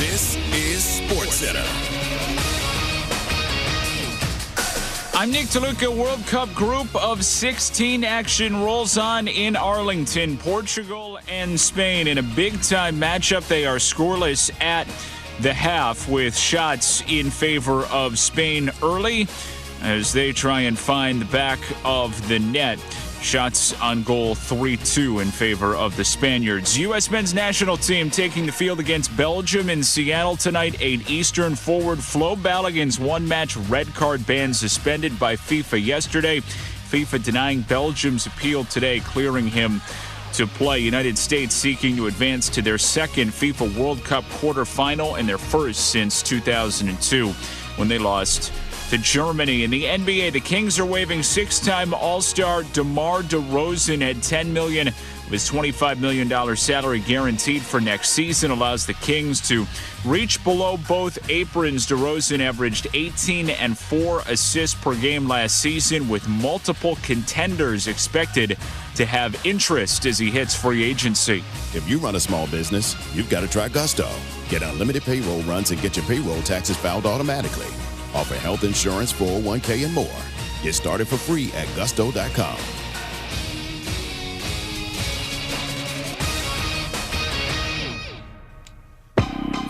This is SportsCenter. I'm Nick DeLuca. World Cup Group of 16 action rolls on in Arlington. Portugal and Spain in a big-time matchup. They are scoreless at the half with shots in favor of Spain early as they try and find the back of the net. Shots on goal 3-2 in favor of the Spaniards. U.S. men's national team taking the field against Belgium in Seattle tonight. 8 Eastern. Forward Flo Balogun's one-match red card ban suspended by FIFA yesterday. FIFA denying Belgium's appeal today, clearing him to play. United States seeking to advance to their second FIFA World Cup quarterfinal and their first since 2002 when they lost to Germany. In the NBA, the Kings are waiving 6-time All-Star DeMar DeRozan at $10 million of his $25 million salary guaranteed for next season. Allows the Kings to reach below both aprons. DeRozan averaged 18 and 4 assists per game last season, with multiple contenders expected to have interest as he hits free agency. If you run a small business, you've got to try Gusto. Get unlimited payroll runs and get your payroll taxes filed automatically. Offer health insurance, 401k, and more. Get started for free at gusto.com.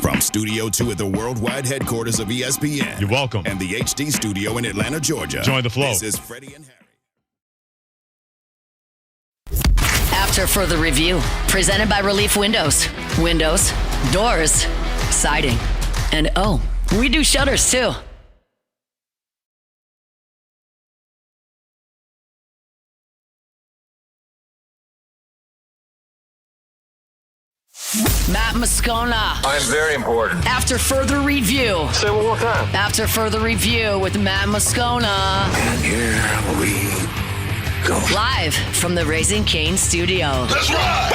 From Studio 2 at the worldwide headquarters of ESPN. You're welcome. And the HD studio in Atlanta, Georgia. Join the flow. This is Freddie and Harry. After further review, presented by Relief Windows. Windows, doors, siding, and oh, we do shutters too. Matt Moscona. I'm very important. After further review. Say it one more time. After further review with Matt Moscona. And here we go. Live from the Raising Cane studio. Let's ride!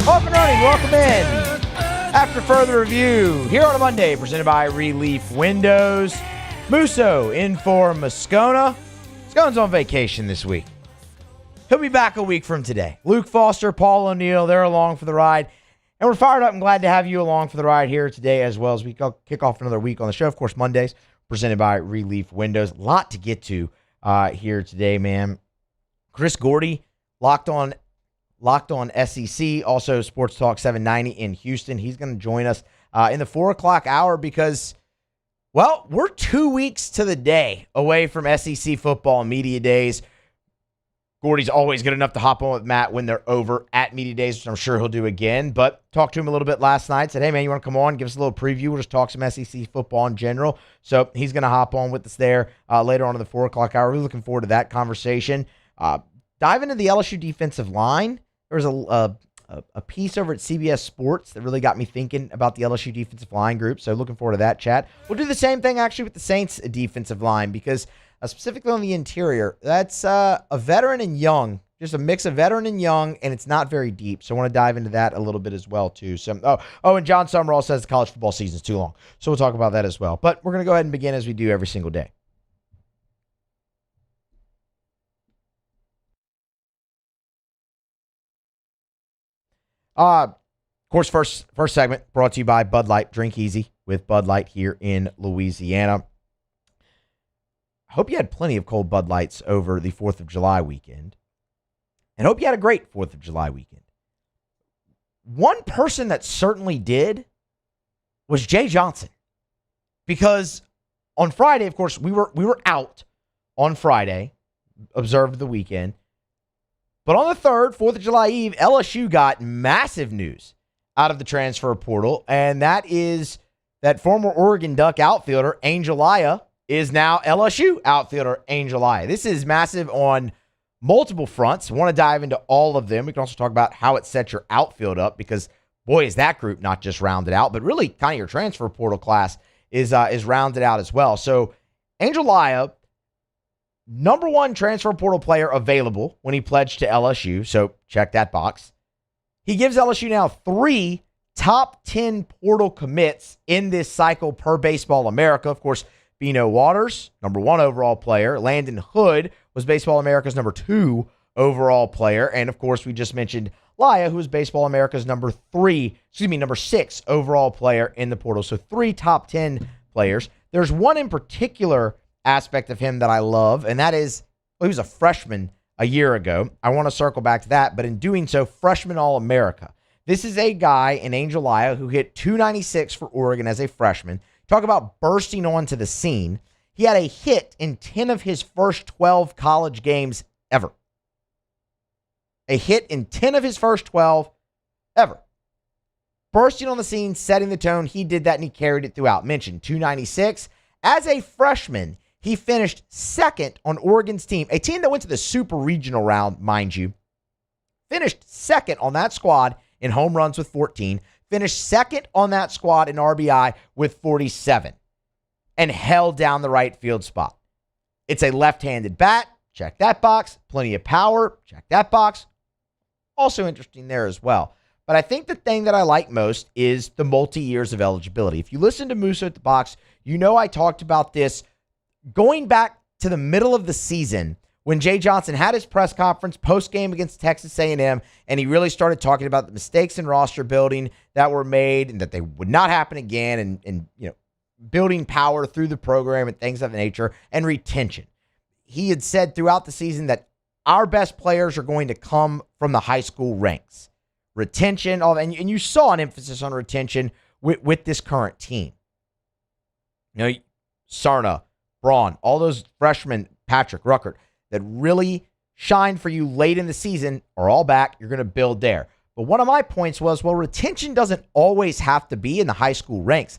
Off and running, welcome in. After further review, here on a Monday, presented by Relief Windows. Musso in for Moscona. Moscona's on vacation this week. He'll be back a week from today. Luke Foster, Paul O'Neill, they're along for the ride. And we're fired up and glad to have you along for the ride here today as well as we kick off another week on the show. Of course, Mondays, presented by Relief Windows. A lot to get to here today, man. Chris Gordy, Locked on SEC, also Sports Talk 790 in Houston. He's going to join us in the 4 o'clock hour because, well, we're 2 weeks to the day away from SEC football media days. Gordy's always good enough to hop on with Matt when they're over at media days, which I'm sure he'll do again. But talked to him a little bit last night. Said, hey, man, you want to come on? Give us a little preview. We'll just talk some SEC football in general. So he's going to hop on with us there later on in the 4 o'clock hour. We're looking forward to that conversation. Dive into the LSU defensive line. There was a piece over at CBS Sports that really got me thinking about the LSU defensive line group, so looking forward to that chat. We'll do the same thing, actually, with the Saints defensive line because specifically on the interior, that's a veteran and young, just a mix of veteran and young, and it's not very deep, so I want to dive into that a little bit as well, too. And John Summerall says the college football season is too long, so we'll talk about that as well. But we're going to go ahead and begin as we do every single day. Of course, first segment brought to you by Bud Light. Drink easy with Bud Light here in Louisiana. I hope you had plenty of cold Bud Lights over the 4th of July weekend. And hope you had a great 4th of July weekend. One person that certainly did was Jay Johnson. Because on Friday, of course, we were out on Friday, observed the weekend. But on the 3rd, 4th of July Eve, LSU got massive news out of the transfer portal, and that is that former Oregon Duck outfielder Angel Laya is now LSU outfielder Angel Laya. This is massive on multiple fronts. I want to dive into all of them. We can also talk about how it sets your outfield up because, boy, is that group not just rounded out, but really kind of your transfer portal class is rounded out as well. So Angel Laya, number one transfer portal player available when he pledged to LSU, so check that box. He gives LSU now 3 top 10 portal commits in this cycle per Baseball America. Of course, Bino Waters, number 1 overall player. Landon Hood was Baseball America's number 2 overall player. And of course, we just mentioned Laya, who was Baseball America's number 6 overall player in the portal. So 3 top 10 players. There's one in particular aspect of him that I love, and that is, he was a freshman a year ago. I want to circle back to that, but in doing so, freshman All-America. This is a guy in Angel Laya who hit .296 for Oregon as a freshman. Talk about bursting onto the scene. He had a hit in 10 of his first 12 college games ever. A hit in 10 of his first 12 ever. Bursting on the scene, setting the tone. He did that and he carried it throughout. Mentioned .296. As a freshman, he finished second on Oregon's team, a team that went to the super regional round, mind you. Finished second on that squad in home runs with 14. Finished second on that squad in RBI with 47. And held down the right field spot. It's a left-handed bat. Check that box. Plenty of power. Check that box. Also interesting there as well. But I think the thing that I like most is the multi-years of eligibility. If you listen to Musso at the box, you know I talked about this going back to the middle of the season when Jay Johnson had his press conference post-game against Texas A&M, and he really started talking about the mistakes in roster building that were made and that they would not happen again, and you know, building power through the program and things of that nature, and retention. He had said throughout the season that our best players are going to come from the high school ranks. Retention, and you saw an emphasis on retention with this current team. You know, Sarna, Braun, all those freshmen, Patrick, Ruckert, that really shined for you late in the season are all back. You're going to build there. But one of my points was, well, retention doesn't always have to be in the high school ranks.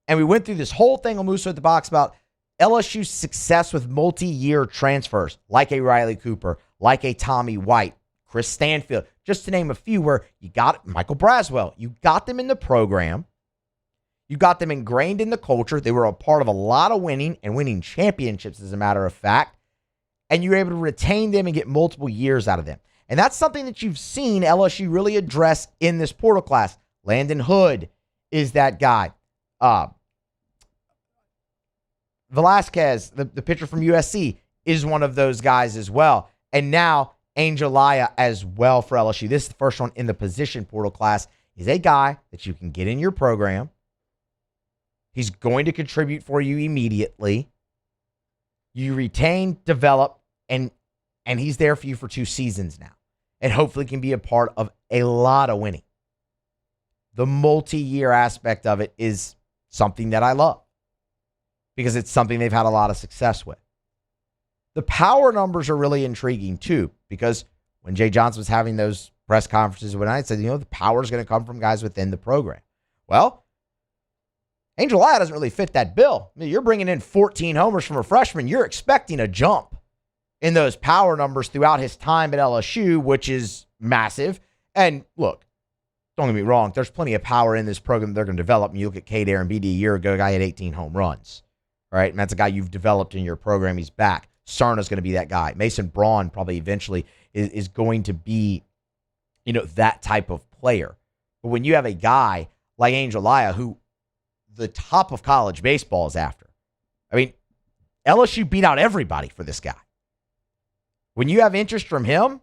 And we went through this whole thing on Musso at the box about LSU's success with multi-year transfers, like a Riley Cooper, like a Tommy White, Chris Stanfield, just to name a few, where you got Michael Braswell. You got them in the program. You got them ingrained in the culture. They were a part of a lot of winning and winning championships, as a matter of fact. And you were able to retain them and get multiple years out of them. And that's something that you've seen LSU really address in this portal class. Landon Hood is that guy. Velasquez, the pitcher from USC, is one of those guys as well. And now Angel Laya as well for LSU. This is the first one in the position portal class. Is a guy that you can get in your program. He's going to contribute for you immediately. You retain, develop, and he's there for you for 2 seasons now. And hopefully can be a part of a lot of winning. The multi-year aspect of it is something that I love, because it's something they've had a lot of success with. The power numbers are really intriguing too, because when Jay Johnson was having those press conferences when I said, you know, the power is going to come from guys within the program. Well, Angel Laya doesn't really fit that bill. I mean, you're bringing in 14 homers from a freshman. You're expecting a jump in those power numbers throughout his time at LSU, which is massive. And look, don't get me wrong, there's plenty of power in this program they're going to develop. And you look at Cade Aaron Beatty a year ago, a guy had 18 home runs. All right, and that's a guy you've developed in your program. He's back. Sarna's going to be that guy. Mason Braun probably eventually is going to be, you know, that type of player. But when you have a guy like Angel Laya, who the top of college baseball is after. I mean, LSU beat out everybody for this guy. When you have interest from him,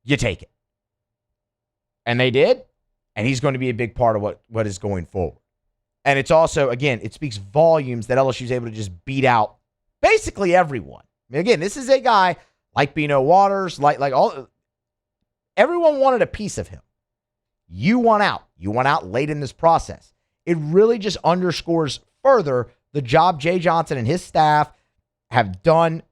you take it. And they did, and he's going to be a big part of what is going forward. And it's also, again, it speaks volumes that LSU is able to just beat out basically everyone. I mean, again, this is a guy like Bino Waters, like all. Everyone wanted a piece of him. You won out. You won out late in this process. It really just underscores further the job Jay Johnson and his staff have done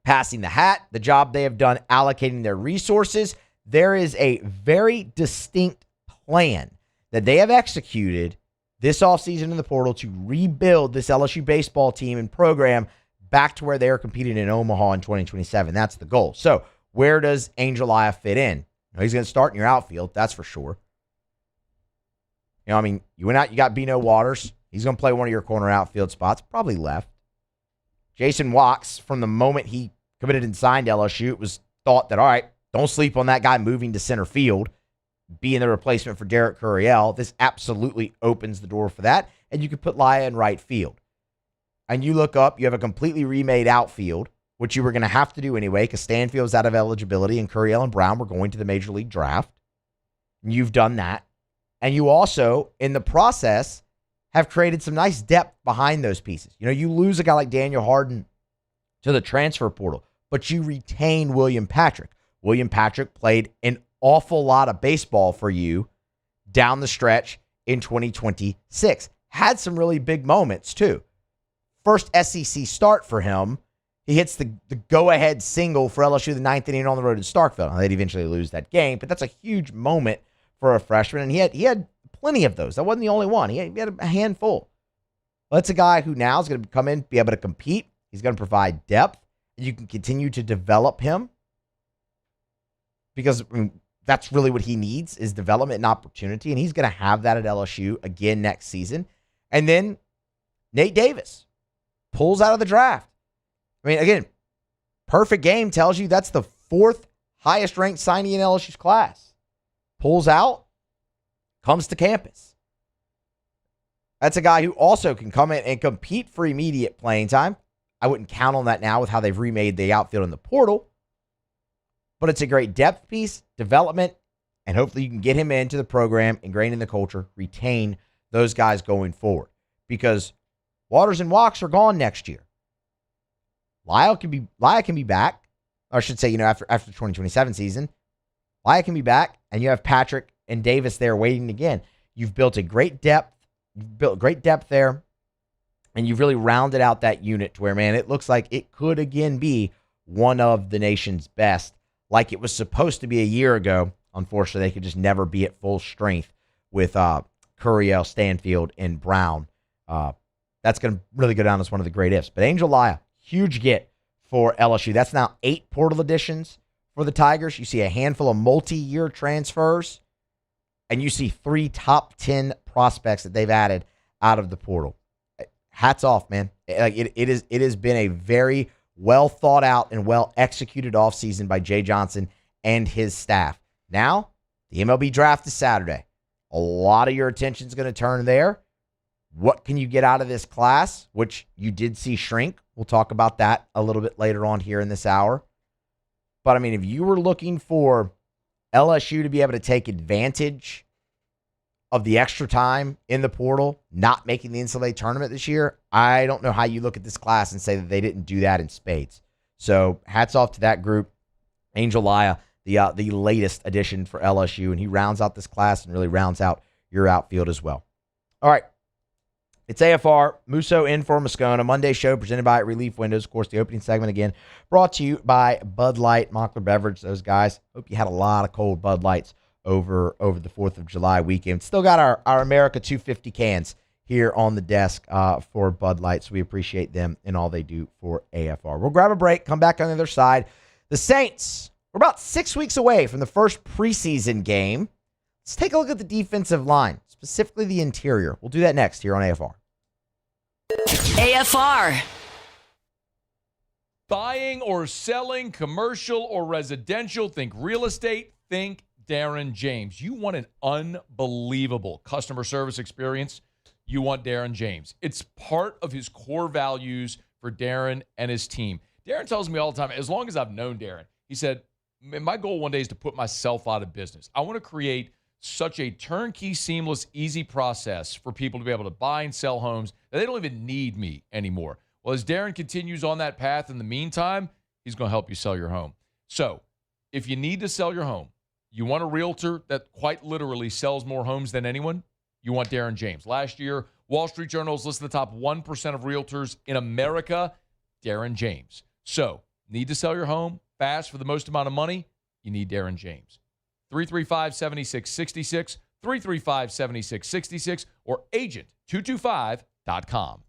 passing the hat, the job they have done allocating their resources. There is a very distinct plan that they have executed this offseason in the portal to rebuild this LSU baseball team and program back to where they are competing in Omaha in 2027. That's the goal. So where does Angel Laya fit in? He's going to start in your outfield, that's for sure. You know, I mean, you went out, you got Bino Waters. He's going to play one of your corner outfield spots, probably left. Jason Wachs, from the moment he committed and signed LSU, it was thought that, all right, don't sleep on that guy moving to center field. being the replacement for Derek Coryell, this absolutely opens the door for that. And you could put Laya in right field. And you look up, you have a completely remade outfield, which you were going to have to do anyway because Stanfield's out of eligibility and Coryell and Brown were going to the Major League draft. And you've done that. And you also, in the process, have created some nice depth behind those pieces. You know, you lose a guy like Daniel Harden to the transfer portal, but you retain William Patrick. William Patrick played an awful lot of baseball for you down the stretch in 2026. Had some really big moments, too. First SEC start for him. He hits the go-ahead single for LSU the ninth inning on the road in Starkville. Now, they'd eventually lose that game, but that's a huge moment for a freshman, and he had plenty of those. That wasn't the only one. He had a handful. Well, that's a guy who now is going to come in, be able to compete. He's going to provide depth, and you can continue to develop him because that's really what he needs is development and opportunity, and he's going to have that at LSU again next season. And then Nate Davis pulls out of the draft. I mean, again, perfect game tells you that's the fourth highest ranked signee in LSU's class. Pulls out, comes to campus. That's a guy who also can come in and compete for immediate playing time. I wouldn't count on that now with how they've remade the outfield in the portal. But it's a great depth piece, development, and hopefully you can get him into the program, ingrained in the culture, retain those guys going forward. Because Waters and Walks are gone next year. Laya can be back. Or I should say, after the 2027 season. Laya can be back, and you have Patrick and Davis there waiting again. You've built a great depth. You've built great depth there, and you've really rounded out that unit to where, man, it looks like it could again be one of the nation's best, like it was supposed to be a year ago. Unfortunately, they could just never be at full strength with Coryell, Stanfield, and Brown. That's going to really go down as one of the great ifs. But Angel Laya, huge get for LSU. That's now 8 portal additions for the Tigers. You see a handful of multi-year transfers, and you see 3 top 10 prospects that they've added out of the portal. Hats off, man. It has been a very well thought out and well executed offseason by Jay Johnson and his staff. Now, the MLB draft is Saturday. A lot of your attention is going to turn there. What can you get out of this class, which you did see shrink? We'll talk about that a little bit later on here in this hour. But, I mean, if you were looking for LSU to be able to take advantage of the extra time in the portal, not making the NCAA tournament this year, I don't know how you look at this class and say that they didn't do that in spades. So, hats off to that group. Angel Laya, the latest addition for LSU, and he rounds out this class and really rounds out your outfield as well. All right. It's AFR, Musso in for Moscona. Monday show presented by Relief Windows. Of course, the opening segment again brought to you by Bud Light, Mockler Beverage. Those guys, hope you had a lot of cold Bud Lights over the 4th of July weekend. Still got our America 250 cans here on the desk for Bud Light, so we appreciate them and all they do for AFR. We'll grab a break, come back on the other side. The Saints, we're about 6 weeks away from the first preseason game. Let's take a look at the defensive line, specifically the interior. We'll do that next here on AFR. AFR. Buying or selling, commercial or residential, think real estate, think Darren James. You want an unbelievable customer service experience? You want Darren James. It's part of his core values for Darren and his team. Darren tells me all the time, as long as I've known Darren, he said, my goal one day is to put myself out of business. I want to create such a turnkey, seamless, easy process for people to be able to buy and sell homes that they don't even need me anymore. Well, as Darren continues on that path in the meantime, he's going to help you sell your home. So if you need to sell your home, you want a realtor that quite literally sells more homes than anyone, you want Darren James. Last year, Wall Street Journal listed the top 1% of realtors in America, Darren James. So need to sell your home fast for the most amount of money, you need Darren James. 335-7666, 335-7666, or agent225.com.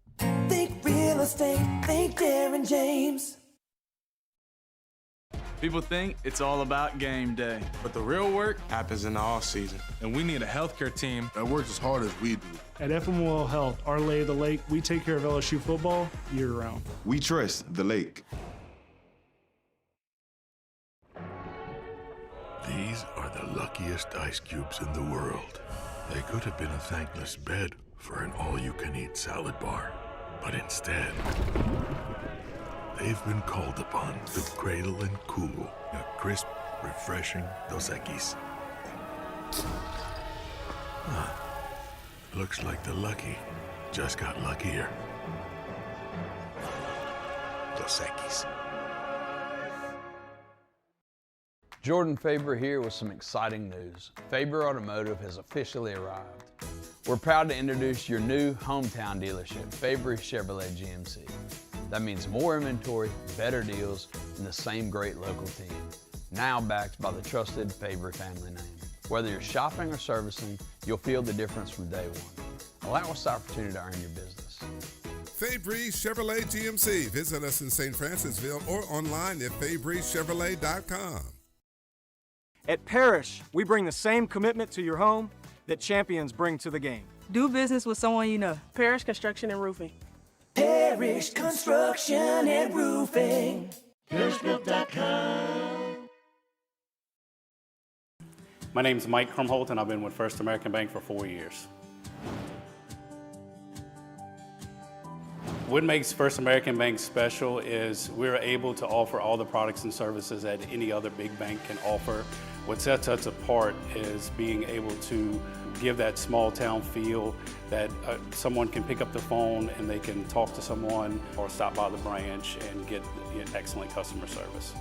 Think real estate, think Darren James. People think it's all about game day, but the real work happens in the off season, and we need a healthcare team that works as hard as we do. At FML Health, our lay of the lake, we take care of LSU football year-round. We trust the lake. These are the luckiest ice cubes in the world. They could have been a thankless bed for an all-you-can-eat salad bar. But instead, they've been called upon to cradle and cool a crisp, refreshing Dos Equis. Looks like the lucky just got luckier. Dos Equis. Jordan Faber here with some exciting news. Faber Automotive has officially arrived. We're proud to introduce your new hometown dealership, Faber Chevrolet GMC. That means more inventory, better deals, and the same great local team. Now backed by the trusted Faber family name. Whether you're shopping or servicing, you'll feel the difference from day one. Allow us the opportunity to earn your business. Fabry Chevrolet GMC. Visit us in St. Francisville or online at FabryChevrolet.com. At Parrish, we bring the same commitment to your home that champions bring to the game. Do business with someone you know. Parrish Construction and Roofing. Parrish Construction and Roofing. ParrishBuilt.com. My name's Mike Krumholt, and I've been with First American Bank for 4 years. What makes First American Bank special is we're able to offer all the products and services that any other big bank can offer. What sets us apart is being able to give that small town feel that someone can pick up the phone and they can talk to someone or stop by the branch and get excellent customer service.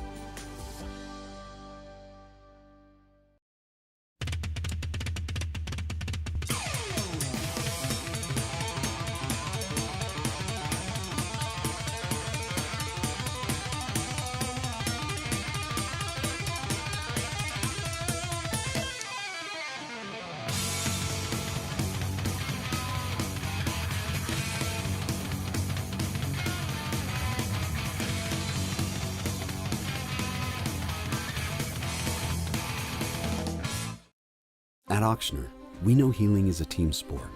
At Ochsner, we know healing is a team sport.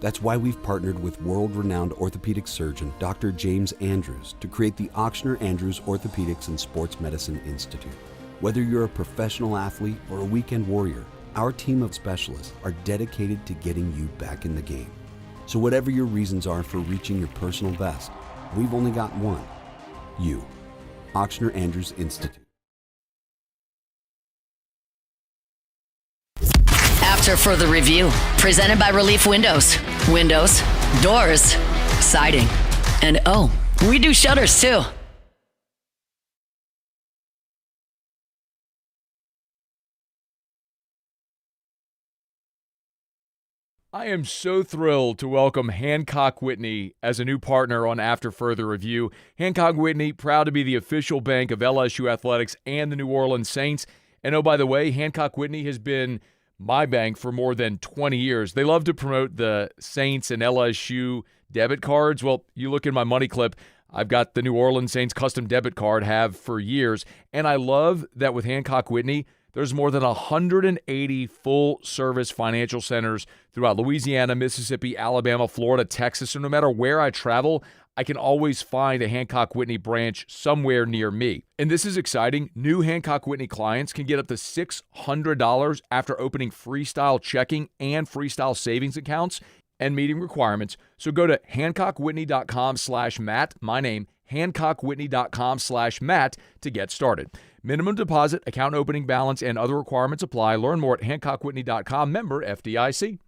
That's why we've partnered with world-renowned orthopedic surgeon Dr. James Andrews to create the Ochsner Andrews Orthopedics and Sports Medicine Institute. Whether you're a professional athlete or a weekend warrior, our team of specialists are dedicated to getting you back in the game. So whatever your reasons are for reaching your personal best, we've only got one: you. Ochsner Andrews Institute. After further review, presented by Relief Windows. Windows, doors, siding, and oh, we do shutters too. I am so thrilled to welcome Hancock Whitney as a new partner on After Further Review. Hancock Whitney, proud to be the official bank of LSU Athletics and the New Orleans Saints. And oh, by the way, Hancock Whitney has been my bank for more than 20 years. They love to promote the Saints and LSU debit cards. Well, you look in my money clip, I've got the New Orleans Saints custom debit card, have for years. And I love that with Hancock Whitney, there's more than 180 full-service financial centers throughout Louisiana, Mississippi, Alabama, Florida, Texas. So no matter where I travel, I can always find a Hancock Whitney branch somewhere near me. And this is exciting. New Hancock Whitney clients can get up to $600 after opening freestyle checking and freestyle savings accounts and meeting requirements. So go to HancockWhitney.com/Matt, my name, HancockWhitney.com/Matt to get started. Minimum deposit, account opening balance, and other requirements apply. Learn more at HancockWhitney.com, member FDIC.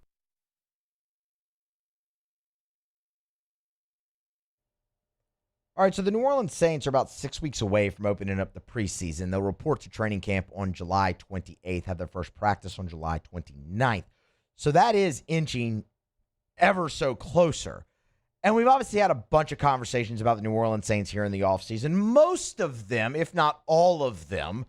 All right, so the New Orleans Saints are about 6 weeks away from opening up the preseason. They'll report to training camp on July 28th, have their first practice on July 29th. So that is inching ever so closer. And we've obviously had a bunch of conversations about the New Orleans Saints here in the offseason. Most of them, if not all of them,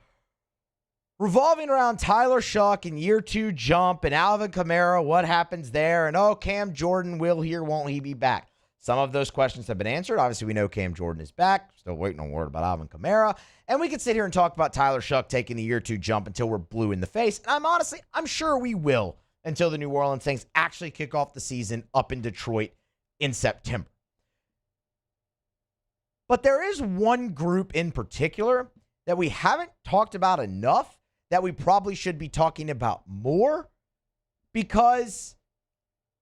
revolving around Tyler Shuck and year 2 jump and Alvin Kamara, what happens there? And, oh, Cam Jordan, will he or won't he be back? Some of those questions have been answered. Obviously, we know Cam Jordan is back. Still waiting on word about Alvin Kamara. And we could sit here and talk about Tyler Shuck taking the year 2 jump until we're blue in the face. And I'm sure we will until the New Orleans Saints actually kick off the season up in Detroit in September. But there is one group in particular that we haven't talked about enough that we probably should be talking about more because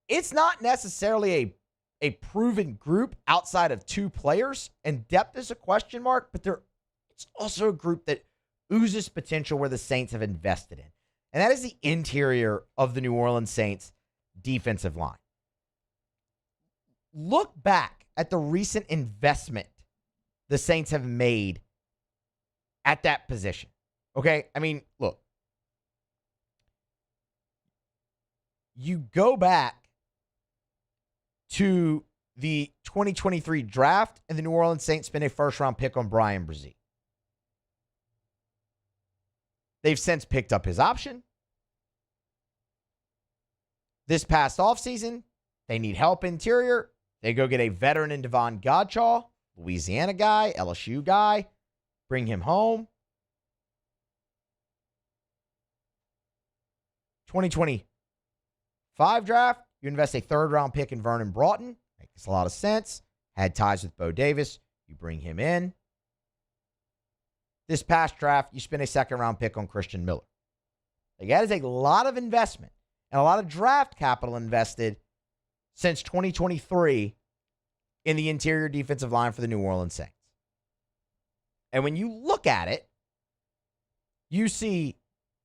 it's not necessarily a proven group outside of 2 players, and depth is a question mark, but it's also a group that oozes potential where the Saints have invested in. And that is the interior of the New Orleans Saints defensive line. Look back at the recent investment the Saints have made at that position. Okay? I mean, look. You go back to the 2023 draft, and the New Orleans Saints spent a first-round pick on Brian Brzee. They've since picked up his option. This past offseason, they need help interior. They go get a veteran in Devon Godchaux, Louisiana guy, LSU guy, bring him home. 2025 draft, you invest a third-round pick in Vernon Broughton. Makes a lot of sense. Had ties with Bo Davis. You bring him in. This past draft, you spend a second-round pick on Christian Miller. Like, that is a lot of investment and a lot of draft capital invested since 2023 in the interior defensive line for the New Orleans Saints. And when you look at it, you see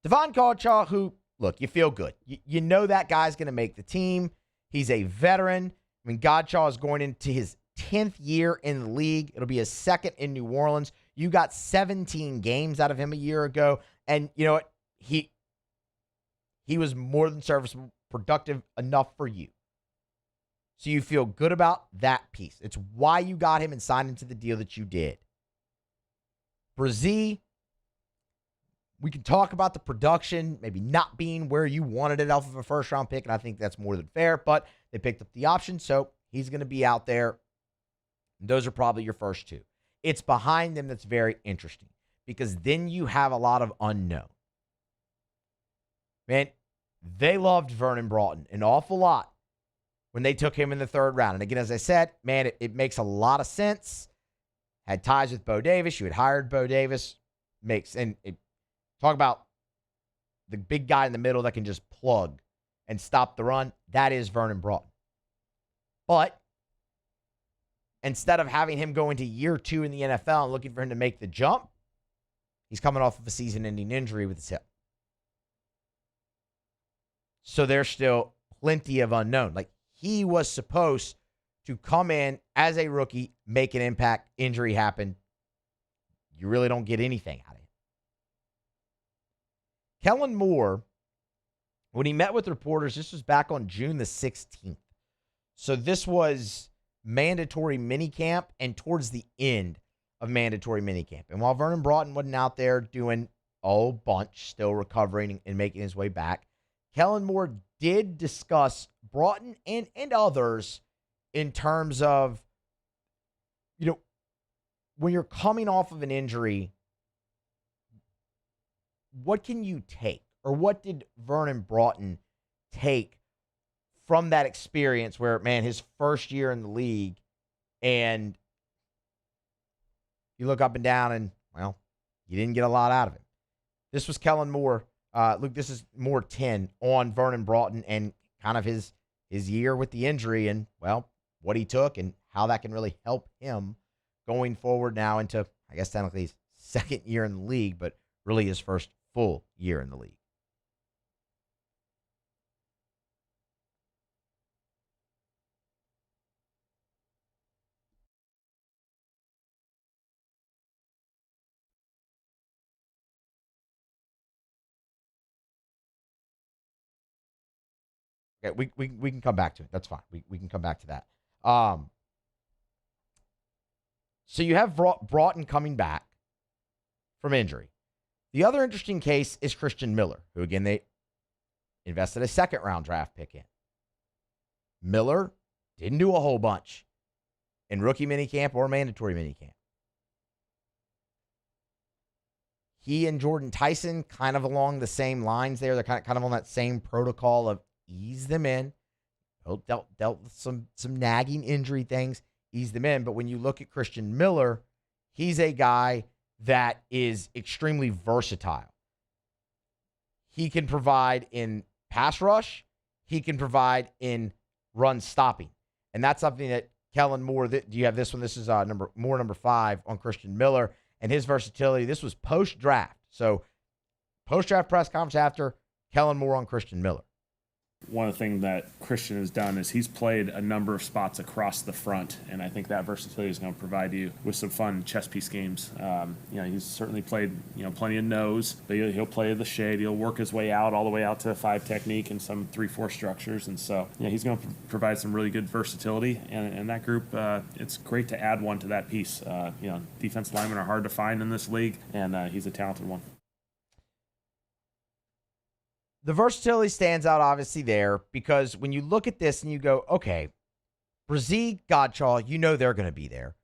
Devon Godchaux, who, look, you feel good. You know that guy's going to make the team. He's a veteran. I mean, Godchaux is going into his 10th year in the league. It'll be his second in New Orleans. You got 17 games out of him a year ago. And you know what? He was more than serviceable, productive enough for you. So you feel good about that piece. It's why you got him and signed into the deal that you did. Brzee, we can talk about the production maybe not being where you wanted it off of a first-round pick, and I think that's more than fair, but they picked up the option, so he's going to be out there. Those are probably your first 2. It's behind them that's very interesting because then you have a lot of unknown. Man, they loved Vernon Broughton an awful lot when they took him in the 3rd round. And again, as I said, man, it makes a lot of sense. Had ties with Bo Davis. You had hired Bo Davis. Talk about the big guy in the middle that can just plug and stop the run. That is Vernon Broughton. But instead of having him go into year 2 in the NFL and looking for him to make the jump, he's coming off of a season-ending injury with his hip. So there's still plenty of unknown. Like, he was supposed to come in as a rookie, make an impact, injury happened. You really don't get anything out of it. Kellen Moore, when he met with reporters, this was back on June the 16th. So this was mandatory minicamp and towards the end of mandatory minicamp. And while Vernon Broughton wasn't out there doing a bunch, still recovering and making his way back, Kellen Moore did discuss Broughton and others in terms of, when you're coming off of an injury, what can you take? Or what did Vernon Broughton take from that experience where, man, his first year in the league, and you look up and down and, well, you didn't get a lot out of him. This was Kellen Moore. Luke, this is Moore 10 on Vernon Broughton and kind of his year with the injury and, well, what he took and how that can really help him going forward now into, I guess, technically his 2nd year in the league, but really his first full year in the league. Okay, we can come back to it. That's fine. We can come back to that. So you have Broughton coming back from injury. The other interesting case is Christian Miller, who, again, they invested a 2nd-round draft pick in. Miller didn't do a whole bunch in rookie minicamp or mandatory minicamp. He and Jordan Tyson kind of along the same lines there. They're kind of on that same protocol of ease them in. Dealt with some nagging injury things, ease them in. But when you look at Christian Miller, he's a guy that is extremely versatile. he can provide in pass rush. He can provide in run stopping. And that's something that Kellen Moore, do you have this one? This is number 5 on Christian Miller and his versatility. This was post-draft. So post-draft press conference after, Kellen Moore on Christian Miller. One of the things that Christian has done is he's played a number of spots across the front, and I think that versatility is going to provide you with some fun chess piece games. He's certainly played plenty of nose, but he'll play the shade. He'll work his way out all the way out to 5 technique and some 3-4 structures, and so he's going to provide some really good versatility. And that group, it's great to add one to that piece. Defensive linemen are hard to find in this league, and he's a talented one. The versatility stands out obviously there because when you look at this and you go, okay, Brzee, Godchaux, they're going to be there.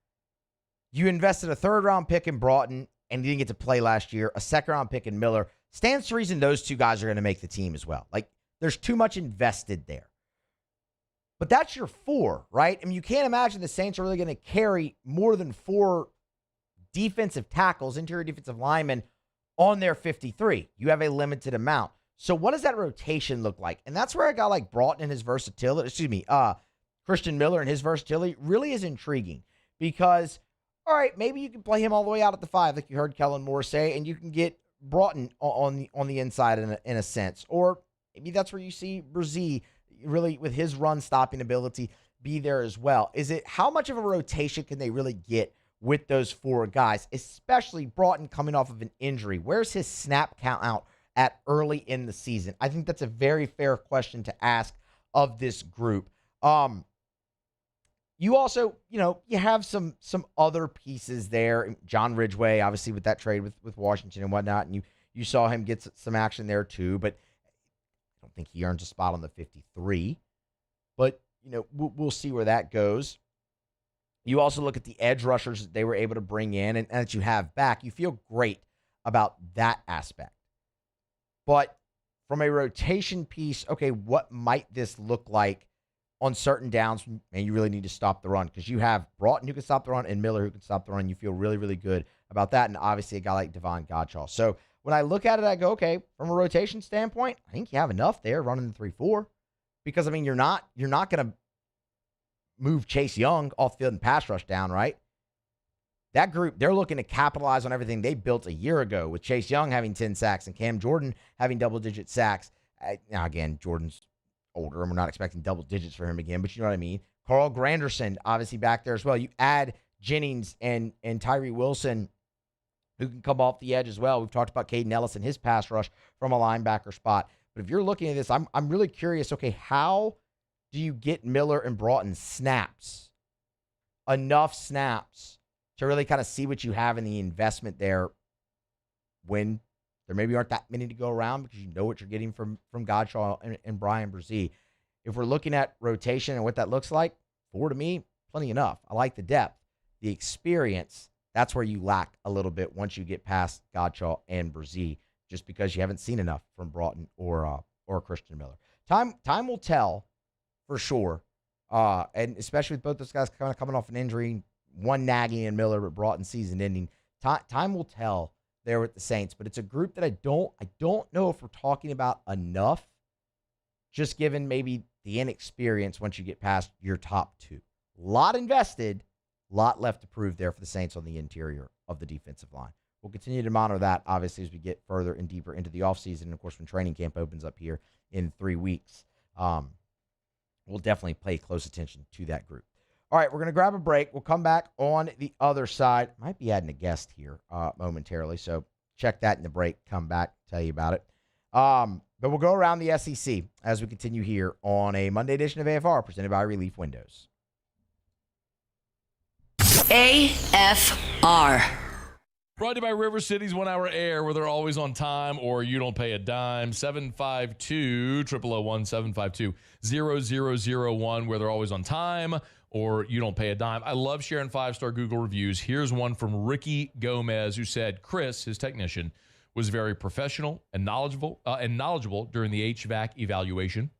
You invested a 3rd-round pick in Broughton and you didn't get to play last year, a 2nd-round pick in Miller. Stands to reason those 2 guys are going to make the team as well. Like, there's too much invested there. But that's your 4, right? I mean, you can't imagine the Saints are really going to carry more than 4 defensive tackles, interior defensive linemen, on their 53. You have a limited amount. So what does that rotation look like? And that's where a guy like Broughton and his versatility, Christian Miller and his versatility really is intriguing because, all right, maybe you can play him all the way out at the 5, like you heard Kellen Moore say, and you can get Broughton on the inside in a sense. Or maybe that's where you see Brzee really with his run stopping ability be there as well. Is it how much of a rotation can they really get with those 4 guys, especially Broughton coming off of an injury? Where's his snap count out at early in the season? I think that's a very fair question to ask of this group. You also, you have some other pieces there. John Ridgeway, obviously, with that trade with Washington and whatnot, and you saw him get some action there too, but I don't think he earns a spot on the 53. But, we'll see where that goes. You also look at the edge rushers that they were able to bring in and that you have back. You feel great about that aspect. But from a rotation piece, okay, what might this look like on certain downs? And you really need to stop the run because you have Broughton who can stop the run and Miller who can stop the run. You feel really, really good about that. And obviously a guy like Devon Godchaux. So when I look at it, I go, okay, from a rotation standpoint, I think you have enough there running the 3-4 because, you're not going to move Chase Young off the field and pass rush down, right? That group, they're looking to capitalize on everything they built a year ago with Chase Young having 10 sacks and Cam Jordan having double-digit sacks. Now, again, Jordan's older, and we're not expecting double digits for him again, but you know what I mean. Carl Granderson, obviously, back there as well. You add Jennings and Tyree Wilson, who can come off the edge as well. We've talked about Caden Ellis and his pass rush from a linebacker spot. But if you're looking at this, I'm really curious, okay, how do you get Miller and Broughton snaps? Enough snaps to really kind of see what you have in the investment there when there maybe aren't that many to go around because you know what you're getting from Godchaux and Brian Brzee. If we're looking at rotation and what that looks like, 4 to me, plenty enough. I like the depth. The experience, that's where you lack a little bit once you get past Godchaux and Brzee, just because you haven't seen enough from Broughton or Christian Miller. Time will tell for sure, and especially with both those guys kind of coming off an injury, one nagging and Miller, but Broughton season ending. Time will tell there with the Saints, but it's a group that I don't know if we're talking about enough, just given maybe the inexperience once you get past your top 2. A lot invested, a lot left to prove there for the Saints on the interior of the defensive line. We'll continue to monitor that, obviously, as we get further and deeper into the offseason, and, of course, when training camp opens up here in 3 weeks. We'll definitely pay close attention to that group. All right, we're going to grab a break. We'll come back on the other side. Might be adding a guest here momentarily, so check that in the break. Come back, tell you about it. But we'll go around the SEC as we continue here on a Monday edition of AFR presented by Relief Windows. AFR. Brought to you by River City's 1 Hour Air, where they're always on time or you don't pay a dime. 752-001-752-0001, where they're always on time or you don't pay a dime. I love sharing 5-star Google reviews. Here's one from Ricky Gomez, who said Chris, his technician, was very professional and knowledgeable during the HVAC evaluation.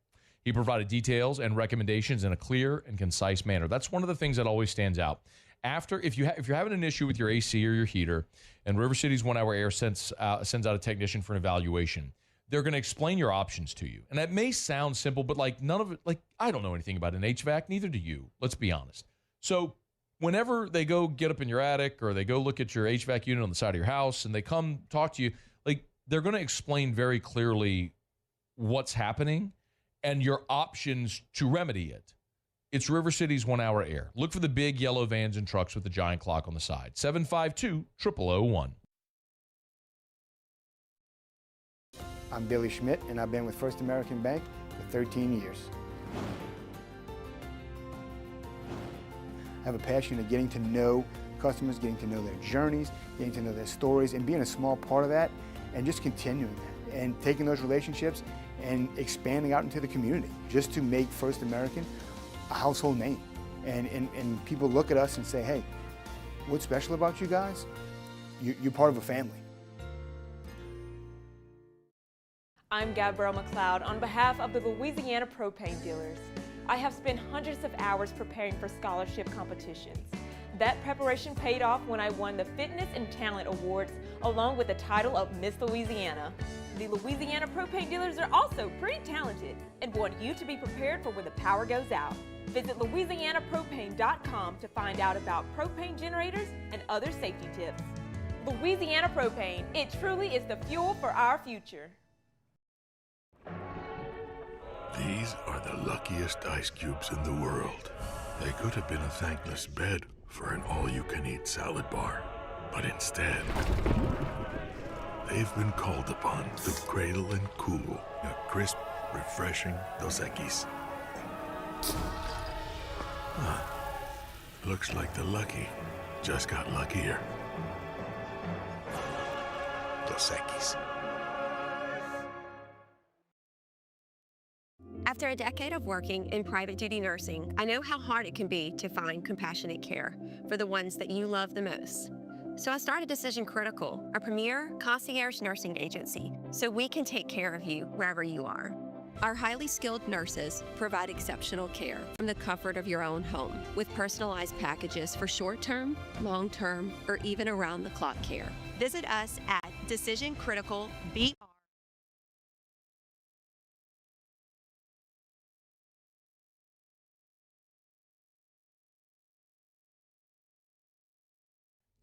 He provided details and recommendations in a clear and concise manner. That's one of the things that always stands out. If you're having an issue with your AC or your heater, and River City's 1 Hour Air sends out a technician for an evaluation, They're going to explain your options to you. And that may sound simple, but like none of it, like I don't know anything about an HVAC, neither do you. Let's be honest. So whenever they go get up in your attic or they go look at your HVAC unit on the side of your house and they come talk to you, like they're going to explain very clearly what's happening and your options to remedy it. It's River City's 1 Hour Air. Look for the big yellow vans and trucks with the giant clock on the side. 752-0001. I'm Billy Schmidt, and I've been with First American Bank for 13 years. I have a passion of getting to know customers, getting to know their journeys, getting to know their stories, and being a small part of that, and just continuing that, and taking those relationships and expanding out into the community, just to make First American a household name. And people look at us and say, hey, what's special about you guys? You're part of a family. I'm Gabrielle McLeod on behalf of the Louisiana Propane Dealers. I have spent hundreds of hours preparing for scholarship competitions. That preparation paid off when I won the Fitness and Talent Awards along with the title of Miss Louisiana. The Louisiana Propane Dealers are also pretty talented and want you to be prepared for when the power goes out. Visit LouisianaPropane.com to find out about propane generators and other safety tips. Louisiana Propane, it truly is the fuel for our future. These are the luckiest ice cubes in the world. They could have been a thankless bed for an all-you-can-eat salad bar. But instead, they've been called upon to cradle and cool a crisp, refreshing Dos Equis. Looks like the lucky just got luckier. Dos Equis. After a decade of working in private duty nursing, I know how hard it can be to find compassionate care for the ones that you love the most. So I started Decision Critical, a premier concierge nursing agency, so we can take care of you wherever you are. Our highly skilled nurses provide exceptional care from the comfort of your own home with personalized packages for short-term, long-term, or even around-the-clock care. Visit us at Decision Critical BR.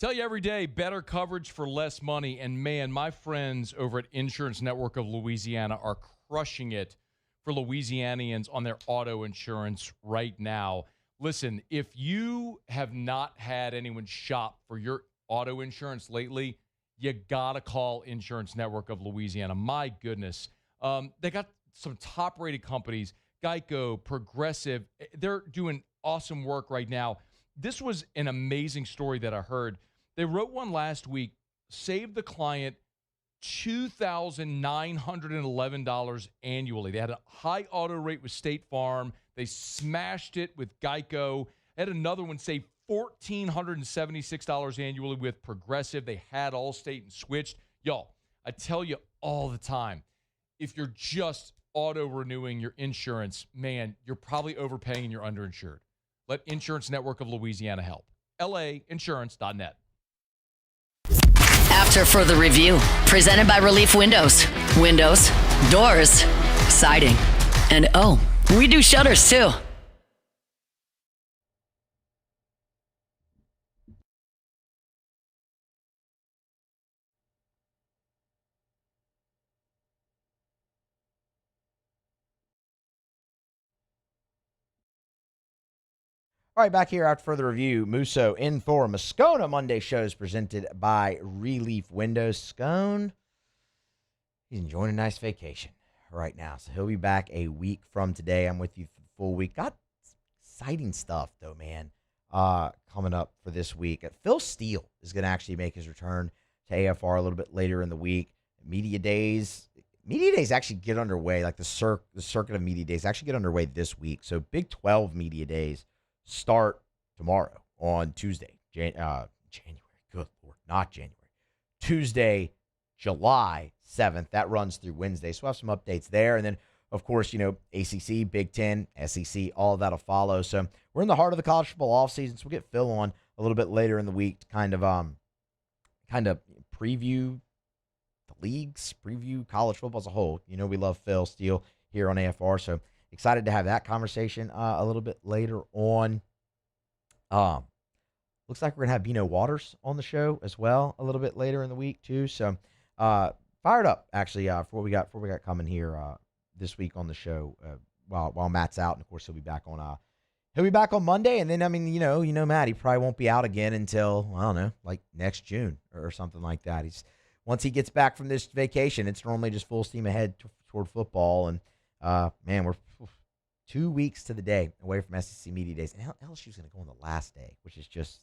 Tell you every day, better coverage for less money. And man, my friends over at Insurance Network of Louisiana are crushing it for Louisianians on their auto insurance right now. Listen, if you have not had anyone shop for your auto insurance lately, you got to call Insurance Network of Louisiana. My goodness. They got some top-rated companies, Geico, Progressive. They're doing awesome work right now. This was an amazing story that I heard. They wrote one last week, saved the client $2,911 annually. They had a high auto rate with State Farm. They smashed it with Geico. They had another one save $1,476 annually with Progressive. They had Allstate and switched. Y'all, I tell you all the time, if you're just auto-renewing your insurance, man, you're probably overpaying and you're underinsured. Let Insurance Network of Louisiana help. LAinsurance.net. After further review, presented by Relief Windows. Windows, doors, siding, and oh, we do shutters too. All right, back here after further review. Musso in for Moscona. Monday shows presented by Relief Windows. Scone, he's enjoying a nice vacation right now, so he'll be back a week from today. I'm with you for the full week. Got exciting stuff, though, man, coming up for this week. Phil Steele is going to actually make his return to AFR a little bit later in the week. Media days actually get underway, like the circuit of media days actually get underway this week. So Big 12 media days start tomorrow on Tuesday, January. Good Lord, not January. Tuesday, July 7th. That runs through Wednesday. So we'll have some updates there. And then, of course, ACC, Big Ten, SEC, all of that will follow. So we're in the heart of the college football offseason. So we'll get Phil on a little bit later in the week to kind of preview the leagues, preview college football as a whole. You know we love Phil Steele here on AFR, so excited to have that conversation a little bit later on. Looks like we're going to have Bino Waters on the show as well a little bit later in the week too. So fired up actually for what we got coming here this week on the show while Matt's out, and of course he'll be back on Monday, and then I mean you know Matt, he probably won't be out again until I don't know, like next June or something like that. Once he gets back from this vacation, it's normally just full steam ahead toward football, and man, we're 2 weeks to the day away from SEC Media Days, and LSU's going to go on the last day, which is just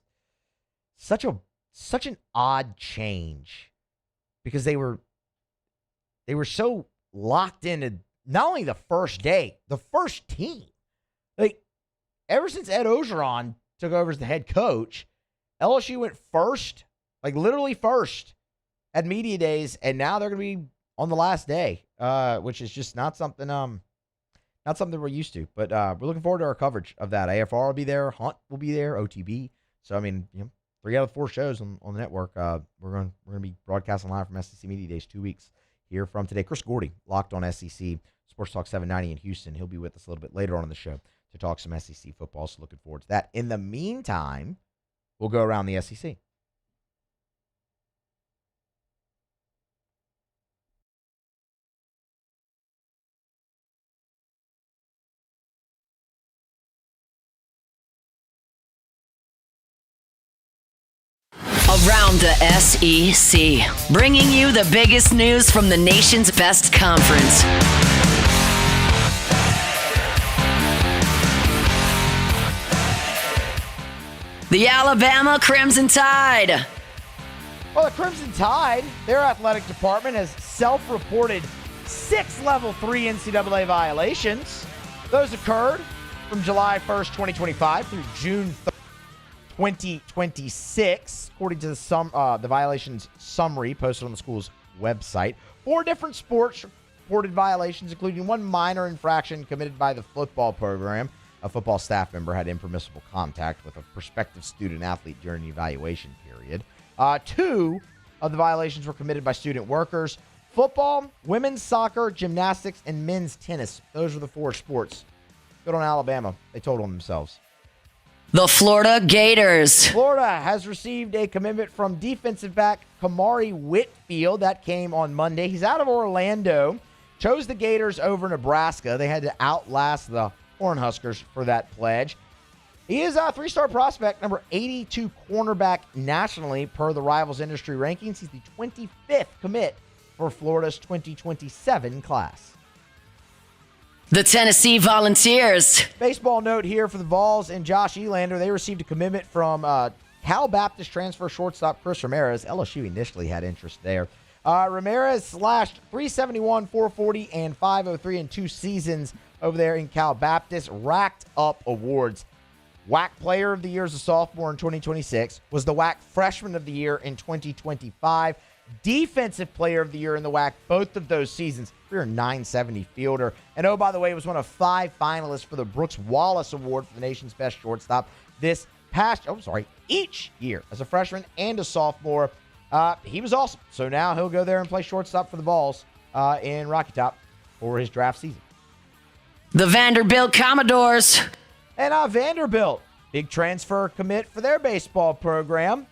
such an odd change because they were so locked into not only the first day, the first team. Like ever since Ed Ogeron took over as the head coach, LSU went first, like literally first at Media Days, and now they're going to be on the last day, which is just not something we're used to. But we're looking forward to our coverage of that. AFR will be there, Hunt will be there, OTB. So I mean, 3 out of 4 shows on the network. We're going to be broadcasting live from SEC Media Days 2 weeks here from today. Chris Gordy, locked on SEC, Sports Talk 790 in Houston. He'll be with us a little bit later on in the show to talk some SEC football. So looking forward to that. In the meantime, we'll go around the SEC. Around the SEC, bringing you the biggest news from the nation's best conference. The Alabama Crimson Tide. Well, the Crimson Tide, their athletic department has self-reported 6 Level 3 NCAA violations. Those occurred from July 1st, 2025 through June 3rd. 2026, according to the violations summary posted on the school's website. 4 different sports reported violations, including 1 minor infraction committed by the football program. A football staff member had impermissible contact with a prospective student-athlete during the evaluation period. 2 of the violations were committed by student workers. Football, women's soccer, gymnastics, and men's tennis. Those were the 4 sports. Good on Alabama. They told on themselves. The Florida Gators. Florida has received a commitment from defensive back Kamari Whitfield. That came on Monday. He's out of Orlando. Chose the Gators over Nebraska. They had to outlast the Cornhuskers for that pledge. He is a 3-star prospect, number 82 cornerback nationally per the Rivals industry rankings. He's the 25th commit for Florida's 2027 class. The Tennessee Volunteers. Baseball note here for the Vols and Josh Elander. They received a commitment from Cal Baptist transfer shortstop Chris Ramirez. LSU initially had interest there. Ramirez slashed .371, .440, and .503 in 2 seasons over there in Cal Baptist. Racked up awards. WAC Player of the Year as a sophomore in 2026. Was the WAC Freshman of the Year in 2025. Defensive Player of the Year in the WAC both of those seasons. Career .970 fielder. And oh, by the way, was one of 5 finalists for the Brooks Wallace Award for the nation's best shortstop each year as a freshman and a sophomore. He was awesome. So now he'll go there and play shortstop for the Vols in Rocky Top for his draft season. The Vanderbilt Commodores. And Vanderbilt, big transfer commit for their baseball program.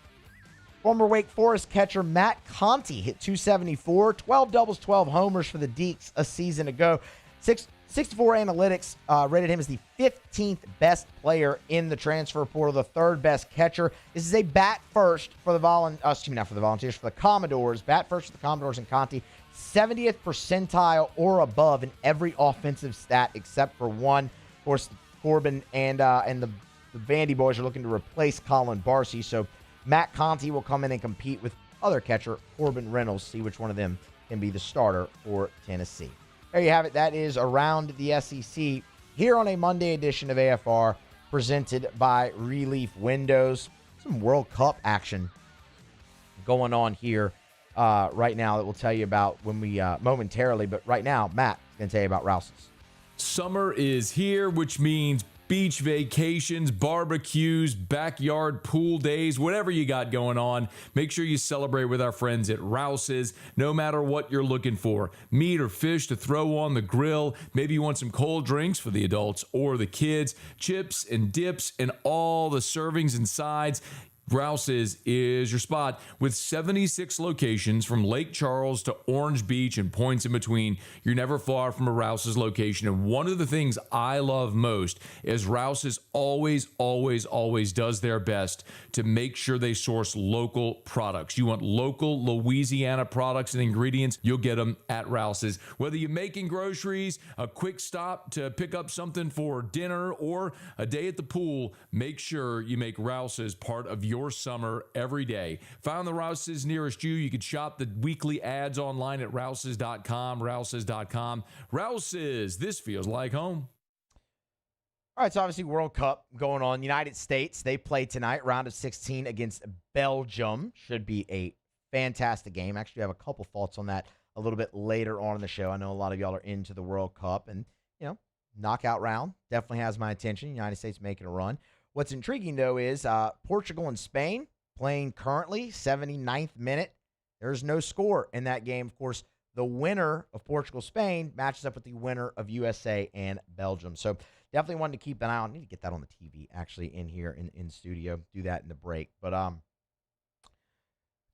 Former Wake Forest catcher Matt Conti hit .274, 12 doubles, 12 homers for the Deacs a season ago. 64 Analytics rated him as the 15th best player in the transfer portal, the 3rd best catcher. This is a bat first for the Volunteers, for the Commodores. Bat first for the Commodores and Conti. 70th percentile or above in every offensive stat except for 1. Of course, Corbin and the Vandy boys are looking to replace Colin Barcy, so Matt Conti will come in and compete with other catcher Corbin Reynolds, see which one of them can be the starter for Tennessee. There you have it. That is Around the SEC here on a Monday edition of AFR presented by Relief Windows. Some World Cup action going on here right now that we'll tell you about when we momentarily. But right now, Matt is going to tell you about Rouse's. Summer is here, which means beach vacations, barbecues, backyard pool days, whatever you got going on, make sure you celebrate with our friends at Rouse's. No matter what you're looking for, meat or fish to throw on the grill, maybe you want some cold drinks for the adults or the kids, chips and dips and all the servings and sides. Rouse's is your spot with 76 locations from Lake Charles to Orange Beach and points in between. You're never far from a Rouse's location. And one of the things I love most is Rouse's always does their best to make sure they source local products. You want local Louisiana products and ingredients, you'll get them at Rouse's. Whether you're making groceries, a quick stop to pick up something for dinner, or a day at the pool, make sure you make Rouse's part of your summer every day. Find the Rouse's nearest you. You can shop the weekly ads online at rouses.com, rouses.com. Rouse's, this feels like home. All right, so obviously World Cup going on. United States, they play tonight, round of 16 against Belgium. Should be a fantastic game. Actually, I have a couple thoughts on that a little bit later on in the show. I know a lot of y'all are into the World Cup, and, knockout round definitely has my attention. United States making a run. What's intriguing, though, is Portugal and Spain playing currently, 79th minute. There's no score in that game. Of course, the winner of Portugal-Spain matches up with the winner of USA and Belgium. So definitely wanted to keep an eye on. I need to get that on the TV, actually, in here in studio. Do that in the break. But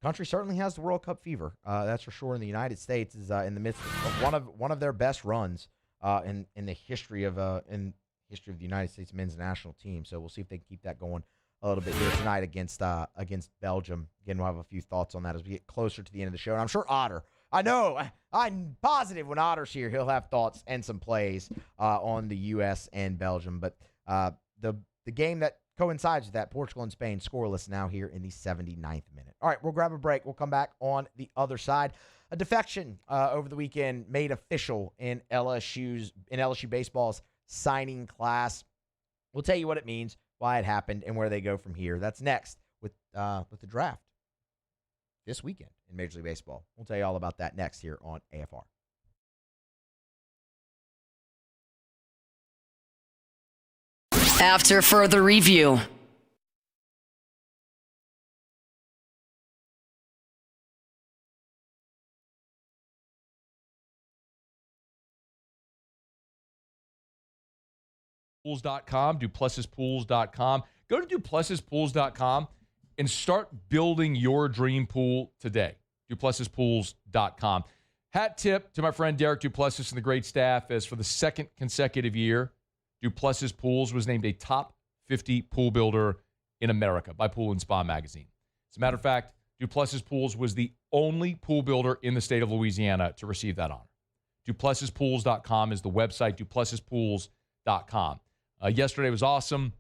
country certainly has the World Cup fever. That's for sure. In the United States is in the midst of one of their best runs in the history of the United States men's national team. So we'll see if they can keep that going a little bit here tonight against Belgium. Again, we'll have a few thoughts on that as we get closer to the end of the show. And I'm sure Otter, I'm positive when Otter's here, he'll have thoughts and some plays on the U.S. and Belgium. But the game that coincides with that, Portugal and Spain, scoreless now here in the 79th minute. All right, we'll grab a break. We'll come back on the other side. A defection over the weekend made official in LSU Baseball's signing class. We'll tell you what it means, why it happened, and where they go from here. That's next with the draft this weekend in Major League Baseball. We'll tell you all about that next here on AFR. After further review. Pools.com, DuplessisPools.com. Go to DuplessisPools.com and start building your dream pool today. DuplessisPools.com. Hat tip to my friend Derek Duplessis and the great staff, as for the second consecutive year, Duplessis Pools was named a top 50 pool builder in America by Pool & Spa magazine. As a matter of fact, Duplessis Pools was the only pool builder in the state of Louisiana to receive that honor. DuplessisPools.com is the website, DuplessisPools.com. Yesterday was awesome.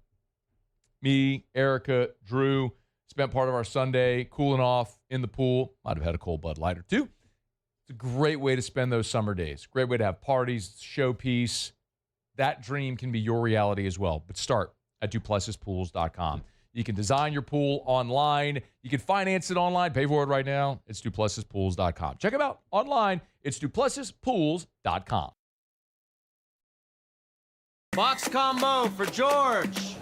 Me, Erica, Drew spent part of our Sunday cooling off in the pool. Might have had a cold Bud Light or two. It's a great way to spend those summer days. Great way to have parties, showpiece. That dream can be your reality as well. But start at DuplessisPools.com. You can design your pool online. You can finance it online. Pay for it right now. It's DuplessisPools.com. Check them out online. It's DuplessisPools.com. Box combo for George.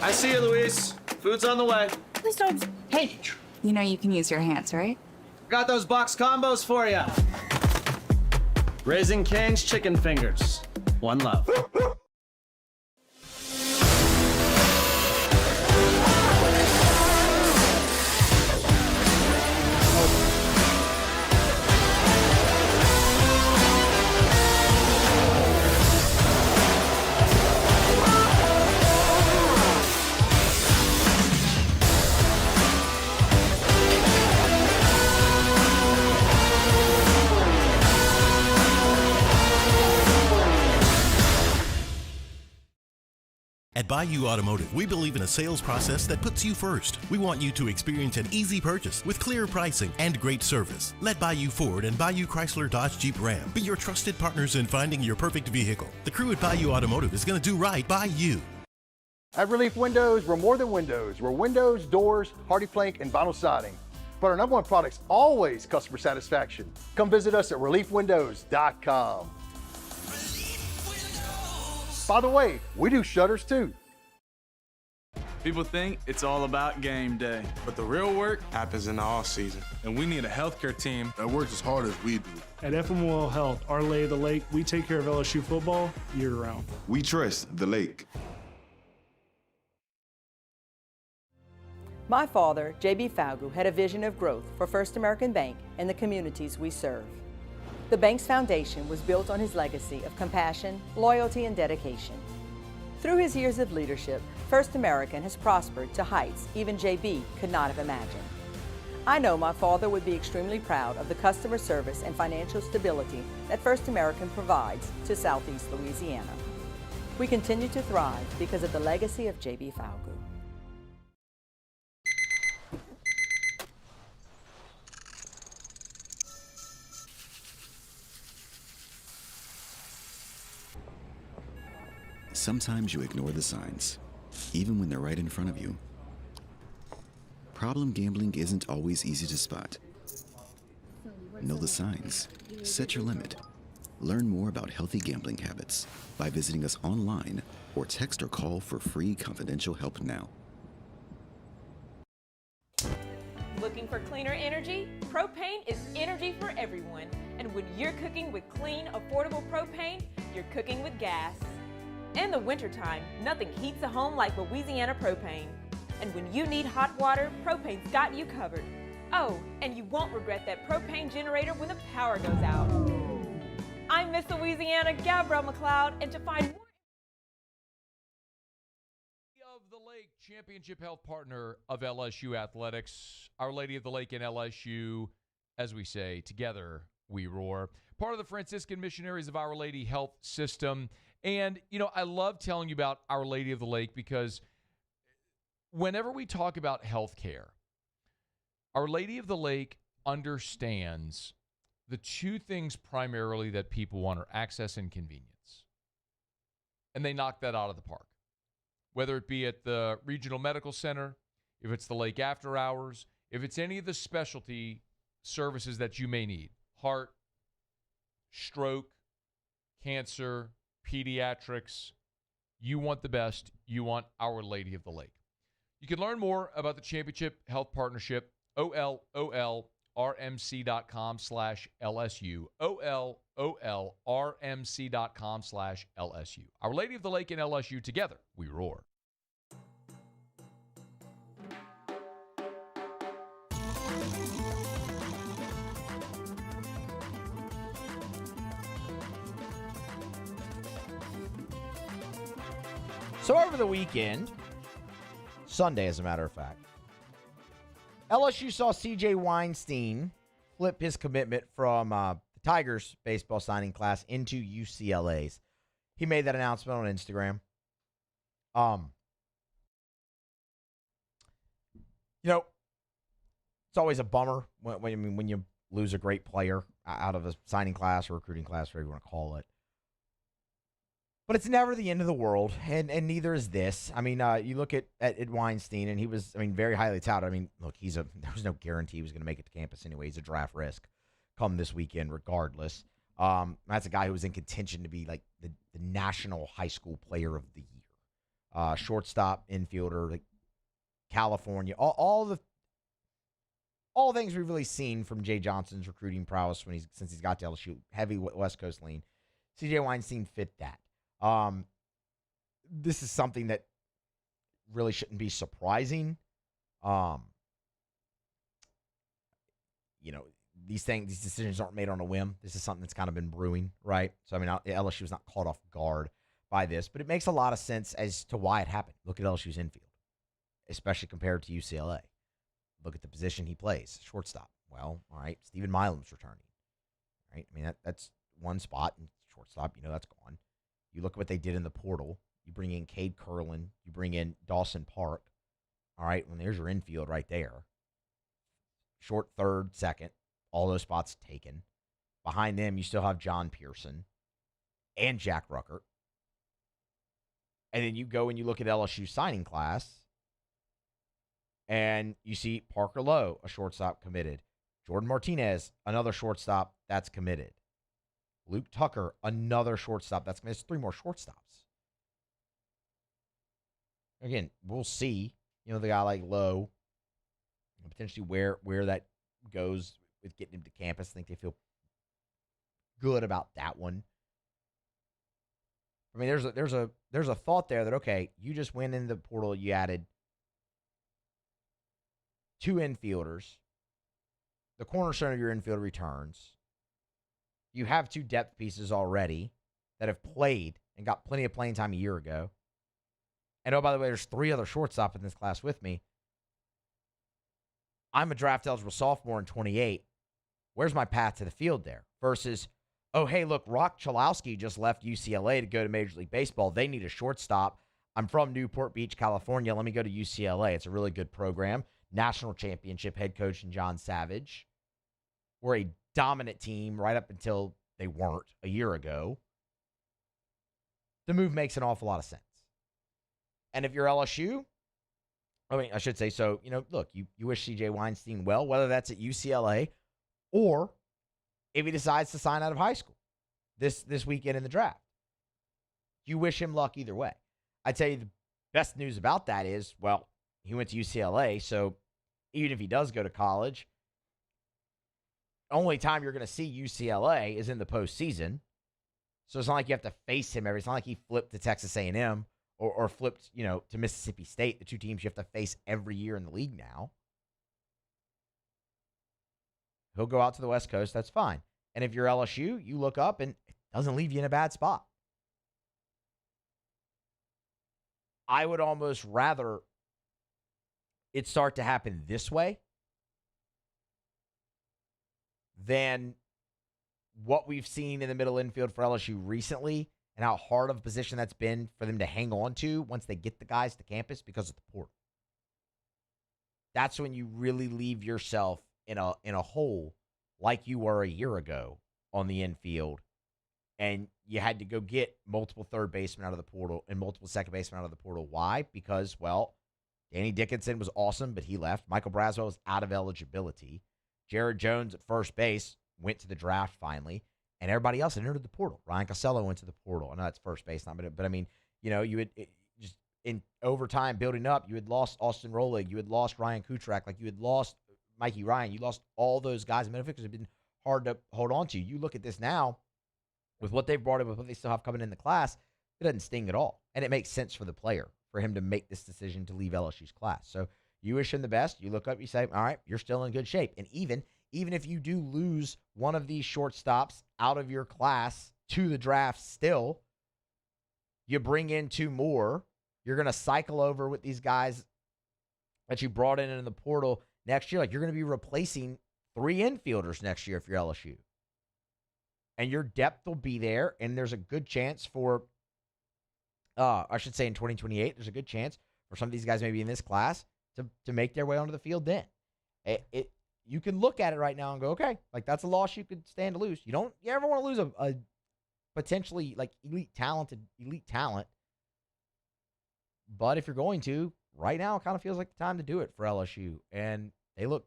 I see you, Luis. Food's on the way. Please don't. Hey, you know you can use your hands, right? Got those box combos for you. Raising Cane's chicken fingers. One love. At Bayou Automotive, we believe in a sales process that puts you first. We want you to experience an easy purchase with clear pricing and great service. Let Bayou Ford and Bayou Chrysler Dodge Jeep Ram be your trusted partners in finding your perfect vehicle. The crew at Bayou Automotive is going to do right by you. At Relief Windows, we're more than windows. We're windows, doors, hardy plank, and vinyl siding. But our number one product's always customer satisfaction. Come visit us at reliefwindows.com. By the way, we do shutters too. People think it's all about game day, but the real work happens in the off season, and we need a healthcare team that works as hard as we do. At FML Health, Our Lady of the Lake, we take care of LSU football year-round. We trust the lake. My father, J.B. Falgu, had a vision of growth for First American Bank and the communities we serve. The bank's foundation was built on his legacy of compassion, loyalty, and dedication. Through his years of leadership, First American has prospered to heights even J.B. could not have imagined. I know my father would be extremely proud of the customer service and financial stability that First American provides to Southeast Louisiana. We continue to thrive because of the legacy of J.B. Falgu. Sometimes you ignore the signs, even when they're right in front of you. Problem gambling isn't always easy to spot. Know the signs. Set your limit. Learn more about healthy gambling habits by visiting us online or text or call for free confidential help now. Looking for cleaner energy? Propane is energy for everyone. And when you're cooking with clean, affordable propane, you're cooking with gas. In the wintertime, nothing heats a home like Louisiana propane. And when you need hot water, propane's got you covered. Oh, and you won't regret that propane generator when the power goes out. I'm Miss Louisiana, Gabrielle McLeod, and to find more of the Lake, championship health partner of LSU Athletics, Our Lady of the Lake and LSU, as we say, together we roar. Part of the Franciscan Missionaries of Our Lady Health System. And, you know, I love telling you about Our Lady of the Lake because whenever we talk about health care, Our Lady of the Lake understands the two things primarily that people want are access and convenience. And they knock that out of the park. Whether it be at the Regional Medical Center, if it's the Lake After Hours, if it's any of the specialty services that you may need, heart, stroke, cancer, pediatrics, you want the best. You want Our Lady of the Lake. You can learn more about the Championship Health Partnership, OLOLRMC.com/LSU, OLOLRMC.com/LSU. Our Lady of the Lake and LSU, together we roar. So over the weekend, Sunday as a matter of fact, LSU saw C.J. Weinstein flip his commitment from the Tigers baseball signing class into UCLA's. He made that announcement on Instagram. You know, it's always a bummer when you lose a great player out of a signing class or recruiting class, whatever you want to call it. But it's never the end of the world, and neither is this. I mean, you look at Weinstein, and he was, very highly touted. I mean, look, there was no guarantee he was going to make it to campus anyway. He's a draft risk come this weekend regardless. That's a guy who was in contention to be like the national high school player of the year. Shortstop, infielder, like California, all the things we've really seen from Jay Johnson's recruiting prowess since he's got to LSU, heavy West Coast lean. C.J. Weinstein fit that. This is something that really shouldn't be surprising. These decisions aren't made on a whim. This is something that's kind of been brewing, right? So, LSU was not caught off guard by this, but it makes a lot of sense as to why it happened. Look at LSU's infield, especially compared to UCLA. Look at the position he plays, shortstop. Well, all right, Stephen Milam's returning, right? That's one spot, and shortstop, that's gone. You look at what they did in the portal. You bring in Cade Curlin. You bring in Dawson Park. All right, there's your infield right there. Short third, second. All those spots taken. Behind them, you still have John Pearson and Jack Ruckert. And then you go and you look at LSU signing class, and you see Parker Lowe, a shortstop, committed. Jordan Martinez, another shortstop, that's committed. Luke Tucker, another shortstop. That's 3 more shortstops. Again, we'll see. The guy like Lowe, potentially where that goes with getting him to campus. I think they feel good about that one. I mean, there's a thought there that, okay, you just went in the portal, you added 2 infielders, the cornerstone of your infield returns. You have 2 depth pieces already that have played and got plenty of playing time a year ago. And, oh, by the way, there's 3 other shortstop in this class with me. I'm a draft-eligible sophomore in 28. Where's my path to the field there? Versus, oh, hey, look, Rock Chalowski just left UCLA to go to Major League Baseball. They need a shortstop. I'm from Newport Beach, California. Let me go to UCLA. It's a really good program. National championship head coach in John Savage. We're a dominant team right up until they weren't a year ago. The move makes an awful lot of sense. And if you're LSU, I should say, so, look, you wish C.J. Weinstein well, whether that's at UCLA or if he decides to sign out of high school this weekend in the draft. You wish him luck either way. I tell you, the best news about that is, well, he went to UCLA, so even if he does go to college, only time you're going to see UCLA is in the postseason. So it's not like you have to face him it's not like he flipped to Texas A&M or flipped, to Mississippi State, the 2 teams you have to face every year in the league now. He'll go out to the West Coast. That's fine. And if you're LSU, you look up and it doesn't leave you in a bad spot. I would almost rather it start to happen this way than what we've seen in the middle infield for LSU recently and how hard of a position that's been for them to hang on to once they get the guys to campus because of the portal. That's when you really leave yourself in a hole like you were a year ago on the infield, and you had to go get multiple third basemen out of the portal and multiple second basemen out of the portal. Why? Because, well, Danny Dickinson was awesome, but he left. Michael Braswell was out of eligibility. Jared Jones at first base went to the draft finally, and everybody else entered the portal. Ryan Costello went to the portal. I know that's first base, but I mean, you had just in overtime building up, you had lost Austin Rolig, you had lost Ryan Kuchrak, like you had lost Mikey Ryan, you lost all those guys. I mean, because it's been hard to hold on to. You look at this now with what they've brought in, with what they still have coming in the class, it doesn't sting at all, and it makes sense for the player for him to make this decision to leave LSU's class. So you wish him the best. You look up, you say, all right, you're still in good shape, and even if you do lose one of these shortstops out of your class to the draft still, you bring in 2 more. You're going to cycle over with these guys that you brought in the portal next year. Like, you're going to be replacing 3 infielders next year if you're LSU. And your depth will be there, and there's a good chance for, I should say in 2028, there's a good chance for some of these guys maybe in this class to make their way onto the field then. You can look at it right now and go, okay, like that's a loss you could stand to lose. You ever want to lose a potentially like elite talent. But if you're going to, right now it kind of feels like the time to do it for LSU. And they look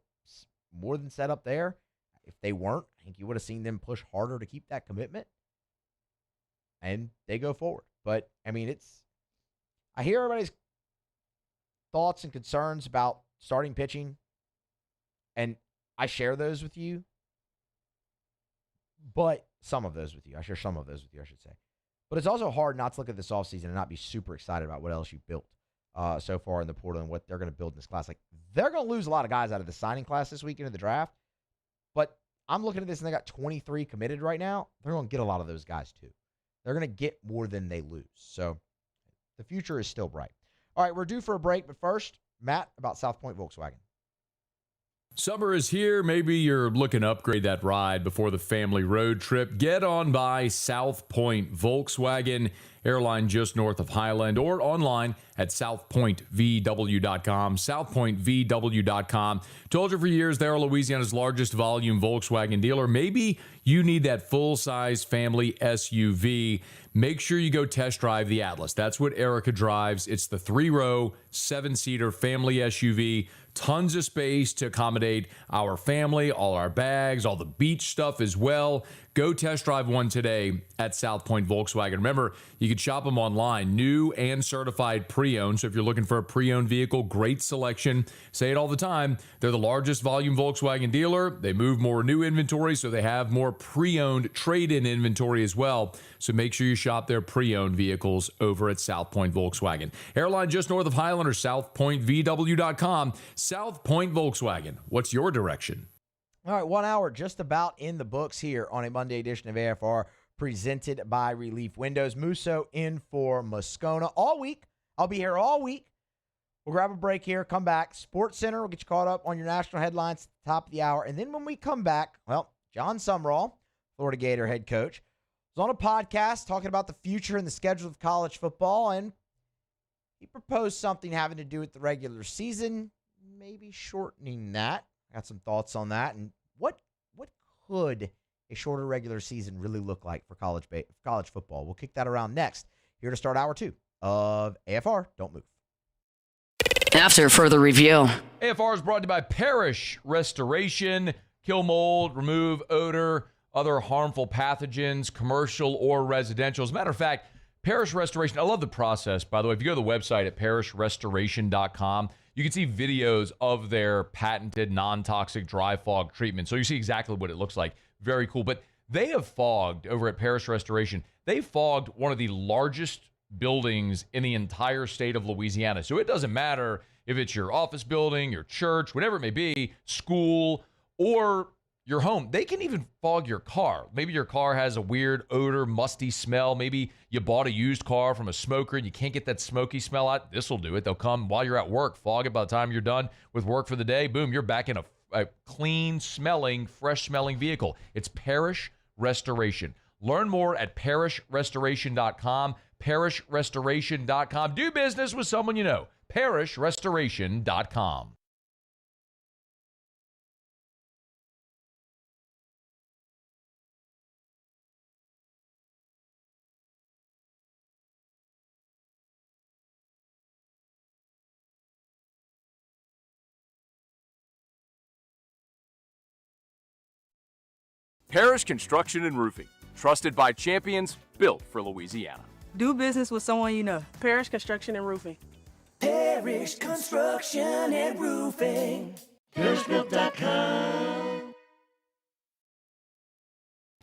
more than set up there. If they weren't, I think you would have seen them push harder to keep that commitment. And they go forward. But, I mean, I hear everybody's thoughts and concerns about starting pitching. And I share those with you. But some of those with you. I share some of those with you, I should say. But it's also hard not to look at this offseason and not be super excited about what LSU built so far in the portal and what they're going to build in this class. Like, they're going to lose a lot of guys out of the signing class this week into the draft. But I'm looking at this and they got 23 committed right now. They're going to get a lot of those guys too. They're going to get more than they lose. So the future is still bright. All right, we're due for a break. But first, Matt, about South Point Volkswagen. Summer is here. Maybe you're looking to upgrade that ride before the family road trip. Get on by South Point Volkswagen, airline just north of Highland, or online at southpointvw.com. Southpointvw.com. Told you for years, they're Louisiana's largest volume Volkswagen dealer. Maybe you need that full-size family SUV. Make sure you go test drive the Atlas. That's what Erica drives. It's the 3-row, 7-seater family SUV. Tons of space to accommodate our family, all our bags, all the beach stuff as well. Go test drive one today at South Point Volkswagen. Remember, you can shop them online, new and certified pre-owned. So if you're looking for a pre-owned vehicle, great selection. Say it all the time. They're the largest volume Volkswagen dealer. They move more new inventory, so they have more pre-owned trade-in inventory as well. So make sure you shop their pre-owned vehicles over at South Point Volkswagen. Airline just north of Highland or southpointvw.com. South Point Volkswagen. What's your direction? All right, 1 hour just about in the books here on a Monday edition of AFR presented by Relief Windows. Musso in for Moscona all week. I'll be here all week. We'll grab a break here, come back. Sports Center will get you caught up on your national headlines at the top of the hour. And then when we come back, well, John Sumrall, Florida Gator head coach, was on a podcast talking about the future and the schedule of college football, and he proposed something having to do with the regular season, maybe shortening that. Got some thoughts on that, and what could a shorter regular season really look like for college football? We'll kick that around next. Here to start hour 2 of AFR. Don't move. After further review. AFR is brought to you by Parish Restoration. Kill mold, remove odor, other harmful pathogens, commercial or residential. As a matter of fact, Parish Restoration, I love the process, by the way. If you go to the website at parishrestoration.com, you can see videos of their patented non-toxic dry fog treatment. So you see exactly what it looks like. Very cool. But they have fogged, over at Parish Restoration, they fogged one of the largest buildings in the entire state of Louisiana. So it doesn't matter if it's your office building, your church, whatever it may be, school, or your home. They can even fog your car. Maybe your car has a weird odor, musty smell. Maybe you bought a used car from a smoker and you can't get that smoky smell out. This will do it. They'll come while you're at work, fog it. By the time you're done with work for the day, boom, you're back in a clean-smelling, fresh-smelling vehicle. It's Parish Restoration. Learn more at parishrestoration.com. Parishrestoration.com. Do business with someone you know. Parishrestoration.com. Parish Construction and Roofing. Trusted by champions, built for Louisiana. Do business with someone you know. Parish Construction and Roofing. Parish Construction and Roofing. ParishBuilt.com.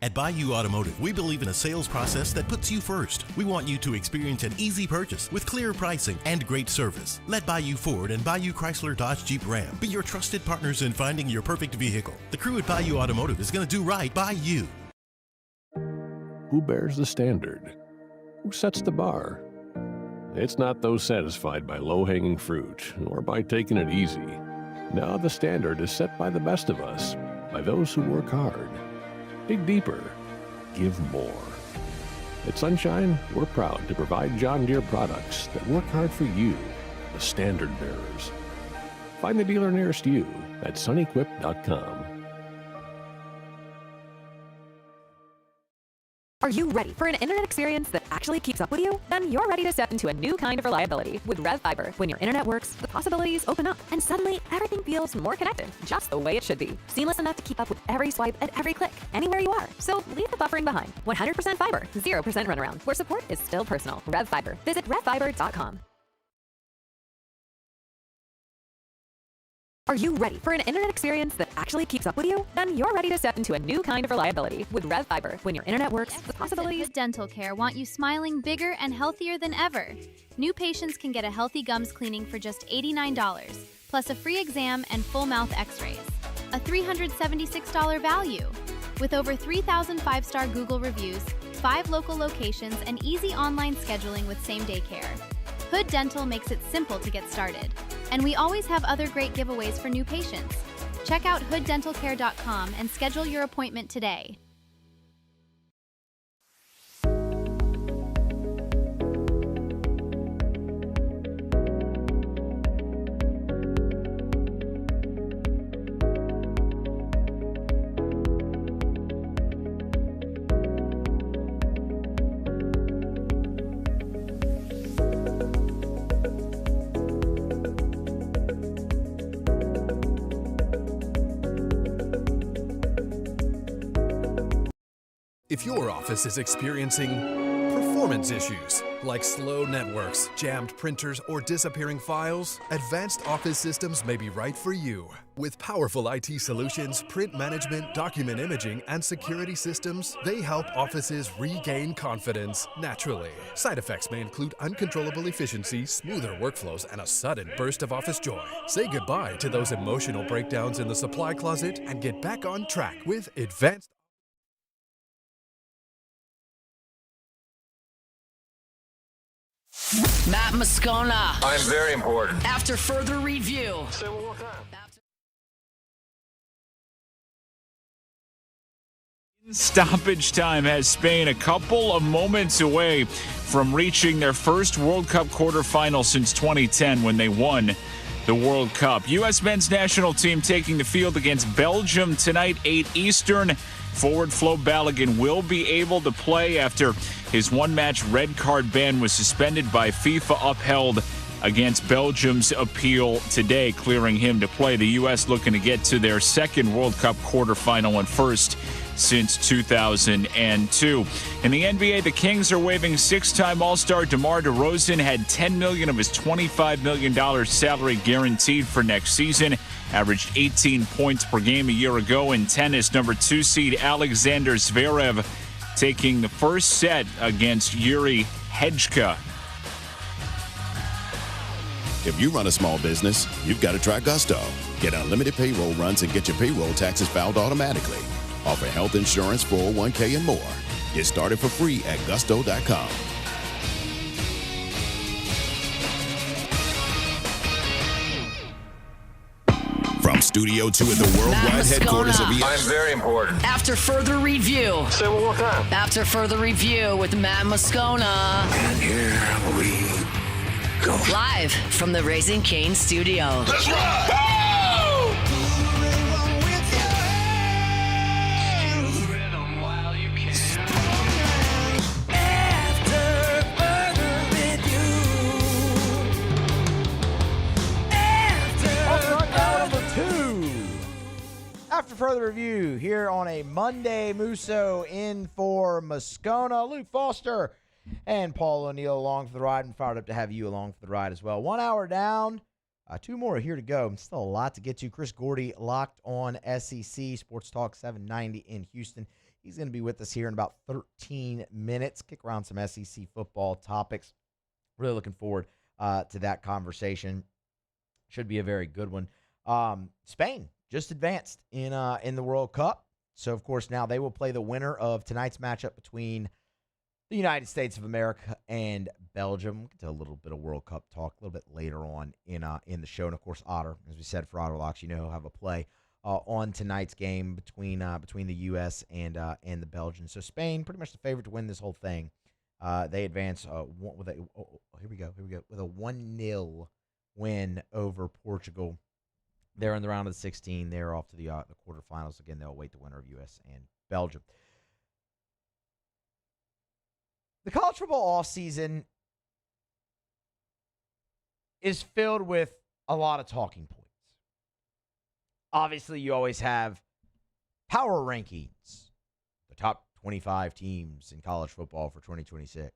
At Bayou Automotive, we believe in a sales process that puts you first. We want you to experience an easy purchase with clear pricing and great service. Let Bayou Ford and Bayou Chrysler Dodge Jeep Ram be your trusted partners in finding your perfect vehicle. The crew at Bayou Automotive is going to do right by you. Who bears the standard? Who sets the bar? It's not those satisfied by low-hanging fruit or by taking it easy. No, the standard is set by the best of us, by those who work hard. Dig deeper. Give more. At Sunshine, we're proud to provide John Deere products that work hard for you, the standard bearers. Find the dealer nearest you at sunequip.com. Are you ready for an internet experience that actually keeps up with you? Then you're ready to step into a new kind of reliability with RevFiber. When your internet works, the possibilities open up, and suddenly everything feels more connected, just the way it should be. Seamless enough to keep up with every swipe and every click, anywhere you are. So leave the buffering behind. 100% fiber, 0% runaround, where support is still personal. RevFiber. Visit revfiber.com. Are you ready for an internet experience that actually keeps up with you? Then you're ready to step into a new kind of reliability with RevFiber. When your internet works, the possibilities... Dental Care want you smiling bigger and healthier than ever. New patients can get a healthy gums cleaning for just $89, plus a free exam and full mouth x-rays. A $376 value. With over 3,000 five-star Google reviews, 5 local locations, and easy online scheduling with same-day care. Hood Dental makes it simple to get started. And we always have other great giveaways for new patients. Check out hooddentalcare.com and schedule your appointment today. If your office is experiencing performance issues, like slow networks, jammed printers, or disappearing files, Advanced Office Systems may be right for you. With powerful IT solutions, print management, document imaging, and security systems, they help offices regain confidence naturally. Side effects may include uncontrollable efficiency, smoother workflows, and a sudden burst of office joy. Say goodbye to those emotional breakdowns in the supply closet and get back on track with Advanced. Matt Moscona. I'm very important. After further review. Say one more time. Stoppage time has Spain a couple of moments away from reaching their first World Cup quarterfinal since 2010 when they won the World Cup. U.S. men's national team taking the field against Belgium tonight, 8 Eastern. Forward Flo Balogun will be able to play after his one-match red card ban was suspended by FIFA, upheld against Belgium's appeal today, clearing him to play. The U.S. looking to get to their second World Cup quarterfinal and first since 2002. In the NBA, the Kings are waiving 6-time All-Star DeMar DeRozan, had $10 million of his $25 million salary guaranteed for next season. Averaged 18 points per game a year ago. In tennis, number 2 seed Alexander Zverev taking the first set against Yuri Hedgka. If you run a small business, you've got to try Gusto. Get unlimited payroll runs and get your payroll taxes filed automatically. Offer health insurance, 401k, and more. Get started for free at gusto.com. From Studio 2 at the worldwide headquarters of ESPN. I'm very important. After further review. Say one more time. After further review with Matt Moscona. And here we go. Live from the Raising Cane studio. Let's rock! After further review here on a Monday, Musso in for Moscona, Luke Foster, and Paul O'Neill along for the ride. I'm fired up to have you along for the ride as well. 1 hour down, 2 more here to go. Still a lot to get to. Chris Gordy locked on SEC Sports Talk 790 in Houston. He's going to be with us here in about 13 minutes. Kick around some SEC football topics. Really looking forward to that conversation. Should be a very good one. Spain just advanced in the World Cup. So, of course, now they will play the winner of tonight's matchup between the United States of America and Belgium. We'll get to a little bit of World Cup talk a little bit later on in the show. And, of course, Otter, as we said, for Otter Locks, he'll have a play on tonight's game between the U.S. and the Belgians. So, Spain, pretty much the favorite to win this whole thing. They advance with a 1-0 win over Portugal. They're in the round of the 16. They're off to the quarterfinals. Again, they'll await the winner of U.S. and Belgium. The college football offseason is filled with a lot of talking points. Obviously, you always have power rankings, the top 25 teams in college football for 2026.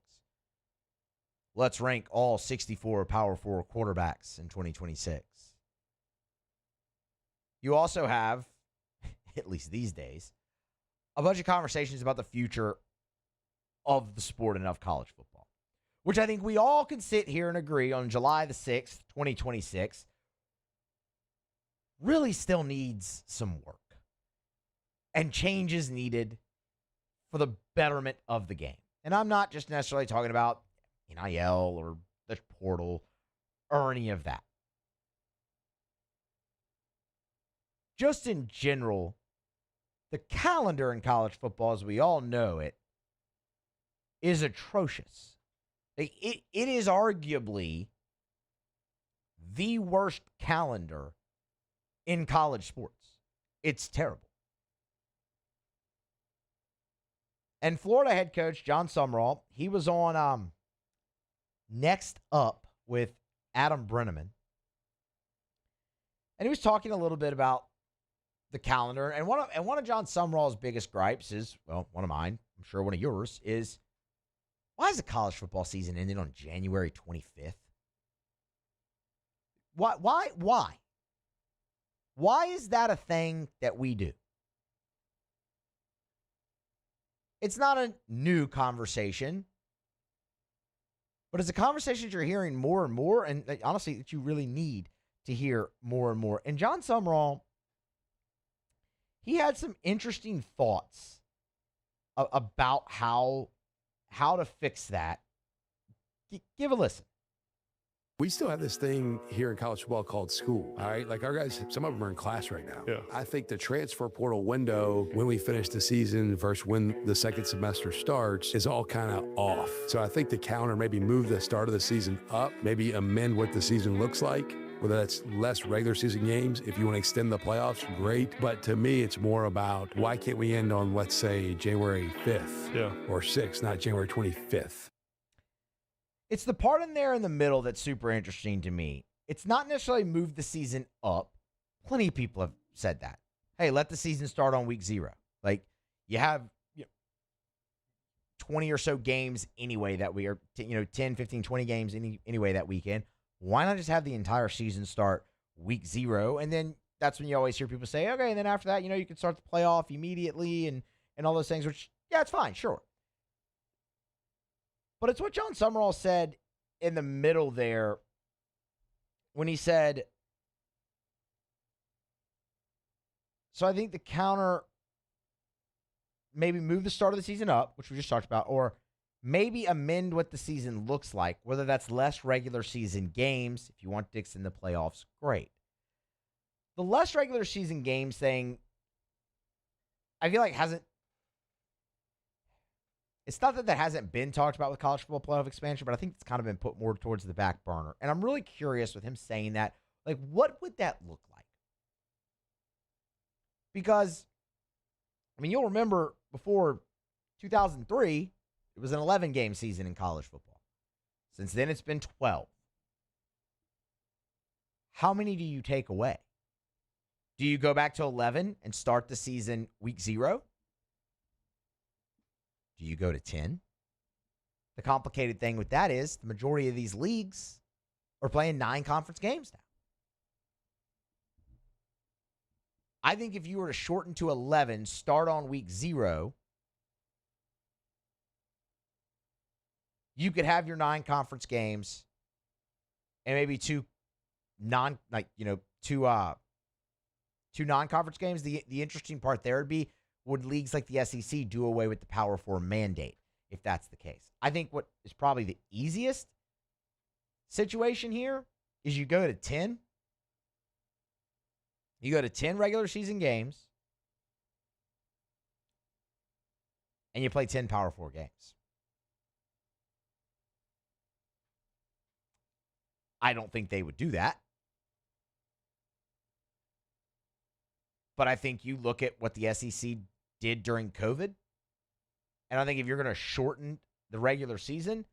Let's rank all 64 Power 4 quarterbacks in 2026. You also have, at least these days, a bunch of conversations about the future of the sport and of college football, which I think we all can sit here and agree on July the 6th, 2026, really still needs some work and changes needed for the betterment of the game. And I'm not just necessarily talking about NIL or the portal or any of that. Just in general, the calendar in college football, as we all know it, is atrocious. It is arguably the worst calendar in college sports. It's terrible. And Florida head coach John Summerall, he was on Next Up with Adam Brenneman. And he was talking a little bit about the calendar, and one of John Sumrall's biggest gripes is, well, one of mine, I'm sure one of yours, is why is the college football season ending on January 25th? Why? Why is that a thing that we do? It's not a new conversation, but it's a conversation that you're hearing more and more, and honestly, that you really need to hear more and more. And John Sumrall, he had some interesting thoughts about how to fix that. Give a listen. We still have this thing here in college football called school, all right? Like our guys, some of them are in class right now. Yeah. I think the transfer portal window, when we finish the season versus when the second semester starts, is all kind of off. So I think the calendar maybe move the start of the season up, maybe amend what the season looks like, whether that's less regular season games. If you want to extend the playoffs, great. But to me, it's more about why can't we end on, let's say, January 5th or 6th, not January 25th. It's the part in there in the middle that's super interesting to me. It's not necessarily move the season up. Plenty of people have said that. Hey, let the season start on week 0. Like, you have 20 or so games anyway that we are, 10, 15, 20 games anyway that weekend. Why not just have the entire season start week 0? And then that's when you always hear people say, okay, and then after that, you can start the playoff immediately and all those things, which, yeah, it's fine, sure. But it's what John Sumrall said in the middle there when he said, so I think the counter, maybe move the start of the season up, which we just talked about, or maybe amend what the season looks like, whether that's less regular season games. If you want to extend the playoffs, great. The less regular season games thing, I feel like it's not that hasn't been talked about with college football playoff expansion, but I think it's kind of been put more towards the back burner. And I'm really curious with him saying that, like, what would that look like? Because, you'll remember before 2003, it was an 11-game season in college football. Since then, it's been 12. How many do you take away? Do you go back to 11 and start the season week 0? Do you go to 10? The complicated thing with that is the majority of these leagues are playing 9 conference games now. I think if you were to shorten to 11, start on week 0, you could have your 9 conference games and maybe two non-conference games. The interesting part there would be, would leagues like the SEC do away with the Power 4 mandate if that's the case? I think what is probably the easiest situation here is you go to 10. You go to 10 regular season games and you play 10 Power 4 games. I don't think they would do that. But I think you look at what the SEC did during COVID, and I think if you're going to shorten the regular season,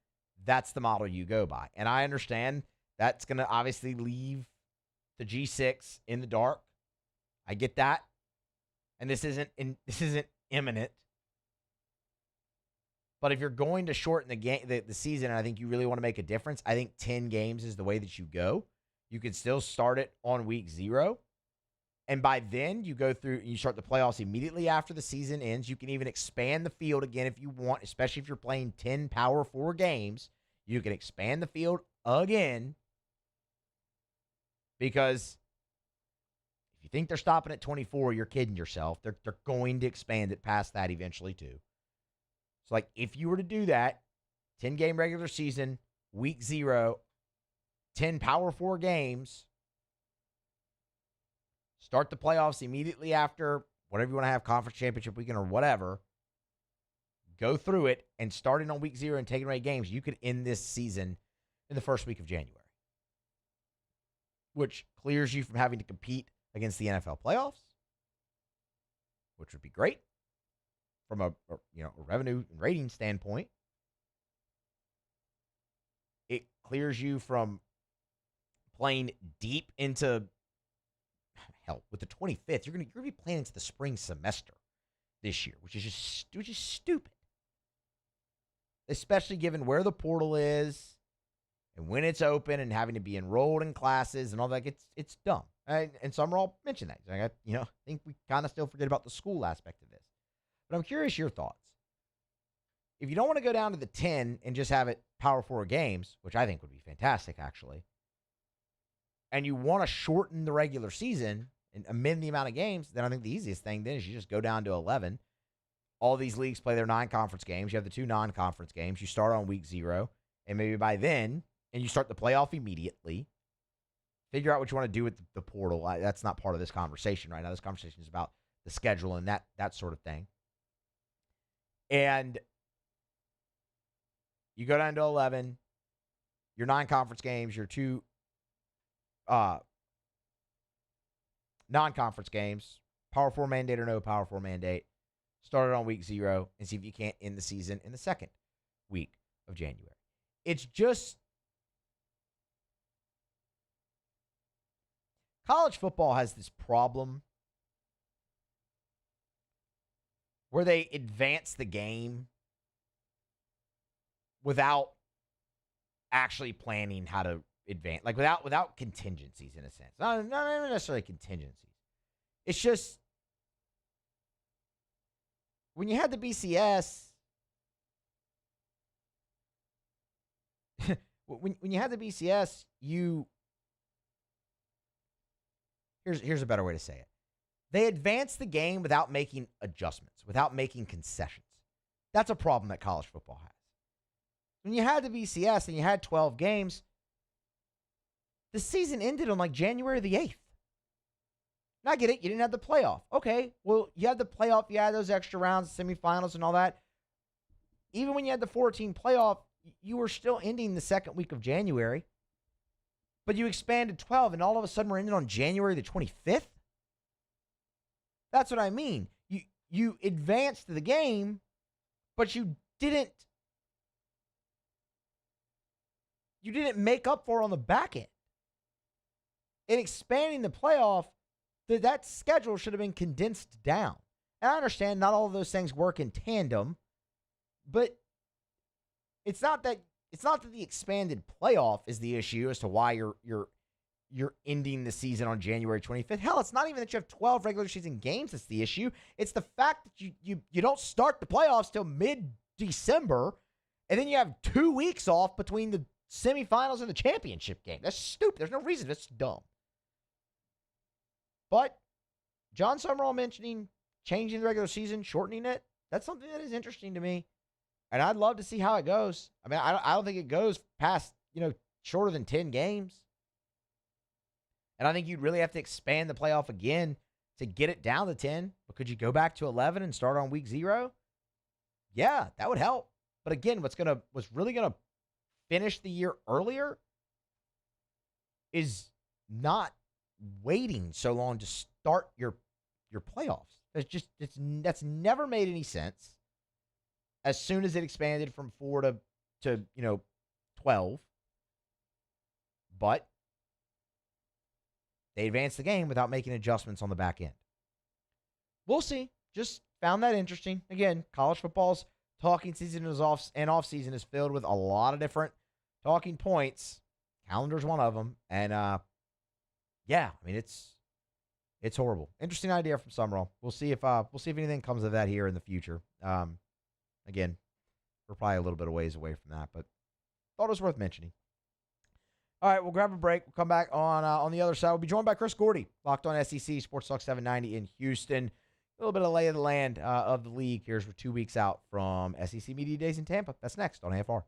that's the model you go by. And I understand that's going to obviously leave the G6 in the dark. I get that. And this isn't imminent. But if you're going to shorten the season, and I think you really want to make a difference, I think 10 games is the way that you go. You could still start it on week 0. And by then, you go through and you start the playoffs immediately after the season ends. You can even expand the field again if you want, especially if you're playing 10 Power 4 games. You can expand the field again, because if you think they're stopping at 24, you're kidding yourself. They're going to expand it past that eventually too. So, like, if you were to do that, 10-game regular season, week 0, 10 Power 4 games, start the playoffs immediately after whatever you want to have, conference championship weekend or whatever. Go through it, and starting on week 0 and taking away games, you could end this season in the first week of January, which clears you from having to compete against the NFL playoffs, which would be great from a revenue and rating standpoint. It clears you from playing deep into help. With the 25th, you're going to be playing into the spring semester this year, which is stupid. Especially given where the portal is and when it's open and having to be enrolled in classes and all that. It's dumb. And Summerall mentioned that. I think we kind of still forget about the school aspect of this. But I'm curious your thoughts. If you don't want to go down to the 10 and just have it Power 4 games, which I think would be fantastic, actually, and you want to shorten the regular season and amend the amount of games, then I think the easiest thing then is you just go down to 11. All these leagues play their 9 conference games. You have the 2 non-conference games. You start on week 0, and maybe by then, and you start the playoff immediately. Figure out what you want to do with the portal. That's not part of this conversation right now. This conversation is about the schedule and that sort of thing. And you go down to 11, your 9 conference games, your 2 non-conference games, Power 4 mandate or no Power 4 mandate, start it on week 0 and see if you can't end the season in the second week of January. It's just college football has this problem where they advance the game without actually planning how to advance, like without contingencies in a sense. Not even necessarily contingencies. It's just when you had the BCS, when you had the BCS, here's a better way to say it. They advanced the game without making adjustments, without making concessions. That's a problem that college football has. When you had the BCS and you had 12 games, the season ended on like January the 8th. And I get it. You didn't have the playoff. Okay, well, you had the playoff. You had those extra rounds, semifinals, and all that. Even when you had the 14 playoff, you were still ending the second week of January. But you expanded 12, and all of a sudden we're ending on January the 25th? That's what I mean. You advanced the game, but you didn't make up for it on the back end. In expanding the playoff, that schedule should have been condensed down. And I understand not all of those things work in tandem, but it's not that the expanded playoff is the issue as to why you're ending the season on January 25th. Hell, it's not even that you have 12 regular season games that's the issue. It's the fact that you don't start the playoffs till mid-December, and then you have 2 weeks off between the semifinals and the championship game. That's stupid. There's no reason. That's dumb. But John Summerall mentioning changing the regular season, shortening it, that's something that is interesting to me. And I'd love to see how it goes. I mean, I don't think it goes past, shorter than 10 games. And I think you'd really have to expand the playoff again to get it down to 10. But could you go back to 11 and start on week 0? Yeah, that would help. But again, what's really going to finish the year earlier is not waiting so long to start your playoffs. That's never made any sense. As soon as it expanded from 4 to 12. But they advanced the game without making adjustments on the back end. We'll see. Just found that interesting. Again, college football's talking season and off season is filled with a lot of different talking points. Calendar's one of them. And yeah, I mean it's horrible. Interesting idea from Summerall. We'll see if anything comes of that here in the future. Again, we're probably a little bit of ways away from that, but thought it was worth mentioning. All right, we'll grab a break. We'll come back on the other side. We'll be joined by Chris Gordy, Locked On SEC, Sports Talk 790 in Houston. A little bit of lay of the land of the league. Here's we're 2 weeks out from SEC Media Days in Tampa. That's next on AFR.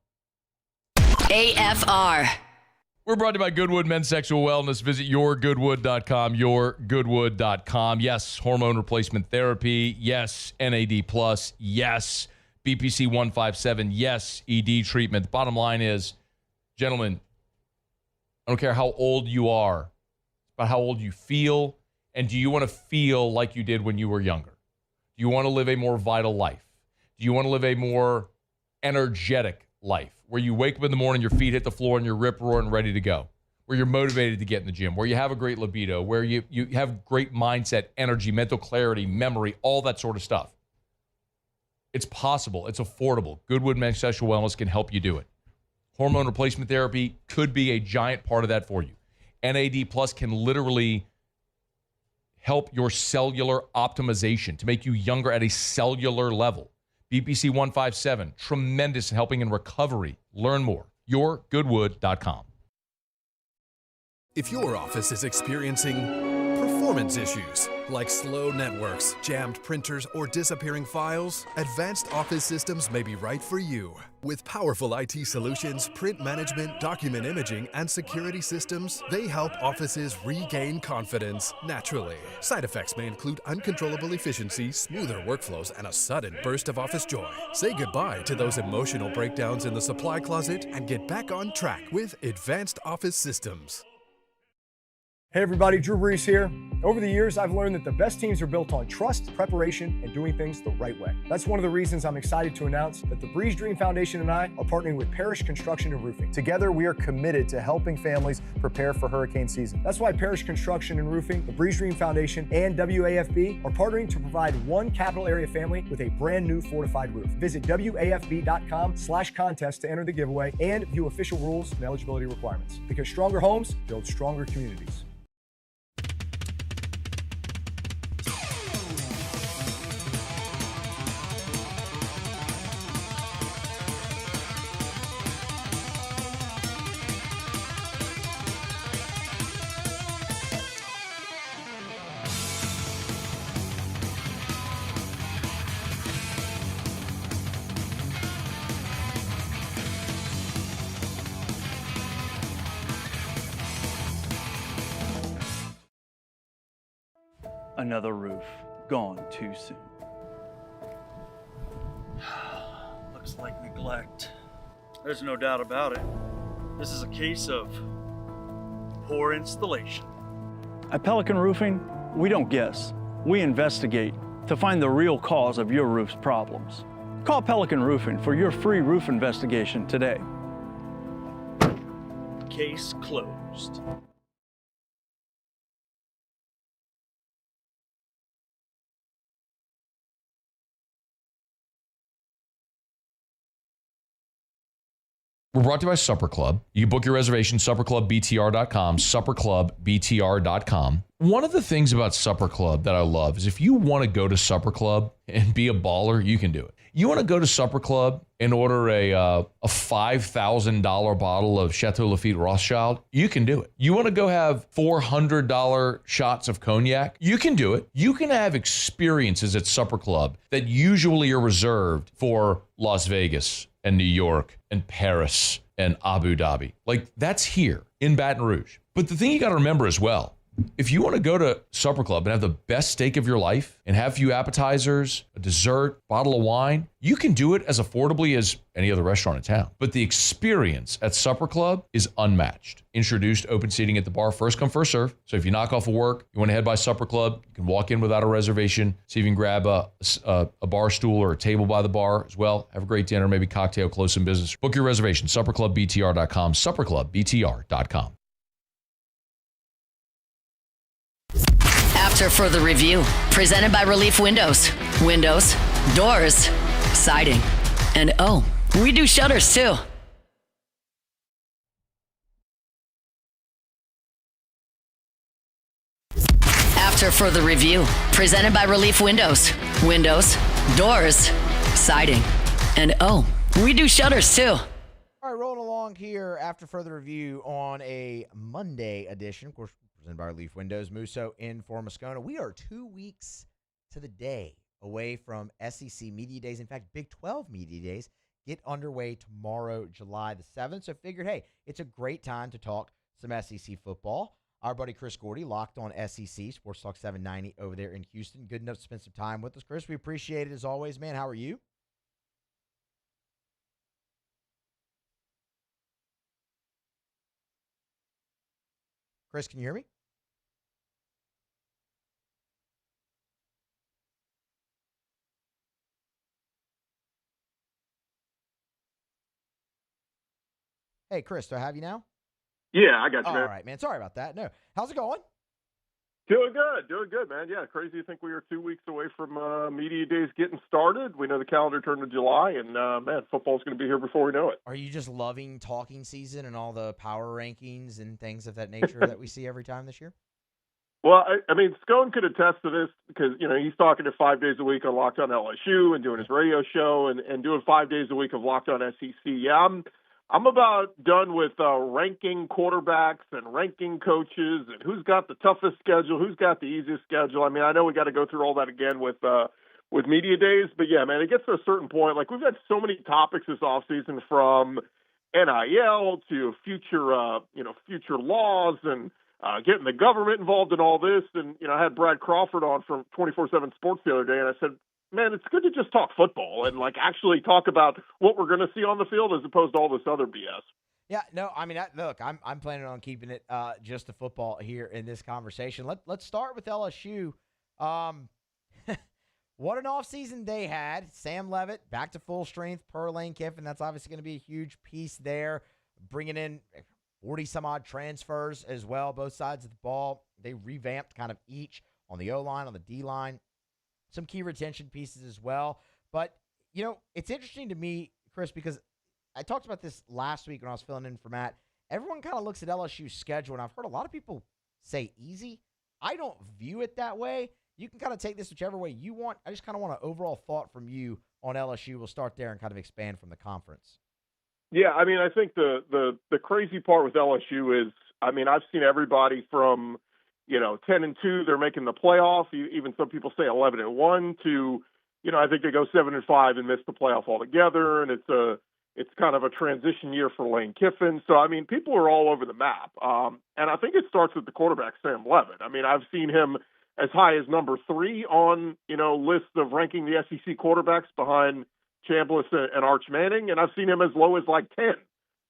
AFR. We're brought to you by Goodwood Men's Sexual Wellness. Visit yourgoodwood.com, yourgoodwood.com. Yes, hormone replacement therapy. Yes, NAD+. Yes, BPC 157. Yes, ED treatment. The bottom line is, gentlemen, I don't care how old you are. It's about how old you feel. And do you want to feel like you did when you were younger? Do you want to live a more vital life? Do you want to live a more energetic life where you wake up in the morning, your feet hit the floor, and you're rip-roaring ready to go? where you're motivated to get in the gym, where you have a great libido, where you have great mindset, energy, mental clarity, memory, all that sort of stuff. It's possible. It's affordable. Goodwood Men's Sexual Wellness can help you do it. Hormone replacement therapy could be a giant part of that for you. NAD Plus can literally help your cellular optimization to make you younger at a cellular level. BPC 157, tremendous in helping in recovery. Learn more. YourGoodwood.com. If your office is experiencing performance issues like slow networks, jammed printers, or disappearing files, Advanced Office Systems may be right for you. With powerful IT solutions, print management, document imaging, and security systems, they help offices regain confidence naturally. Side effects may include uncontrollable efficiency, smoother workflows, and a sudden burst of office joy. Say goodbye to those emotional breakdowns in the supply closet and get back on track with Advanced Office Systems. Hey everybody, Drew Brees here. Over the years, I've learned that the best teams are built on trust, preparation, and doing things the right way. That's one of the reasons I'm excited to announce that the Breeze Dream Foundation and I are partnering with Parish Construction and Roofing. Together, we are committed to helping families prepare for hurricane season. That's why Parish Construction and Roofing, the Breeze Dream Foundation, and WAFB are partnering to provide one capital area family with a brand new fortified roof. Visit WAFB.com/contest to enter the giveaway and view official rules and eligibility requirements. Because stronger homes build stronger communities. Another roof gone too soon. Looks like neglect. There's no doubt about it. This is a case of poor installation. At Pelican Roofing, we don't guess. We investigate to find the real cause of your roof's problems. Call Pelican Roofing for your free roof investigation today. Case closed. We're brought to you by Supper Club. You can book your reservation, supperclubbtr.com, supperclubbtr.com. One of the things about Supper Club that I love is if you want to go to Supper Club and be a baller, you can do it. You want to go to Supper Club and order a $5,000 bottle of Chateau Lafite Rothschild, you can do it. You want to go have $400 shots of cognac, you can do it. You can have experiences at Supper Club that usually are reserved for Las Vegas and New York and Paris and Abu Dhabi. Like, that's here in Baton Rouge. But the thing you got to remember as well, if you want to go to Supper Club and have the best steak of your life and have a few appetizers, a dessert, bottle of wine, you can do it as affordably as any other restaurant in town. But the experience at Supper Club is unmatched. Introduced open seating at the bar, first come, first serve. So if you knock off of work, you want to head by Supper Club, you can walk in without a reservation, see if you can grab a bar stool or a table by the bar as well. Have a great dinner, maybe cocktail, close some business. Book your reservation, supperclubbtr.com, supperclubbtr.com. After further review, presented by Relief Windows. Windows, doors, siding, and oh, we do shutters too. After further review, presented by Relief Windows. Windows, doors, siding, and oh, we do shutters too. All right, rolling along here after further review on a Monday edition. Of course, presented by Relief Windows. Musso in for Moscona. We are 2 weeks to the day away from SEC Media Days. In fact, Big 12 Media Days get underway tomorrow, July the 7th. So figured, hey, it's a great time to talk some SEC football. Our buddy Chris Gordy, locked on SEC, Sports Talk 790 over there in Houston. Good enough to spend some time with us. Chris, we appreciate it as always, man. How are you? Chris, can you hear me? Hey, Chris, do I have you now? Yeah, I got you, man. All right, man. Sorry about that. No. How's it going? Doing good, man. Yeah, crazy to think we are 2 weeks away from media days getting started. We know the calendar turned to July, and, man, football's going to be here before we know it. Are you just loving talking season and all the power rankings and things of that nature that we see every time this year? Well, I mean, Scone could attest to this because, he's talking to 5 days a week on Locked On LSU and doing his radio show and doing 5 days a week of Locked On SEC. Yeah, I'm about done with ranking quarterbacks and ranking coaches and who's got the toughest schedule, who's got the easiest schedule. I mean, I know we got to go through all that again with media days, but yeah, man, it gets to a certain point. Like, we've had so many topics this offseason, from NIL to future laws and getting the government involved in all this. And, I had Brad Crawford on from 24/7 Sports the other day, and I said, man, it's good to just talk football and actually talk about what we're going to see on the field as opposed to all this other BS. Yeah, no, I mean, look, I'm planning on keeping it just to football here in this conversation. Let's start with LSU. What an offseason they had. Sam Leavitt back to full strength per Lane Kiffin. That's obviously going to be a huge piece there. Bringing in 40-some-odd transfers as well, both sides of the ball. They revamped kind of each on the O-line, on the D-line. Some key retention pieces as well. But, it's interesting to me, Chris, because I talked about this last week when I was filling in for Matt. Everyone kind of looks at LSU's schedule, and I've heard a lot of people say easy. I don't view it that way. You can kind of take this whichever way you want. I just kind of want an overall thought from you on LSU. We'll start there and kind of expand from the conference. Yeah, I mean, I think the crazy part with LSU is, I mean, I've seen everybody from 10-2, they're making the playoff. Even some people say 11-1 to, I think they go 7-5 and miss the playoff altogether. And it's kind of a transition year for Lane Kiffin. So, I mean, people are all over the map. And I think it starts with the quarterback, Sam Leavitt. I mean, I've seen him as high as number 3 on, lists of ranking the SEC quarterbacks behind Chambliss and Arch Manning. And I've seen him as low as 10.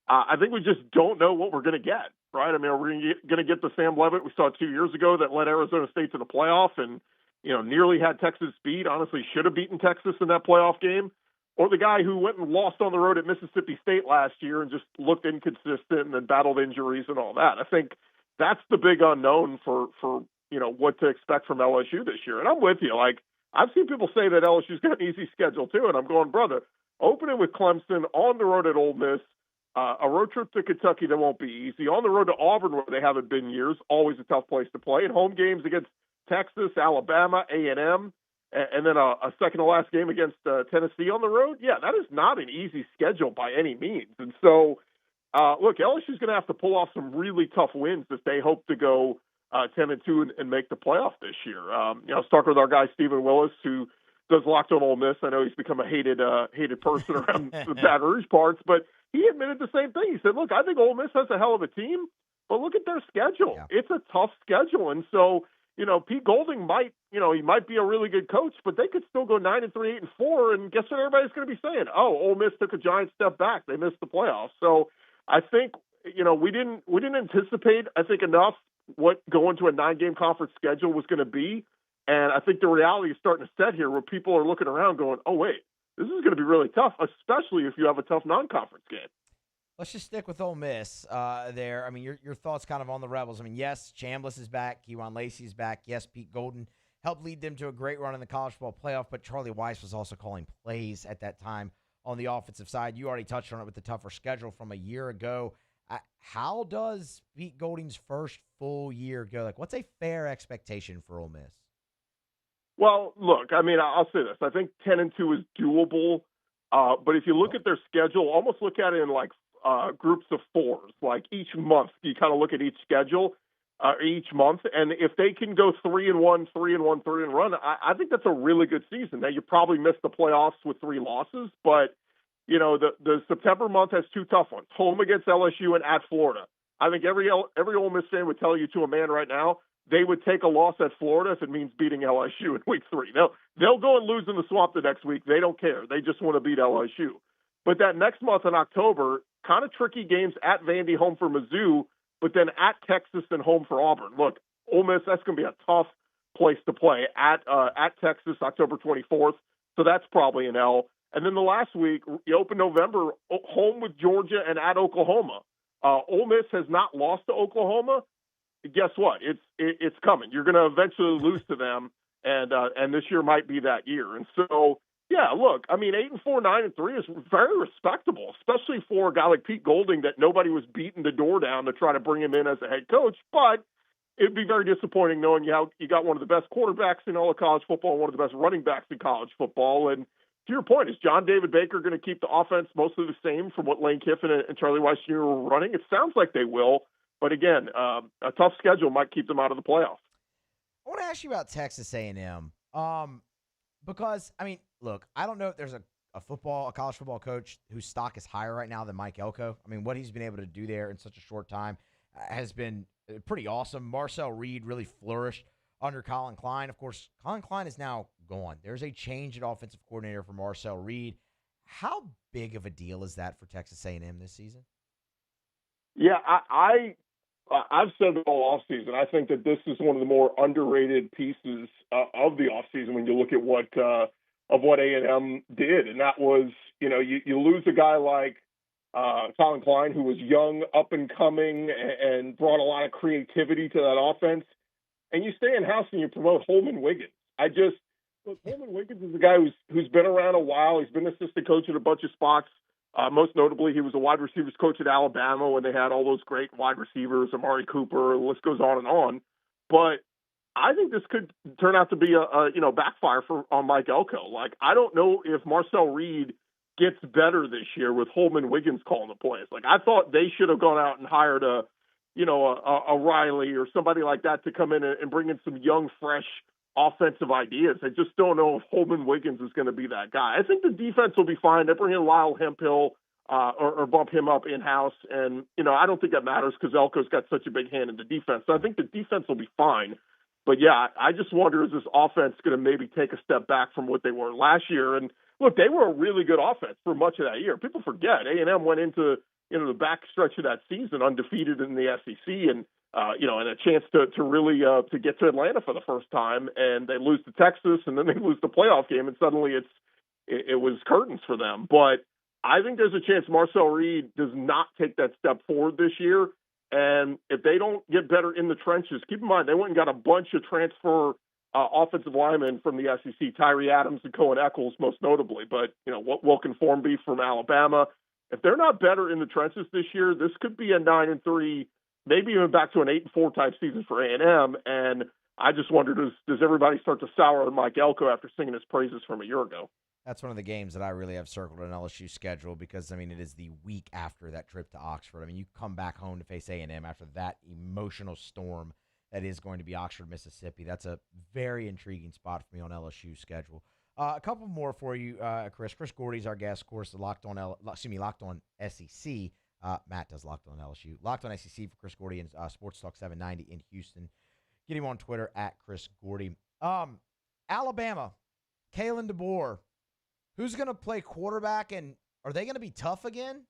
I think we just don't know what we're going to get. Right? I mean, are we going to get the Sam Leavitt we saw 2 years ago that led Arizona State to the playoff and, nearly had Texas beat, honestly should have beaten Texas in that playoff game? Or the guy who went and lost on the road at Mississippi State last year and just looked inconsistent and battled injuries and all that? I think that's the big unknown for what to expect from LSU this year. And I'm with you. I've seen people say that LSU's got an easy schedule too, and I'm going, brother, opening with Clemson, on the road at Ole Miss, a road trip to Kentucky that won't be easy. On the road to Auburn, where they haven't been years, always a tough place to play. And home games against Texas, Alabama, A&M, and then a second-to-last game against Tennessee on the road. Yeah, that is not an easy schedule by any means. And so, look, LSU's going to have to pull off some really tough wins if they hope to go 10-2 and make the playoff this year. I was talking with our guy, Stephen Willis, who does Locked On Ole Miss. I know he's become a hated person around the Baton Rouge parts, but he admitted the same thing. He said, look, I think Ole Miss has a hell of a team, but look at their schedule. Yeah. It's a tough schedule. And so, Pete Golding might be a really good coach, but they could still go 9-3, 8-4. And guess what everybody's going to be saying? Oh, Ole Miss took a giant step back. They missed the playoffs. So I think, we didn't anticipate, I think, enough what going to a 9-game conference schedule was going to be. And I think the reality is starting to set here where people are looking around going, oh, wait, this is going to be really tough, especially if you have a tough non-conference game. Let's just stick with Ole Miss there. I mean, your thoughts kind of on the Rebels. I mean, yes, Chambliss is back. Kewan Lacey is back. Yes, Pete Golden helped lead them to a great run in the college football playoff, but Charlie Weiss was also calling plays at that time on the offensive side. You already touched on it with the tougher schedule from a year ago. How does Pete Golding's first full year go? What's a fair expectation for Ole Miss? Well, look, I mean, I'll say this. I think 10-2 is doable. But if you look at their schedule, almost look at it in groups of 4s. Each month, you kind of look at each schedule each month. And if they can go 3-1, 3-1, 3-1, I think that's a really good season. Now, you probably missed the playoffs with 3 losses, but, the September month has 2 tough ones. Home against LSU and at Florida. I think every Ole Miss fan would tell you to a man right now, they would take a loss at Florida if it means beating LSU in week 3. They'll go and lose in the swamp the next week. They don't care. They just want to beat LSU. But that next month in October, kind of tricky games at Vandy, home for Mizzou, but then at Texas and home for Auburn. Look, Ole Miss, that's going to be a tough place to play at Texas, October 24th. So that's probably an L. And then the last week, you open November, home with Georgia and at Oklahoma. Ole Miss has not lost to Oklahoma. Guess what? It's coming. You're going to eventually lose to them, and this year might be that year. And so, yeah, look, I mean, 8-4, 9-3 is very respectable, especially for a guy like Pete Golding that nobody was beating the door down to try to bring him in as a head coach. But it'd be very disappointing knowing you got one of the best quarterbacks in all of college football, and one of the best running backs in college football. And to your point, is John David Baker going to keep the offense mostly the same from what Lane Kiffin and Charlie Weiss Jr. were running? It sounds like they will. But again, a tough schedule might keep them out of the playoffs. I want to ask you about Texas A&M because, I mean, look, I don't know if there's a college football coach whose stock is higher right now than Mike Elko. I mean, what he's been able to do there in such a short time has been pretty awesome. Marcel Reed really flourished under Colin Klein. Of course, Colin Klein is now gone. There's a change at offensive coordinator for Marcel Reed. How big of a deal is that for Texas A&M this season? Yeah, I've said it all offseason. I think that this is one of the more underrated pieces of the offseason when you look at what A&M did. And that was, you lose a guy like Colin Klein, who was young, up and coming, and brought a lot of creativity to that offense. And you stay in-house and you promote Holman Wiggins. Look, Holman Wiggins is a guy who's been around a while. He's been assistant coach at a bunch of spots. Most notably, he was a wide receivers coach at Alabama when they had all those great wide receivers, Amari Cooper, the list goes on and on. But I think this could turn out to be a backfire on Mike Elko. Like, I don't know if Marcel Reed gets better this year with Holman Wiggins calling the plays. Like, I thought they should have gone out and hired a Riley or somebody like that to come in and bring in some young, fresh offensive ideas. I just don't know if Holman Wiggins is going to be that guy. I think the defense will be fine. They bring in Lyle Hemphill or bump him up in-house. And, I don't think that matters because Elko's got such a big hand in the defense. So I think the defense will be fine. But, yeah, I just wonder, is this offense going to maybe take a step back from what they were last year? And, look, they were a really good offense for much of that year. People forget A&M went into the back stretch of that season undefeated in the SEC and a chance to really to get to Atlanta for the first time, and they lose to Texas, and then they lose the playoff game, and suddenly it was curtains for them. But I think there's a chance Marcel Reed does not take that step forward this year, and if they don't get better in the trenches, keep in mind they went and got a bunch of transfer offensive linemen from the SEC, Tyree Adams and Cohen Eccles most notably, but Wilkin Formby from Alabama. If they're not better in the trenches this year, this could be a 9-3, maybe even back to an 8-4 type season for A&M. And I just wonder, does everybody start to sour on Mike Elko after singing his praises from a year ago? That's one of the games that I really have circled on LSU schedule because, I mean, it is the week after that trip to Oxford. I mean, you come back home to face A&M after that emotional storm that is going to be Oxford, Mississippi. That's a very intriguing spot for me on LSU schedule. A couple more for you, Chris. Chris Gordy's our guest, of course, Locked on SEC. Matt does Locked on LSU. Locked on SEC for Chris Gordy and Sports Talk 790 in Houston. Get him on Twitter at Chris Gordy. Alabama, Kalen DeBoer. Who's going to play quarterback, and are they going to be tough again?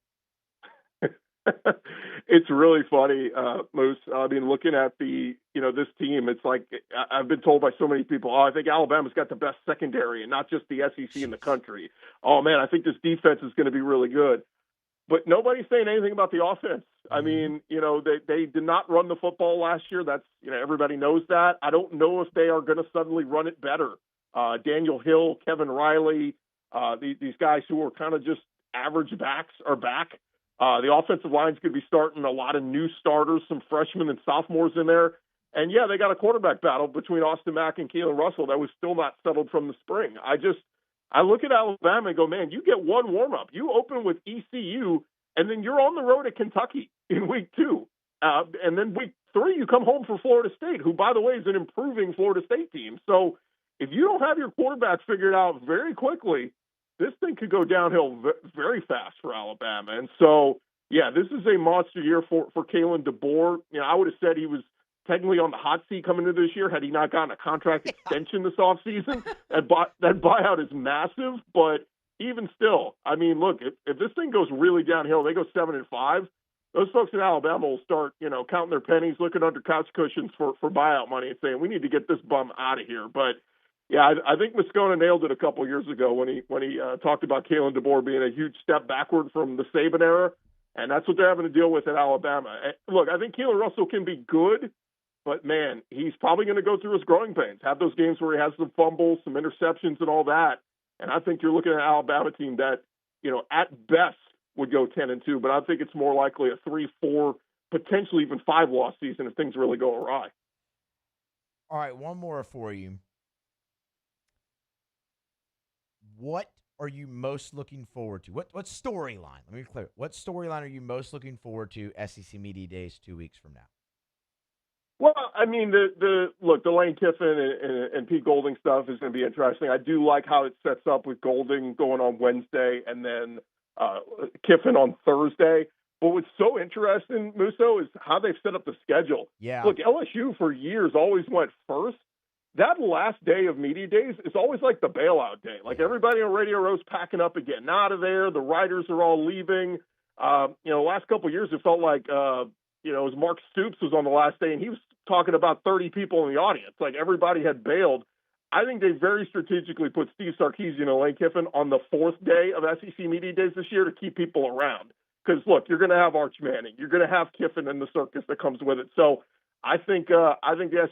It's really funny, Moose. I mean, looking at this team, it's like I've been told by so many people, I think Alabama's got the best secondary and not just the SEC in the country. Oh, man, I think this defense is going to be really good. But nobody's saying anything about the offense. I mean, they did not run the football last year. That's, everybody knows that. I don't know if they are going to suddenly run it better. Daniel Hill, Kevin Riley, these guys who are kind of just average backs are back. The offensive line's going to be starting a lot of new starters, some freshmen and sophomores in there. And, yeah, they got a quarterback battle between Austin Mack and Keelan Russell that was still not settled from the spring. I look at Alabama and go, man, you get one warm-up. You open with ECU, and then you're on the road at Kentucky in week 2. And then week 3, you come home for Florida State, who, by the way, is an improving Florida State team. So if you don't have your quarterback figured out very quickly, this thing could go downhill very fast for Alabama. And so, yeah, this is a monster year for Kalen DeBoer. I would have said he was technically on the hot seat coming into this year had he not gotten a contract extension this offseason. That buyout is massive, but even still, I mean, look, if this thing goes really downhill, they go 7-5, those folks in Alabama will start, counting their pennies, looking under couch cushions for buyout money and saying, we need to get this bum out of here. But yeah, I think Moscona nailed it a couple of years ago when he talked about Kalen DeBoer being a huge step backward from the Saban era. And that's what they're having to deal with at Alabama. Look, I think Keelan Russell can be good, but, man, he's probably going to go through his growing pains, have those games where he has some fumbles, some interceptions and all that. And I think you're looking at an Alabama team that, at best would go 10-2, but I think it's more likely a 3-4, potentially even 5-loss season if things really go awry. All right, one more for you. What are you most looking forward to? What storyline? Let me be clear. What storyline are you most looking forward to SEC Media Days 2 weeks from now? Well, I mean, the Lane Kiffin and Pete Golding stuff is going to be interesting. I do like how it sets up with Golding going on Wednesday and then Kiffin on Thursday. But what's so interesting, Musso, is how they've set up the schedule. Yeah. Look, LSU for years always went first. That last day of media days is always like the bailout day. Like everybody on Radio Row's packing up and getting out of there. The writers are all leaving. Last couple of years it felt like, as Mark Stoops was on the last day and he was talking about 30 people in the audience. Like everybody had bailed. I think they very strategically put Steve Sarkisian and Lane Kiffin on the fourth day of SEC Media Days this year to keep people around. Because, look, you're going to have Arch Manning. You're going to have Kiffin and the circus that comes with it. So I think the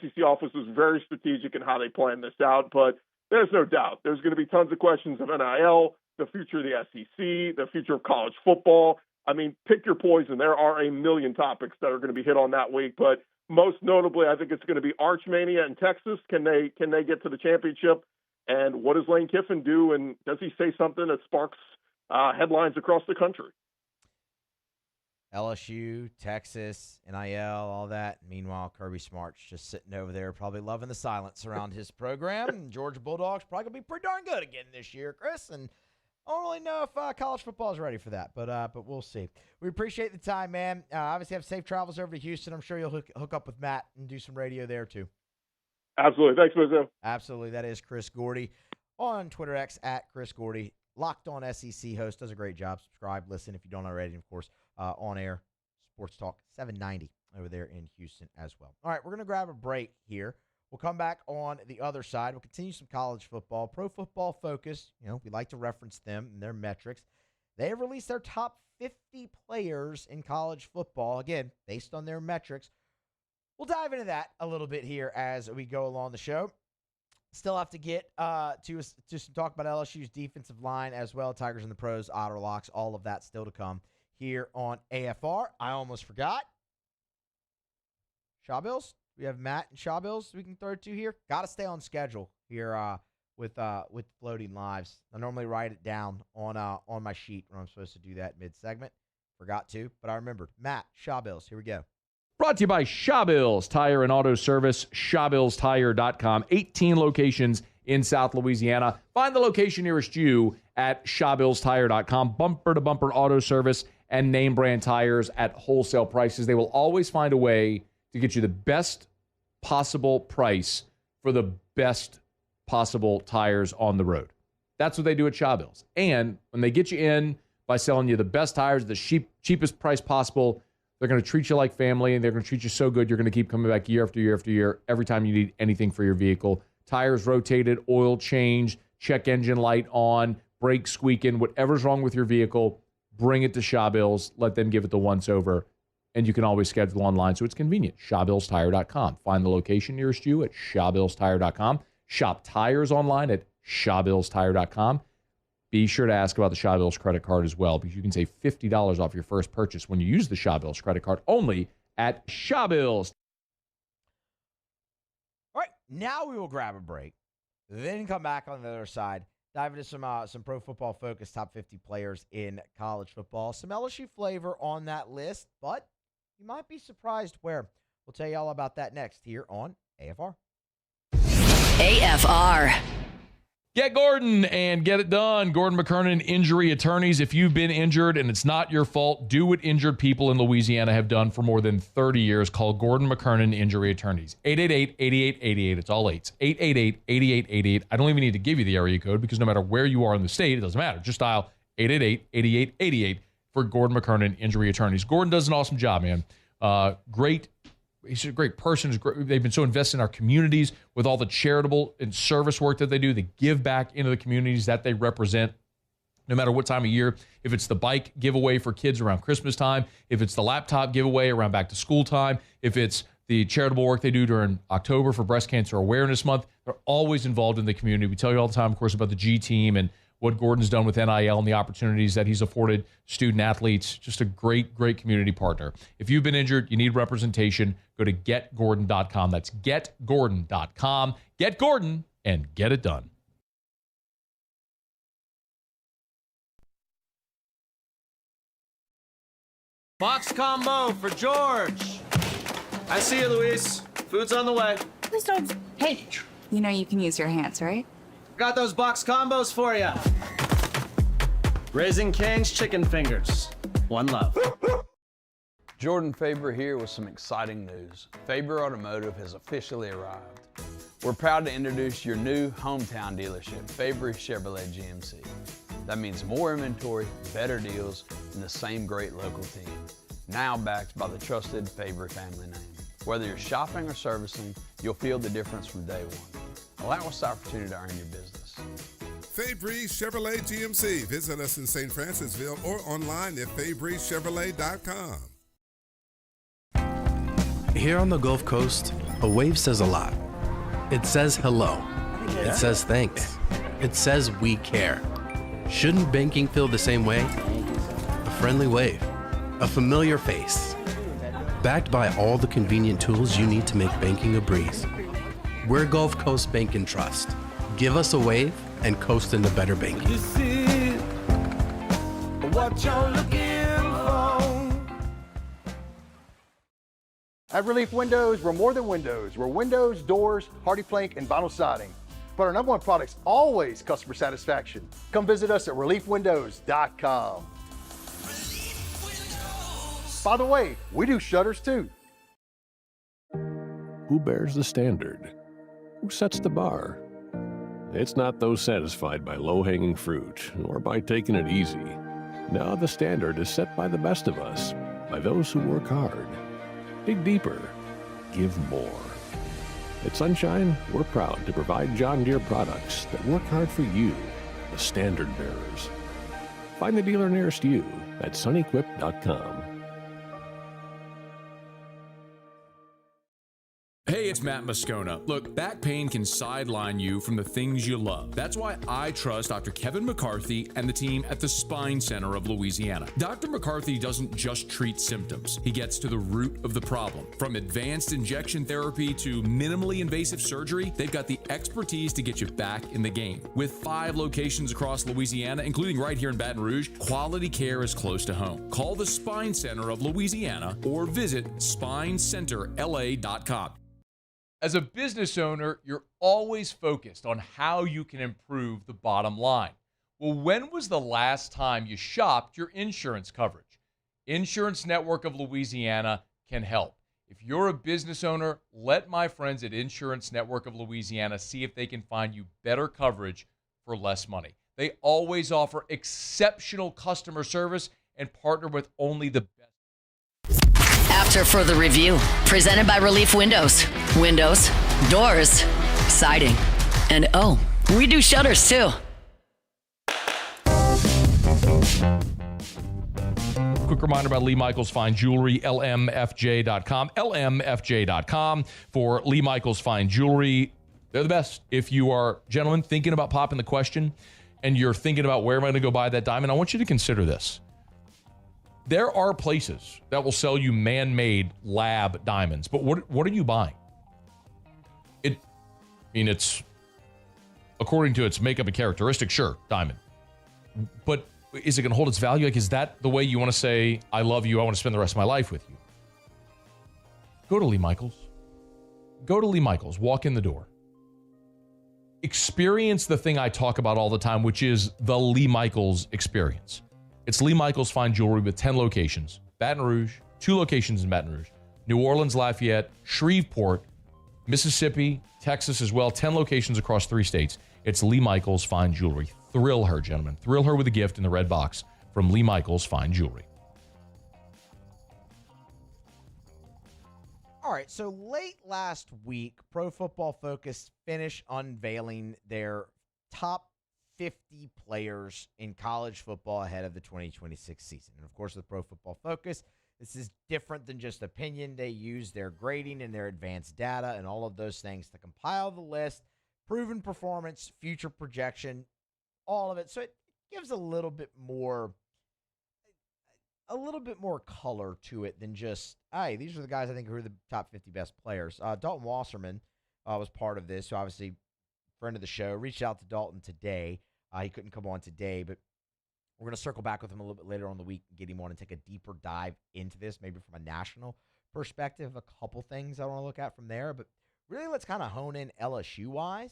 SEC office was very strategic in how they planned this out. But there's no doubt there's going to be tons of questions of NIL, the future of the SEC, the future of college football. I mean, pick your poison. There are a million topics that are going to be hit on that week. But most notably, I think it's going to be Arch Mania in Texas. Can they get to the championship? And what does Lane Kiffin do? And does he say something that sparks headlines across the country? LSU, Texas, NIL, all that. Meanwhile, Kirby Smart's just sitting over there probably loving the silence around his program. And Georgia Bulldogs probably going to be pretty darn good again this year, Chris. And I don't really know if college football is ready for that, but we'll see. We appreciate the time, man. Obviously, have safe travels over to Houston. I'm sure you'll hook up with Matt and do some radio there, too. Absolutely. Thanks, Musso. Absolutely. That is Chris Gordy on Twitter X at Chris Gordy. Locked On SEC host, does a great job. Subscribe, listen if you don't already, and of course, on air, Sports Talk 790 over there in Houston as well. All right, we're going to grab a break here. We'll come back on the other side. We'll continue some college football, Pro Football Focus. We like to reference them and their metrics. They have released their top 50 players in college football, again, based on their metrics. We'll dive into that a little bit here as we go along the show. Still have to get to some talk about LSU's defensive line as well. Tigers and the Pros, Otter Locks, all of that still to come here on AFR. I almost forgot. Shawbills. We have Matt and Shawbills we can throw to here. Got to stay on schedule here with floating lives. I normally write it down on my sheet when I'm supposed to do that mid-segment. Forgot to, but I remembered. Matt, Shawbills. Here we go. Brought to you by Shawbills Tire and Auto Service, ShawbillsTire.com. 18 locations in South Louisiana. Find the location nearest you at ShawbillsTire.com. Bumper-to-bumper auto service and name brand tires at wholesale prices. They will always find a way to get you the best possible price for the best possible tires on the road. That's what they do at Shawbills. And when they get you in by selling you the best tires at the cheapest price possible, they're going to treat you like family, and they're going to treat you so good you're going to keep coming back year after year after year every time you need anything for your vehicle. Tires rotated, oil changed, check engine light on, brakes squeaking, whatever's wrong with your vehicle, bring it to Shawbills. Let them give it the once-over, and you can always schedule online, so it's convenient. ShawbillsTire.com. Find the location nearest you at ShawbillsTire.com. Shop tires online at ShawbillsTire.com. Be sure to ask about the Shawbills credit card as well, because you can save $50 off your first purchase when you use the Shawbills credit card only at Shawbills. All right, now we will grab a break, then come back on the other side, dive into some Pro Football Focus top 50 players in college football. Some LSU flavor on that list, but you might be surprised where. We'll tell you all about that next here on AFR. AFR. Get Gordon and get it done. Gordon McKernan Injury Attorneys. If you've been injured and it's not your fault, do what injured people in Louisiana have done for more than 30 years. Call Gordon McKernan Injury Attorneys. 888-8888. It's all eights. 888-8888. I don't even need to give you the area code because no matter where you are in the state, it doesn't matter. Just dial 888-8888 for Gordon McKernan Injury Attorneys. Gordon does an awesome job, man. He's a great person. They've been so invested in our communities with all the charitable and service work that they do. They give back into the communities that they represent. no matter what time of year. If it's the bike giveaway for kids around Christmas time, if it's the laptop giveaway around back to school time, if it's the charitable work they do during October for Breast Cancer Awareness Month, they're always involved in the community. We tell you all the time, of course, about the G team and what Gordon's done with NIL and the opportunities that he's afforded student athletes. Just a great, great community partner. If you've been injured, you need representation, go to getgordon.com. That's getgordon.com. Get Gordon and get it done. Box combo for George. I see you, Luis. Food's on the way. Please don't. Hey, you know you can use your hands, right? Got those box combos for you. Raising Cane's chicken fingers. One love. Jordan Faber here with some exciting news. Faber Automotive has officially arrived. We're proud to introduce your new hometown dealership, Faber Chevrolet GMC. That means more inventory, better deals, and the same great local team. Now backed by the trusted Faber family name. Whether you're shopping or servicing, you'll feel the difference from day one. Allow us the opportunity to earn your business. Fabry Chevrolet GMC. Visit us in St. Francisville or online at FabryChevrolet.com. Here on the Gulf Coast, a wave says a lot. It says hello. It says thanks. It says we care. Shouldn't banking feel the same way? A friendly wave. A familiar face. Backed by all the convenient tools you need to make banking a breeze. We're Gulf Coast Bank and Trust. Give us a wave and coast into better banking. This is what you're looking for. At Relief Windows, we're more than windows. We're windows, doors, hardy plank, and vinyl siding. But our number one product's always customer satisfaction. Come visit us at reliefwindows.com. By the way, we do shutters too. Who bears the standard? Who sets the bar? It's not those satisfied by low-hanging fruit or by taking it easy. Now the standard is set by the best of us, by those who work hard. Dig deeper. Give more. At Sunshine, we're proud to provide John Deere products that work hard for you, the standard bearers. Find the dealer nearest you at sunequip.com. Hey, it's Matt Moscona. Look, back pain can sideline you from the things you love. That's why I trust Dr. Kevin McCarthy and the team at the Spine Center of Louisiana. Dr. McCarthy doesn't just treat symptoms. He gets to the root of the problem. From advanced injection therapy to minimally invasive surgery, they've got the expertise to get you back in the game. With 5 locations across Louisiana, including right here in Baton Rouge, quality care is close to home. Call the Spine Center of Louisiana or visit spinecenterla.com. As a business owner, you're always focused on how you can improve the bottom line. Well, when was the last time you shopped your insurance coverage? Insurance Network of Louisiana can help. If you're a business owner, let my friends at Insurance Network of Louisiana see if they can find you better coverage for less money. They always offer exceptional customer service and partner with only the best. After further review, presented by Relief Windows. Windows, doors, siding, and oh, we do shutters too. Quick reminder about Lee Michaels Fine Jewelry, lmfj.com. lmfj.com for Lee Michaels Fine Jewelry. They're the best. If you are, gentlemen, thinking about popping the question and you're thinking about where am I going to go buy that diamond, I want you to consider this. There are places that will sell you man-made lab diamonds, but what are you buying? It's according to its makeup and characteristics, sure, diamond. But is it going to hold its value? Like, is that the way you want to say, I love you, I want to spend the rest of my life with you? Go to Lee Michaels. Go to Lee Michaels. Walk in the door. Experience the thing I talk about all the time, which is the Lee Michaels experience. It's Lee Michaels Fine Jewelry with 10 locations. Baton Rouge, 2 locations in Baton Rouge. New Orleans, Lafayette, Shreveport, Mississippi, Texas as well. 10 locations across 3 states. It's Lee Michaels Fine Jewelry. Thrill her, gentlemen. Thrill her with a gift in the red box from Lee Michaels Fine Jewelry. All right, so late last week, Pro Football Focus finished unveiling their top 50 players in college football ahead of the 2026 season. And, of course, with Pro Football Focus, this is different than just opinion. They use their grading and their advanced data and all of those things to compile the list, proven performance, future projection, all of it. So it gives a little bit more color to it than just, hey, these are the guys I think who are the top 50 best players. Dalton Wasserman was part of this, so obviously friend of the show. Reached out to Dalton today. He couldn't come on today, but we're going to circle back with him a little bit later on in the week and get him on and take a deeper dive into this, maybe from a national perspective, a couple things I want to look at from there. But really, let's kind of hone in LSU-wise.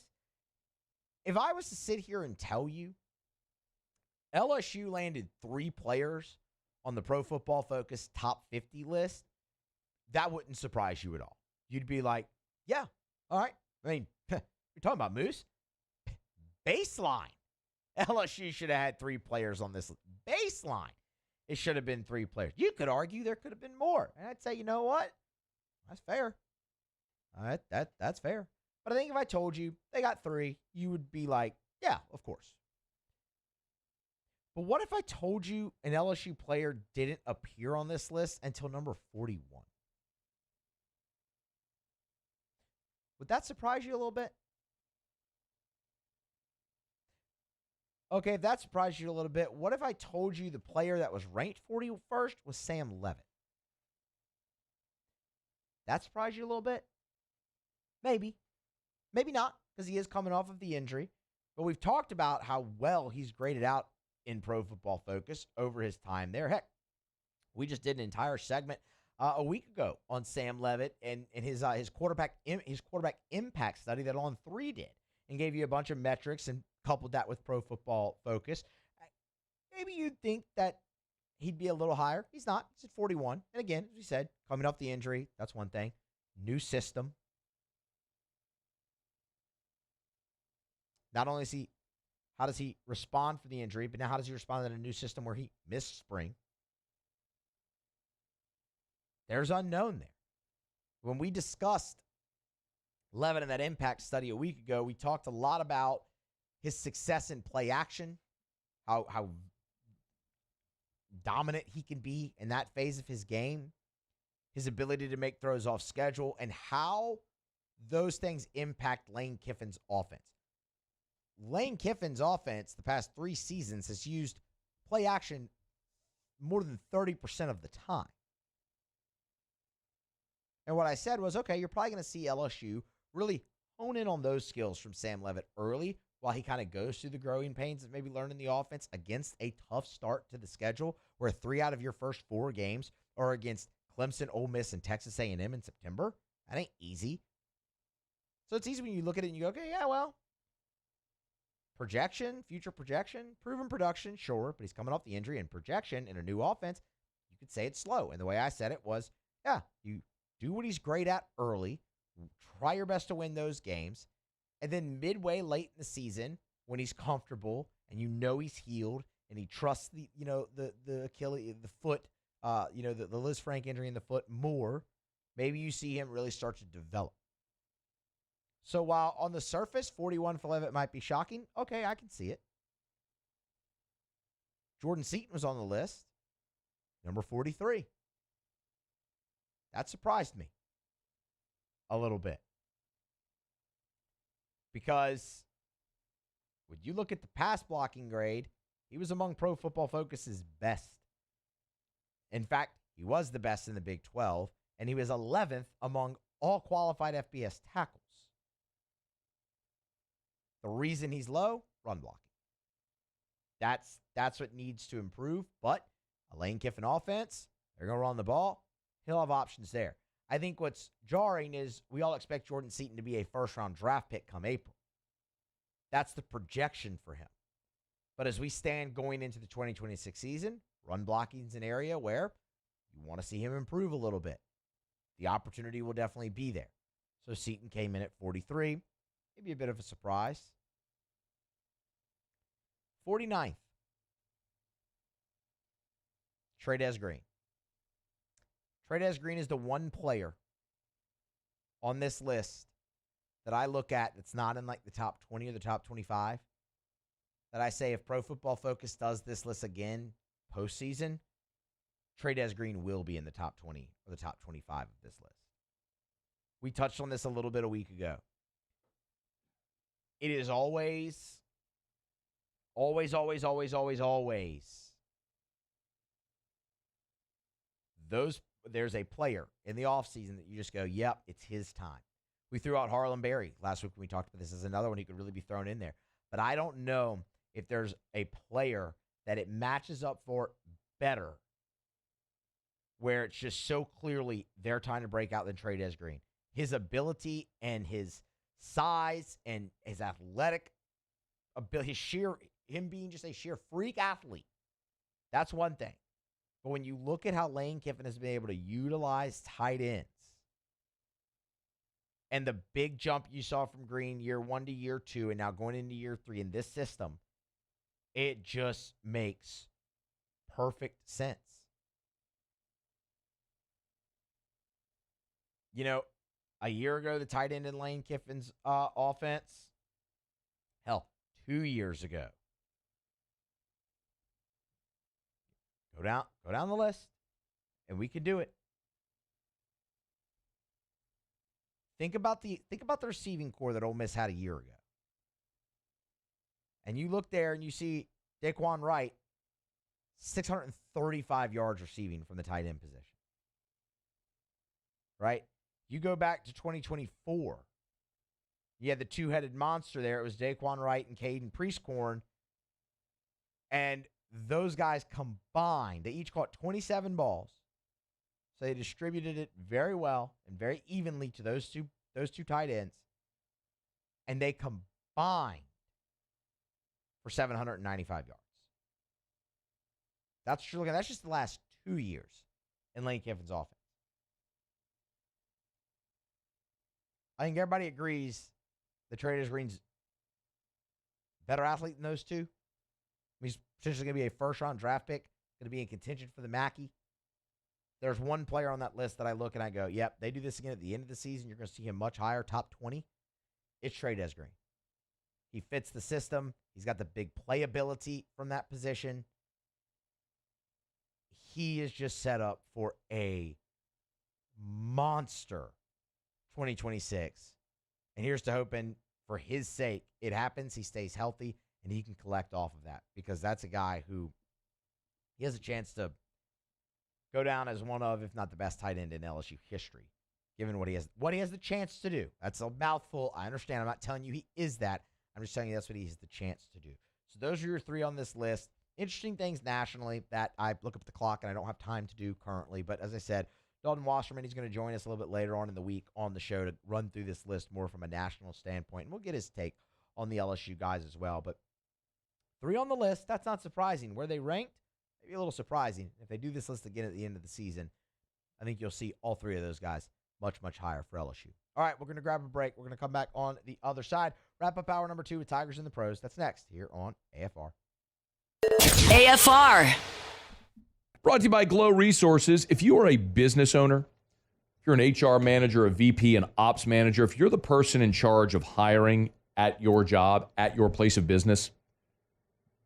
If I was to sit here and tell you LSU landed 3 players on the Pro Football Focus top 50 list, that wouldn't surprise you at all. You'd be like, yeah, all right. I mean, you're talking about Moose. Baseline. LSU should have had 3 players on this baseline. It should have been 3 players. You could argue there could have been more. And I'd say, you know what? That's fair. All right, that's fair. But I think if I told you they got 3, you would be like, yeah, of course. But what if I told you an LSU player didn't appear on this list until number 41? Would that surprise you a little bit? Okay, if that surprised you a little bit, what if I told you the player that was ranked 41st was Sam Levitt? That surprised you a little bit? Maybe. Maybe not, because he is coming off of the injury. But we've talked about how well he's graded out in Pro Football Focus over his time there. Heck, we just did an entire segment a week ago on Sam Levitt and his quarterback impact study that On3 did, and gave you a bunch of metrics and coupled that with Pro Football Focus. Maybe you'd think that he'd be a little higher. He's not. He's at 41. And again, as we said, coming off the injury, that's one thing. New system. Not only how does he respond for the injury, but now how does he respond in a new system where he missed spring? There's unknown there. When we discussed Levitt and that impact study a week ago, we talked a lot about his success in play action, how dominant he can be in that phase of his game, his ability to make throws off schedule, and how those things impact Lane Kiffin's offense. Lane Kiffin's offense the past 3 seasons has used play action more than 30% of the time. And what I said was, okay, you're probably going to see LSU really hone in on those skills from Sam Levitt early while he kind of goes through the growing pains of maybe learning the offense against a tough start to the schedule where 3 out of your first 4 games are against Clemson, Ole Miss, and Texas A&M in September. That ain't easy. So it's easy when you look at it and you go, okay, yeah, well, projection, future projection, proven production, sure, but he's coming off the injury, and projection in a new offense, you could say it's slow. And the way I said it was, yeah, you do what he's great at early, try your best to win those games, and then midway late in the season, when he's comfortable and you know he's healed and he trusts the Achilles, the foot, the Liz Frank injury in the foot more, maybe you see him really start to develop. So while on the surface, 41 for Levitt might be shocking, okay, I can see it. Jordan Seaton was on the list, number 43. That surprised me a little bit. Because when you look at the pass blocking grade, he was among Pro Football Focus's best. In fact, he was the best in the Big 12, and he was 11th among all qualified FBS tackles. The reason he's low, run blocking. That's what needs to improve, but a Lane Kiffin offense, they're going to run the ball. He'll have options there. I think what's jarring is we all expect Jordan Seaton to be a first-round draft pick come April. That's the projection for him. But as we stand going into the 2026 season, run blocking is an area where you want to see him improve a little bit. The opportunity will definitely be there. So Seaton came in at 43. Maybe a bit of a surprise. 49th. Trey'Dez Green. Trey'Dez Green is the one player on this list that I look at that's not in like the top 20 or the top 25 that I say if Pro Football Focus does this list again postseason, Trey Green will be in the top 20 or the top 25 of this list. We touched on this a little bit a week ago. It is always there's a player in the offseason that you just go, yep, it's his time. We threw out Harlan Berry last week when we talked about this as another one who could really be thrown in there. But I don't know if there's a player that it matches up for better where it's just so clearly their time to break out than Trey Green. His ability and his size and his athletic ability, him being just a sheer freak athlete, that's one thing. But when you look at how Lane Kiffin has been able to utilize tight ends and the big jump you saw from Green year 1 to year 2 and now going into year 3 in this system, it just makes perfect sense. You know, a year ago, the tight end in Lane Kiffin's offense, hell, 2 years ago. Go down the list, and we could do it. Think about the receiving core that Ole Miss had a year ago. And you look there and you see Daquan Wright, 635 yards receiving from the tight end position. Right? You go back to 2024. You had the two-headed monster there. It was Daquan Wright and Caden Priestcorn. And those guys combined, they each caught 27 balls. So they distributed it very well and very evenly to those two tight ends. And they combined for 795 yards. That's true. That's just the last 2 years in Lane Kiffin's offense. I think everybody agrees that Trey Green's a better athlete than those two. He's potentially going to be a first-round draft pick, going to be in contention for the Mackey. There's one player on that list that I look and I go, yep, they do this again at the end of the season. You're going to see him much higher, top 20. It's Trey Green. He fits the system. He's got the big playability from that position. He is just set up for a monster 2026. And here's to hoping, for his sake, it happens, he stays healthy, and he can collect off of that. Because that's a guy who, he has a chance to go down as one of, if not the best tight end in LSU history, given what he has the chance to do. That's a mouthful. I understand. I'm not telling you he is that. I'm just telling you that's what he has the chance to do. So those are your three on this list. Interesting things nationally that I look up at the clock and I don't have time to do currently. But as I said, Dalton Wasserman, he's going to join us a little bit later on in the week on the show to run through this list more from a national standpoint. And we'll get his take on the LSU guys as well. But three on the list, that's not surprising. Where they ranked, maybe a little surprising. If they do this list again at the end of the season, I think you'll see all three of those guys much, much higher for LSU. All right, we're going to grab a break. We're going to come back on the other side. Wrap up hour number 2 with Tigers and the Pros. That's next here on AFR. AFR. Brought to you by Glow Resources. If you are a business owner, if you're an HR manager, a VP, an ops manager, if you're the person in charge of hiring at your job, at your place of business,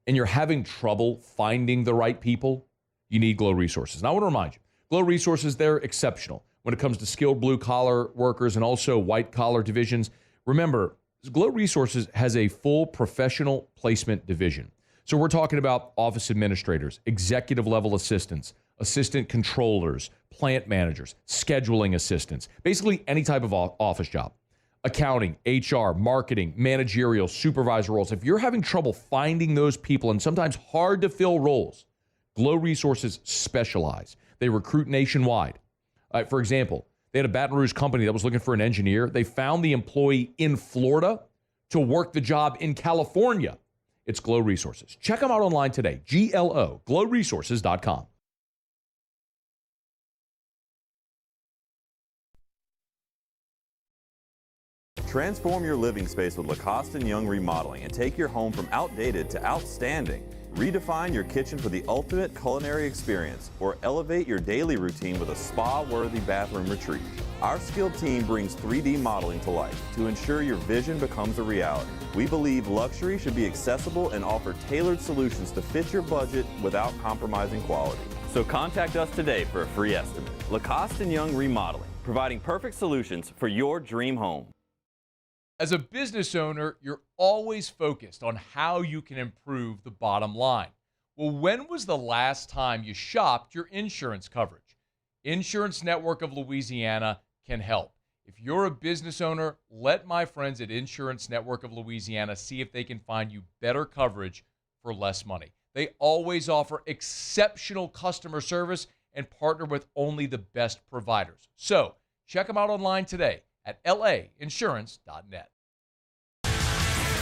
and you're having trouble finding the right people, you need Glow Resources. And I want to remind you, Glow Resources, they're exceptional when it comes to skilled blue-collar workers and also white-collar divisions. Remember, Glow Resources has a full professional placement division. So we're talking about office administrators, executive-level assistants, assistant controllers, plant managers, scheduling assistants, basically any type of office job. Accounting, HR, marketing, managerial, supervisor roles. If you're having trouble finding those people and sometimes hard to fill roles, Glow Resources specialize. They recruit nationwide. For example, they had a Baton Rouge company that was looking for an engineer. They found the employee in Florida to work the job in California. It's Glow Resources. Check them out online today. GLO, glowresources.com. Transform your living space with Lacoste & Young Remodeling and take your home from outdated to outstanding. Redefine your kitchen for the ultimate culinary experience, or elevate your daily routine with a spa-worthy bathroom retreat. Our skilled team brings 3D modeling to life to ensure your vision becomes a reality. We believe luxury should be accessible and offer tailored solutions to fit your budget without compromising quality. So contact us today for a free estimate. Lacoste & Young Remodeling, providing perfect solutions for your dream home. As a business owner, you're always focused on how you can improve the bottom line. Well, when was the last time you shopped your insurance coverage? Insurance Network of Louisiana can help. If you're a business owner, let my friends at Insurance Network of Louisiana see if they can find you better coverage for less money. They always offer exceptional customer service and partner with only the best providers. So check them out online today at lainsurance.net.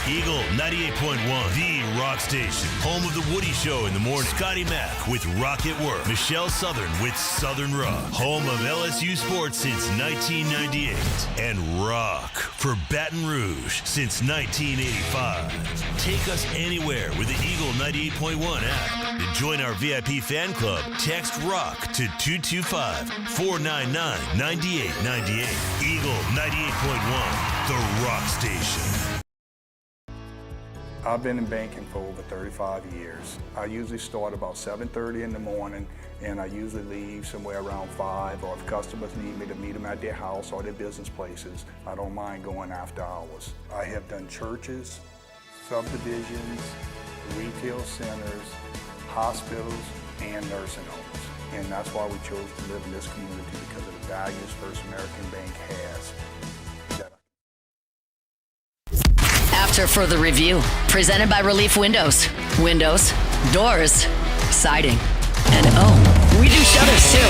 Eagle 98.1, the rock station. Home of the Woody Show in the morning. Scotty Mack with Rock at Work. Michelle Southern with Southern Rock. Home of LSU sports since 1998. And rock for Baton Rouge since 1985. Take us anywhere with the Eagle 98.1 app. To join our VIP fan club, text ROCK to 225-499-9898. Eagle 98.1, the rock station. I've been in banking for over 35 years. I usually start about 7:30 in the morning, and I usually leave somewhere around 5, or if customers need me to meet them at their house or their business places, I don't mind going after hours. I have done churches, subdivisions, retail centers, hospitals, and nursing homes. And that's why we chose to live in this community, because of the values First American Bank has. After further review, presented by Relief Windows. Windows, doors, siding, and oh, we do shutters too.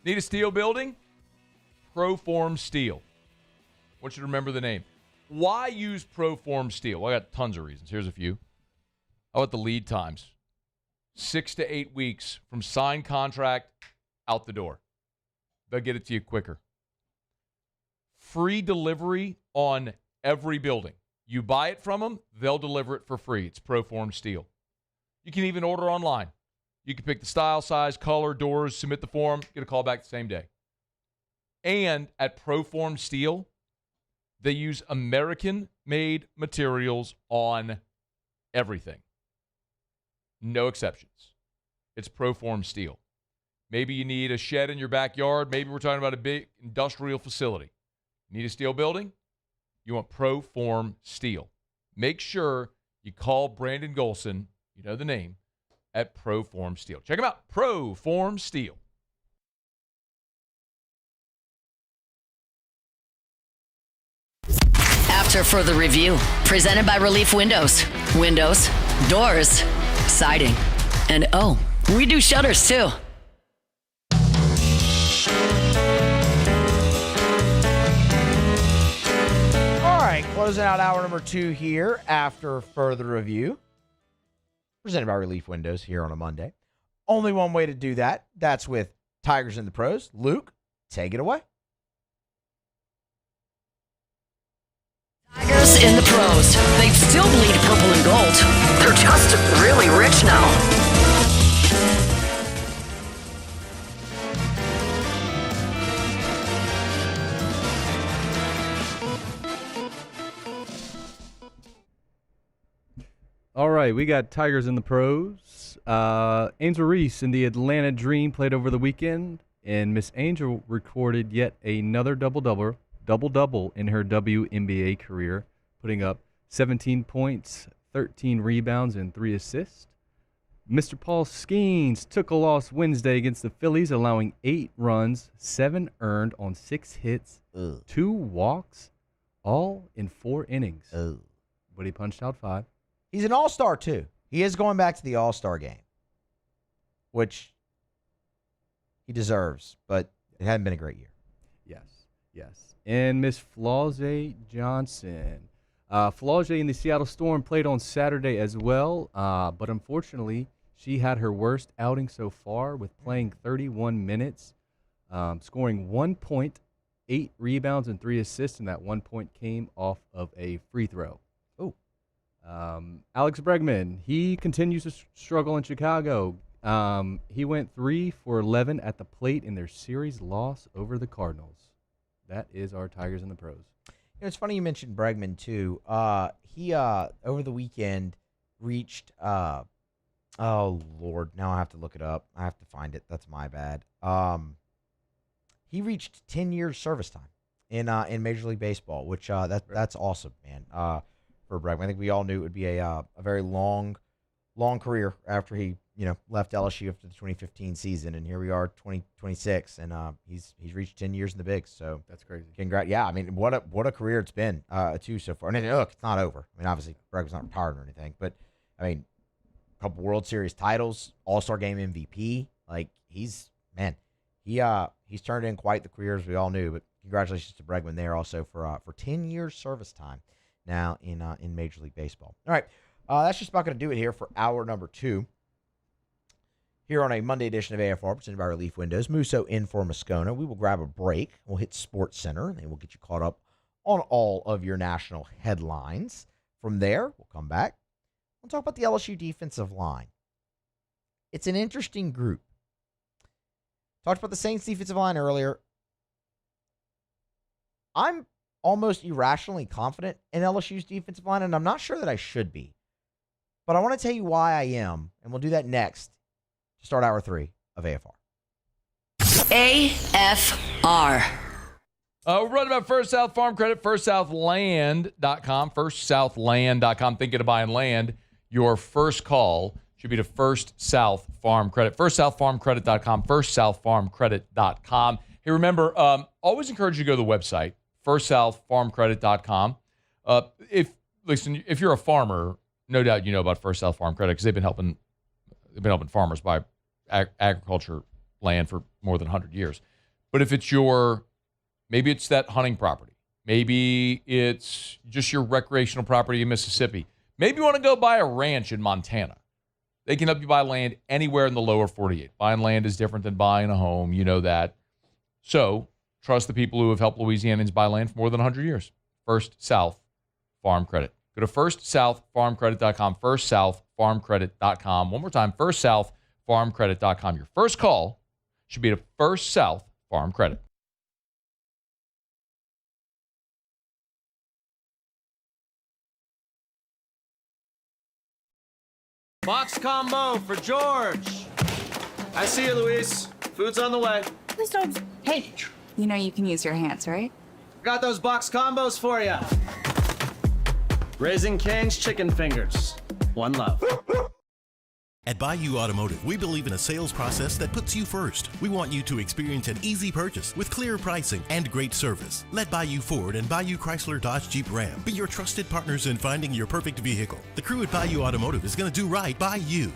Need a steel building? Proform Steel. I want you to remember the name. Why use Proform Steel? Well, I got tons of reasons. Here's a few. How about the lead times? 6 to 8 weeks from signed contract out the door. They'll get it to you quicker. Free delivery on every building. You buy it from them, they'll deliver it for free. It's Proform Steel. You can even order online. You can pick the style, size, color, doors, submit the form, get a call back the same day. And at Proform Steel, they use American-made materials on everything. No exceptions. It's Proform Steel. Maybe you need a shed in your backyard. Maybe we're talking about a big industrial facility. Need a steel building? You want Proform Steel. Make sure you call Brandon Golson, you know the name, at Proform Steel. Check them out, Proform Steel. After further review, presented by Relief Windows. Windows, doors, siding, and oh, we do shutters too. Closing out hour number 2 here after further review. Presented by Relief Windows here on a Monday. Only one way to do that. That's with Tigers in the Pros. Luke, take it away. Tigers in the Pros. They still bleed purple and gold. They're just really rich now. All right, we got Tigers in the Pros. Angel Reese in the Atlanta Dream played over the weekend, and Miss Angel recorded yet another double-double in her WNBA career, putting up 17 points, 13 rebounds, and 3 assists. Mr. Paul Skeens took a loss Wednesday against the Phillies, allowing 8 runs, 7 earned on 6 hits, 2 walks, all in 4 innings. But he punched out 5. He's an all-star, too. He is going back to the all-star game, which he deserves, but it hadn't been a great year. Yes. And Miss Flau'jae Johnson. Flau'jae in the Seattle Storm played on Saturday as well, but unfortunately, she had her worst outing so far with playing 31 minutes, scoring 1 point 8 rebounds and 3 assists, and that 1 point came off of a free throw. Oh. Alex Bregman, he continues to struggle in Chicago. He went 3 for 11 at the plate in their series loss over the Cardinals. That is our Tigers in the pros. It's funny you mentioned Bregman, too. He, over the weekend, reached, oh, Lord, now I have to look it up. I have to find it. That's my bad. He reached 10 years service time in Major League Baseball, which that's awesome, man, for Bregman. I think we all knew it would be a very long career after he left LSU after the 2015 season, and here we are, 2026, and he's reached 10 years in the bigs. So that's crazy. Congrats! Yeah, I mean, what a career it's been too so far. And look, it's not over. I mean, obviously Bregman's not retired or anything, but I mean, a couple World Series titles, All-Star Game MVP. Like he's turned in quite the career, as we all knew. But congratulations to Bregman there also for 10 years service time now in Major League Baseball. All right, that's just about going to do it here for hour number 2. Here on a Monday edition of AFR, presented by Relief Windows. Musso in for Moscona. We will grab a break. We'll hit Sports Center, and then we'll get you caught up on all of your national headlines. From there, we'll come back. We'll talk about the LSU defensive line. It's an interesting group. Talked about the Saints defensive line earlier. I'm almost irrationally confident in LSU's defensive line, and I'm not sure that I should be. But I want to tell you why I am, and we'll do that next. Start hour 3 of AFR. AFR. We're running about First South Farm Credit, firstsouthland.com, firstsouthland.com. Thinking of buying land, your first call should be to First South Farm Credit, firstsouthfarmcredit.com, firstsouthfarmcredit.com. Hey, remember, always encourage you to go to the website, firstsouthfarmcredit.com. If you're a farmer, no doubt you know about First South Farm Credit because they've been helping farmers buy agriculture land for more than 100 years. But if it's maybe it's that hunting property. Maybe it's just your recreational property in Mississippi. Maybe you want to go buy a ranch in Montana. They can help you buy land anywhere in the lower 48. Buying land is different than buying a home. You know that. So trust the people who have helped Louisianans buy land for more than 100 years. First South Farm Credit. Go to firstsouthfarmcredit.com, firstsouthfarmcredit.com. One more time, firstsouthfarmcredit.com. Your first call should be to First South Farm Credit. Box combo for George. I see you, Luis. Food's on the way. Please don't. Hey, you know you can use your hands, right? Got those box combos for you. Raising Cane's chicken fingers. One love. At Bayou Automotive, we believe in a sales process that puts you first. We want you to experience an easy purchase with clear pricing and great service. Let Bayou Ford and Bayou Chrysler Dodge Jeep Ram be your trusted partners in finding your perfect vehicle. The crew at Bayou Automotive is going to do right by you.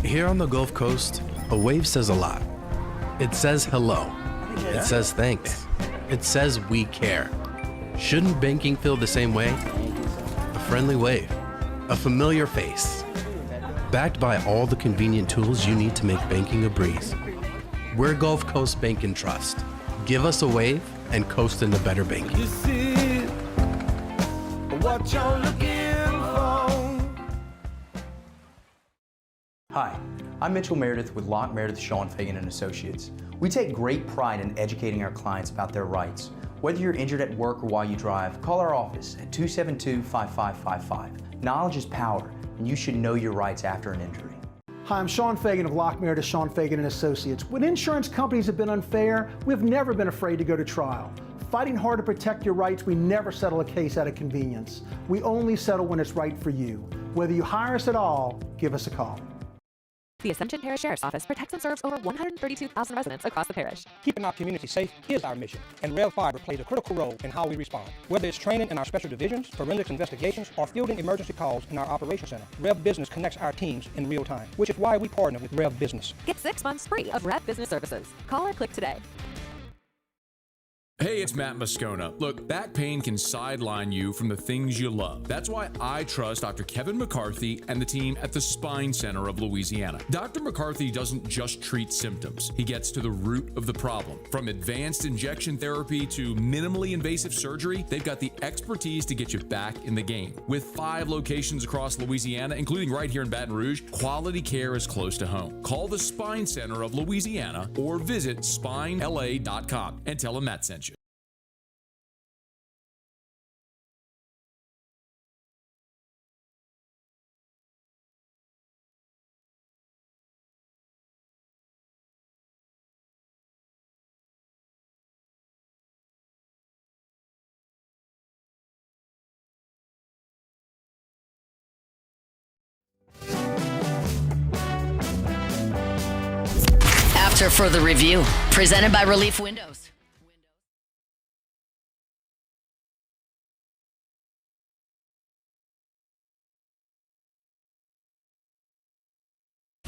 Here on the Gulf Coast, a wave says a lot. It says hello. It says thanks. It says we care. Shouldn't banking feel the same way? A friendly wave. A familiar face. Backed by all the convenient tools you need to make banking a breeze. We're Gulf Coast Bank and Trust. Give us a wave and coast into better banking. You see what you're looking for. Hi, I'm Mitchell Meredith with Locke Meredith Shaw Fagan & Associates. We take great pride in educating our clients about their rights. Whether you're injured at work or while you drive, call our office at 272-5555. Knowledge is power, and you should know your rights after an injury. Hi, I'm Sean Fagan of Locke Meredith Shaw Fagan & Associates. When insurance companies have been unfair, we've never been afraid to go to trial. Fighting hard to protect your rights, we never settle a case out of convenience. We only settle when it's right for you. Whether you hire us at all, give us a call. The Assumption Parish Sheriff's Office protects and serves over 132,000 residents across the parish. Keeping our community safe is our mission, and Rev Fiber plays a critical role in how we respond. Whether it's training in our special divisions, forensics investigations, or fielding emergency calls in our operations center, Rev Business connects our teams in real time, which is why we partner with Rev Business. Get 6 months free of Rev Business services. Call or click today. Hey, it's Matt Moscona. Look, back pain can sideline you from the things you love. That's why I trust Dr. Kevin McCarthy and the team at the Spine Center of Louisiana. Dr. McCarthy doesn't just treat symptoms. He gets to the root of the problem. From advanced injection therapy to minimally invasive surgery, they've got the expertise to get you back in the game. With 5 locations across Louisiana, including right here in Baton Rouge, quality care is close to home. Call the Spine Center of Louisiana or visit spinela.com and tell them Matt sent you. After further review, presented by Relief Windows.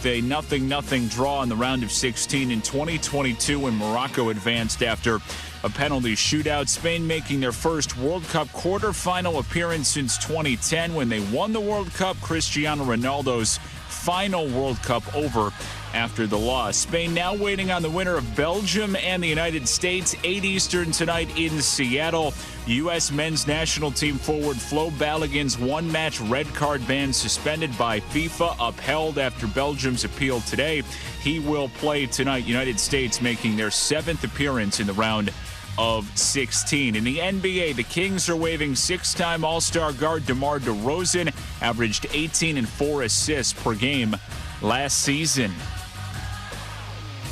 A 0-0 draw in the round of 16 in 2022 when Morocco advanced after a penalty shootout. Spain making their first World Cup quarterfinal appearance since 2010 when they won the World Cup. Cristiano Ronaldo's final World Cup over after the loss. Spain now waiting on the winner of Belgium and the United States, 8 Eastern tonight in Seattle. U.S. men's national team forward Flo Balogun's one-match red card ban suspended by FIFA upheld after Belgium's appeal today. He will play tonight. United States making their 7th appearance in the round of 16. In the NBA, the Kings are waiving 6-time All-Star guard DeMar DeRozan, averaged 18 and 4 assists per game last season.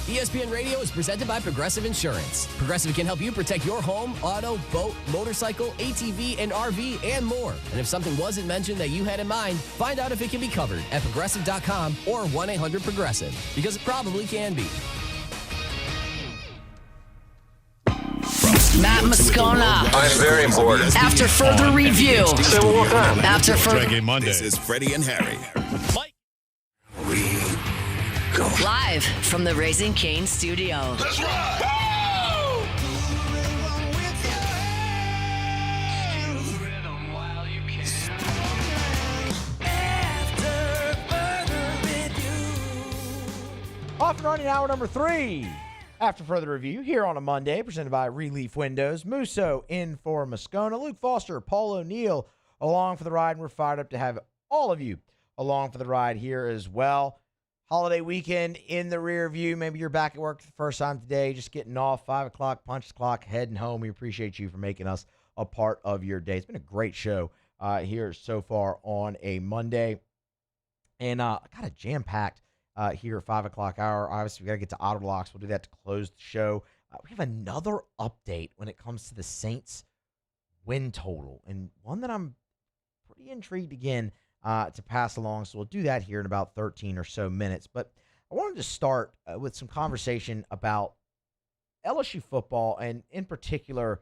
ESPN Radio is presented by Progressive Insurance. Progressive can help you protect your home, auto, boat, motorcycle, ATV, and RV, and more. And if something wasn't mentioned that you had in mind, find out if it can be covered at Progressive.com or 1-800-PROGRESSIVE, because it probably can be. Matt Moscona. I'm very important. After further review. Say one more time. After further Reggae Monday. This is Freddie and Harry. Live from the Raising Cane studio. Let's ride. Off and running hour number 3. After further review, here on a Monday, presented by Relief Windows. Musso in for Moscona. Luke Foster, Paul O'Neill along for the ride. And we're fired up to have all of you along for the ride here as well. Holiday weekend in the rear view. Maybe you're back at work for the first time today, just getting off, 5 o'clock, punch the clock, heading home. We appreciate you for making us a part of your day. It's been a great show here so far on a Monday. And I got a jam-packed here at 5 o'clock hour. Obviously, we got to get to auto locks. We'll do that to close the show. We have another update when it comes to the Saints win total, and one that I'm pretty intrigued again to pass along. So we'll do that here in about 13 or so minutes. But I wanted to start with some conversation about LSU football and, in particular,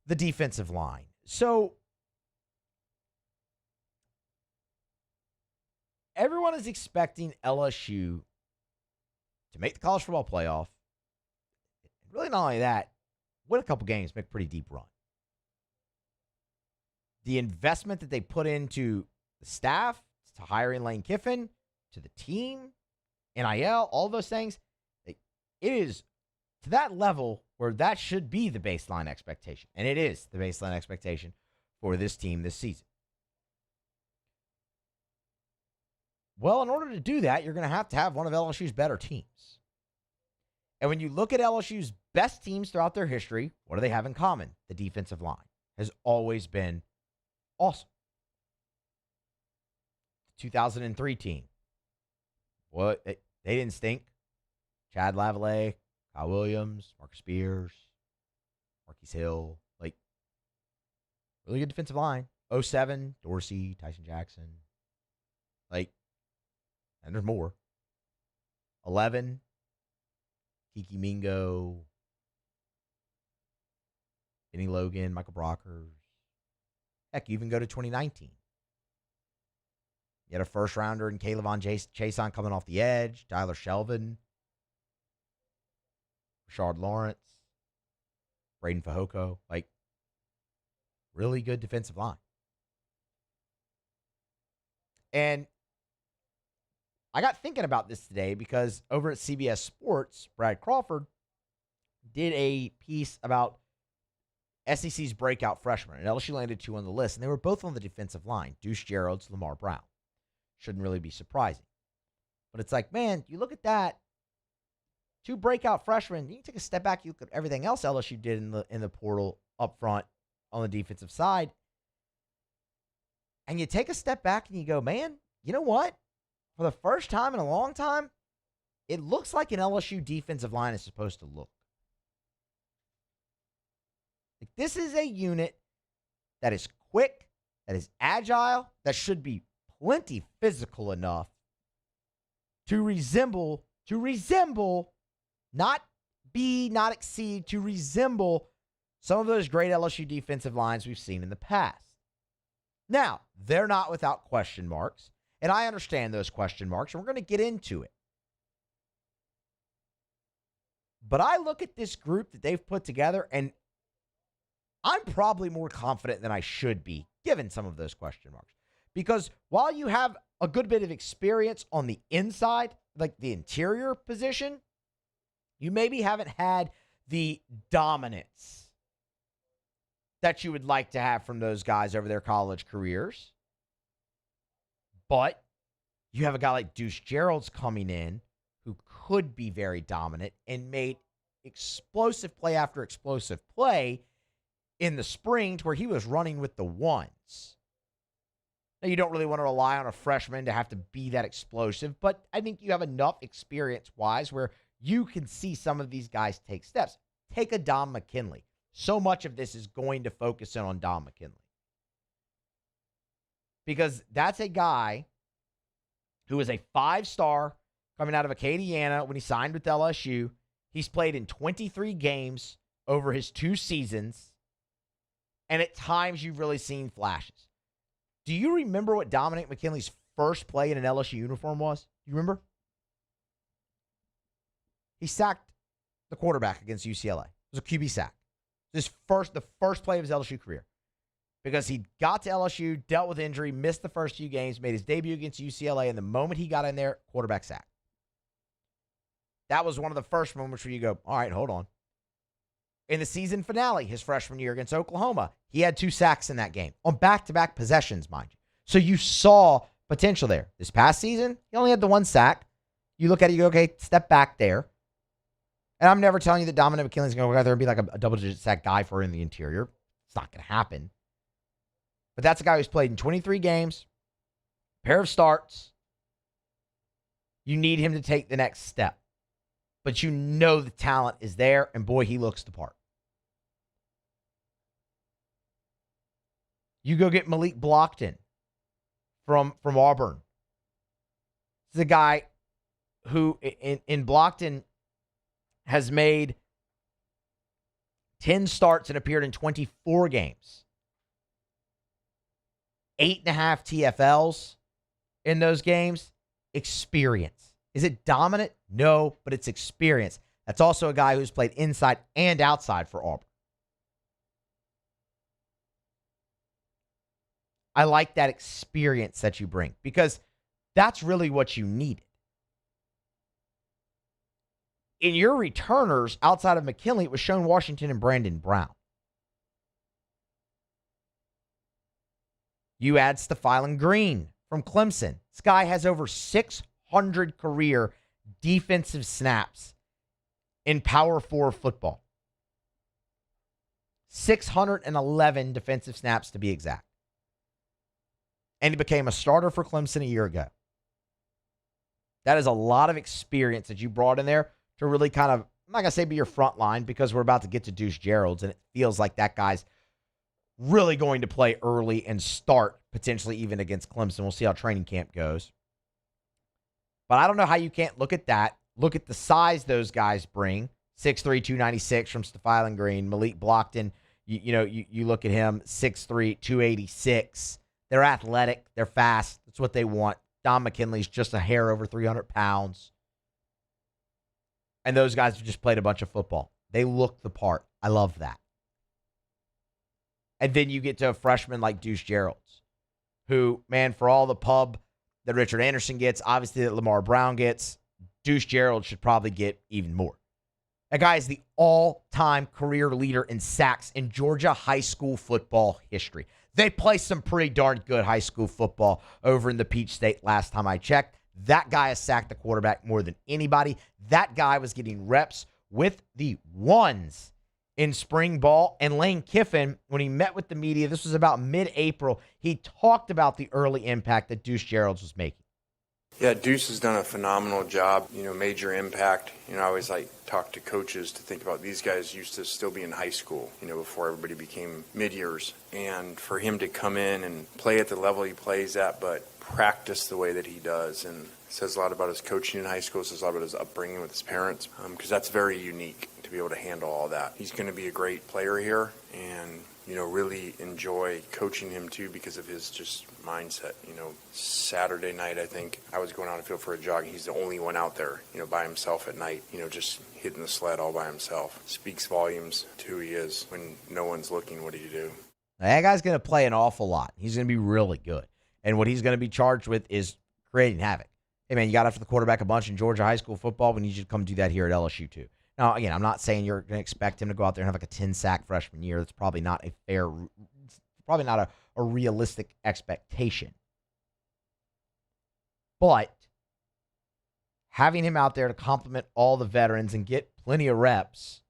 the defensive line. So everyone is expecting LSU to make the college football playoff. Really, not only that, win a couple games, make a pretty deep run. The investment that they put into the staff, to hiring Lane Kiffin, to the team, NIL, all those things, it is to that level where that should be the baseline expectation. And it is the baseline expectation for this team this season. Well, in order to do that, you're going to have one of LSU's better teams. And when you look at LSU's best teams throughout their history, what do they have in common? The defensive line has always been awesome. 2003 team. What? They didn't stink. Chad Lavallee, Kyle Williams, Marcus Spears, Marquise Hill. Like, really good defensive line. 07, Dorsey, Tyson Jackson. Like, and there's more. 11, Kiki Mingo, Benny Logan, Michael Brockers. Heck, you even go to 2019. You had a first-rounder in Caleb Chason coming off the edge, Tyler Shelvin, Rashard Lawrence, Braden Fajoko. Like, really good defensive line. And I got thinking about this today because over at CBS Sports, Brad Crawford did a piece about SEC's breakout freshmen, and LSU landed 2 on the list, and they were both on the defensive line, Deuce Gerald's, Lamar Brown. Shouldn't really be surprising. But it's like, man, you look at that, 2 breakout freshmen, you take a step back, you look at everything else LSU did in the portal up front on the defensive side, and you take a step back and you go, man, you know what? For the first time in a long time, it looks like an LSU defensive line is supposed to look. Like, this is a unit that is quick, that is agile, that should be plenty physical enough to resemble, not exceed, to resemble some of those great LSU defensive lines we've seen in the past. Now, they're not without question marks, and I understand those question marks, and we're going to get into it. But I look at this group that they've put together, and I'm probably more confident than I should be, given some of those question marks. Because while you have a good bit of experience on the inside, like the interior position, you maybe haven't had the dominance that you would like to have from those guys over their college careers. But you have a guy like Deuce Gerald's coming in who could be very dominant and made explosive play after explosive play in the spring to where he was running with the ones. Now, you don't really want to rely on a freshman to have to be that explosive, but I think you have enough experience-wise where you can see some of these guys take steps. Take a Dom McKinley. So much of this is going to focus in on Dom McKinley. Because that's a guy who is a 5-star coming out of Acadiana when he signed with LSU. He's played in 23 games over his 2 seasons, and at times you've really seen flashes. Do you remember what Dominic McKinley's first play in an LSU uniform was? You remember? He sacked the quarterback against UCLA. It was a QB sack. The first play of his LSU career. Because he got to LSU, dealt with injury, missed the first few games, made his debut against UCLA, and the moment he got in there, quarterback sack. That was one of the first moments where you go, all right, hold on. In the season finale, his freshman year against Oklahoma, he had 2 sacks in that game on back-to-back possessions, mind you. So you saw potential there. This past season, he only had the 1 sack. You look at it, you go, okay, step back there. And I'm never telling you that Dominic McKinley's going to go out there and be like a double-digit sack guy for in the interior. It's not going to happen. But that's a guy who's played in 23 games, pair of starts. You need him to take the next step. But you know the talent is there, and boy, he looks the part. You go get Malik Blockton from Auburn. This is a guy who, in Blockton, has made 10 starts and appeared in 24 games. 8.5 TFLs in those games. Experience. Is it dominant? No, but it's experience. That's also a guy who's played inside and outside for Auburn. I like that experience that you bring because that's really what you needed. In your returners, outside of McKinley, it was Sean Washington and Brandon Brown. You add Stephylan Green from Clemson. This guy has over 600 career defensive snaps in Power 4 football. 611 defensive snaps to be exact. And he became a starter for Clemson a year ago. That is a lot of experience that you brought in there to really kind of, I'm not going to say be your front line because we're about to get to Deuce Gerald's, and it feels like that guy's really going to play early and start potentially even against Clemson. We'll see how training camp goes. But I don't know how you can't look at that. Look at the size those guys bring. 6'3", 296 from Stephilen Green. Malik Blockton, you look at him, 6'3", 286. They're athletic. They're fast. That's what they want. Don McKinley's just a hair over 300 pounds. And those guys have just played a bunch of football. They look the part. I love that. And then you get to a freshman like Deuce Geralds, who, man, for all the pub that Richard Anderson gets, obviously that Lamar Brown gets, Deuce Gerald should probably get even more. That guy is the all-time career leader in sacks in Georgia high school football history. They play some pretty darn good high school football over in the Peach State last time I checked. That guy has sacked the quarterback more than anybody. That guy was getting reps with the ones in spring ball. And Lane Kiffin, when he met with the media, this was about mid-April, he talked about the early impact that Deuce Geralds was making. Yeah, Deuce has done a phenomenal job, major impact. I always talk to coaches to think about these guys used to still be in high school, before everybody became mid-years. And for him to come in and play at the level he plays at, but practice the way that he does, and says a lot about his coaching in high school, says a lot about his upbringing with his parents, because that's very unique to be able to handle all that. He's going to be a great player here, and really enjoy coaching him too because of his just mindset. Saturday night, I think I was going out on the field for a jog. He's the only one out there, by himself at night, just hitting the sled all by himself. Speaks volumes to who he is. When no one's looking, what do you do? That guy's going to play an awful lot. He's going to be really good. And what he's going to be charged with is creating havoc. Hey, man, you got after the quarterback a bunch in Georgia high school football. We need you to come do that here at LSU too. Now, again, I'm not saying you're going to expect him to go out there and have like a 10-sack freshman year. That's probably not a realistic expectation. But having him out there to complement all the veterans and get plenty of reps,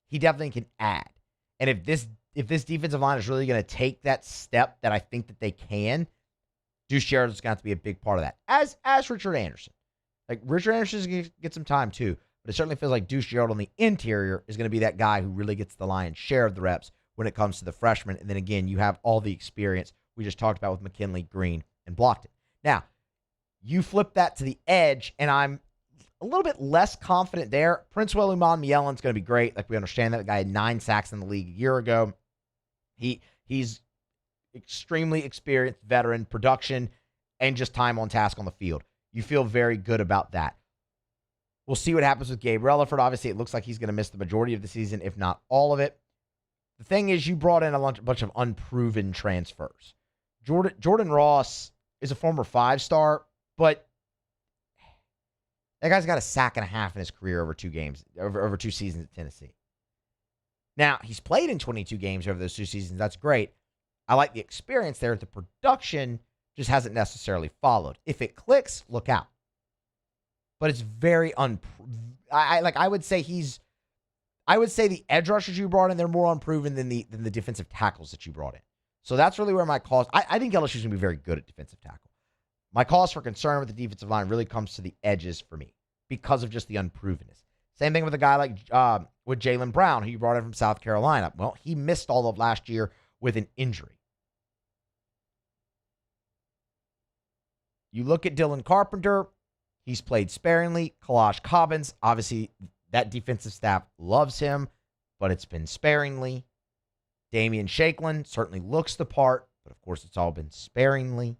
he definitely can add. And if this defensive line is really going to take that step that I think that they can, Deuce Gerald is going to have to be a big part of that, as Richard Anderson. Richard Anderson is going to get some time too. But it certainly feels like Deuce Gerald on the interior is going to be that guy who really gets the lion's share of the reps when it comes to the freshmen. And then again, you have all the experience we just talked about with McKinley, Green, and Blockton. Now, you flip that to the edge, and I'm a little bit less confident there. Princewill Umanmielon's going to be great. We understand that. The guy had 9 sacks in the league a year ago. He's extremely experienced veteran, production, and just time on task on the field. You feel very good about that. We'll see what happens with Gabe Relaford. Obviously, it looks like he's going to miss the majority of the season, if not all of it. The thing is, you brought in a bunch of unproven transfers. Jordan Ross is a former 5-star, but that guy's got a sack and a half in his career over 2 games, over 2 seasons at Tennessee. Now, he's played in 22 games over those 2 seasons. That's great. I like the experience there. The production just hasn't necessarily followed. If it clicks, look out. But it's very I would say the edge rushers you brought in, they're more unproven than the defensive tackles that you brought in. So that's really where my cause. I think LSU's going to be very good at defensive tackle. My cause for concern with the defensive line really comes to the edges for me because of just the unprovenness. Same thing with a guy like with Jaylen Brown, who you brought in from South Carolina. Well, he missed all of last year with an injury. You look at Dylan Carpenter. He's played sparingly. Kalash Cobbins, obviously, that defensive staff loves him, but it's been sparingly. Damian Shaklin certainly looks the part, but of course it's all been sparingly.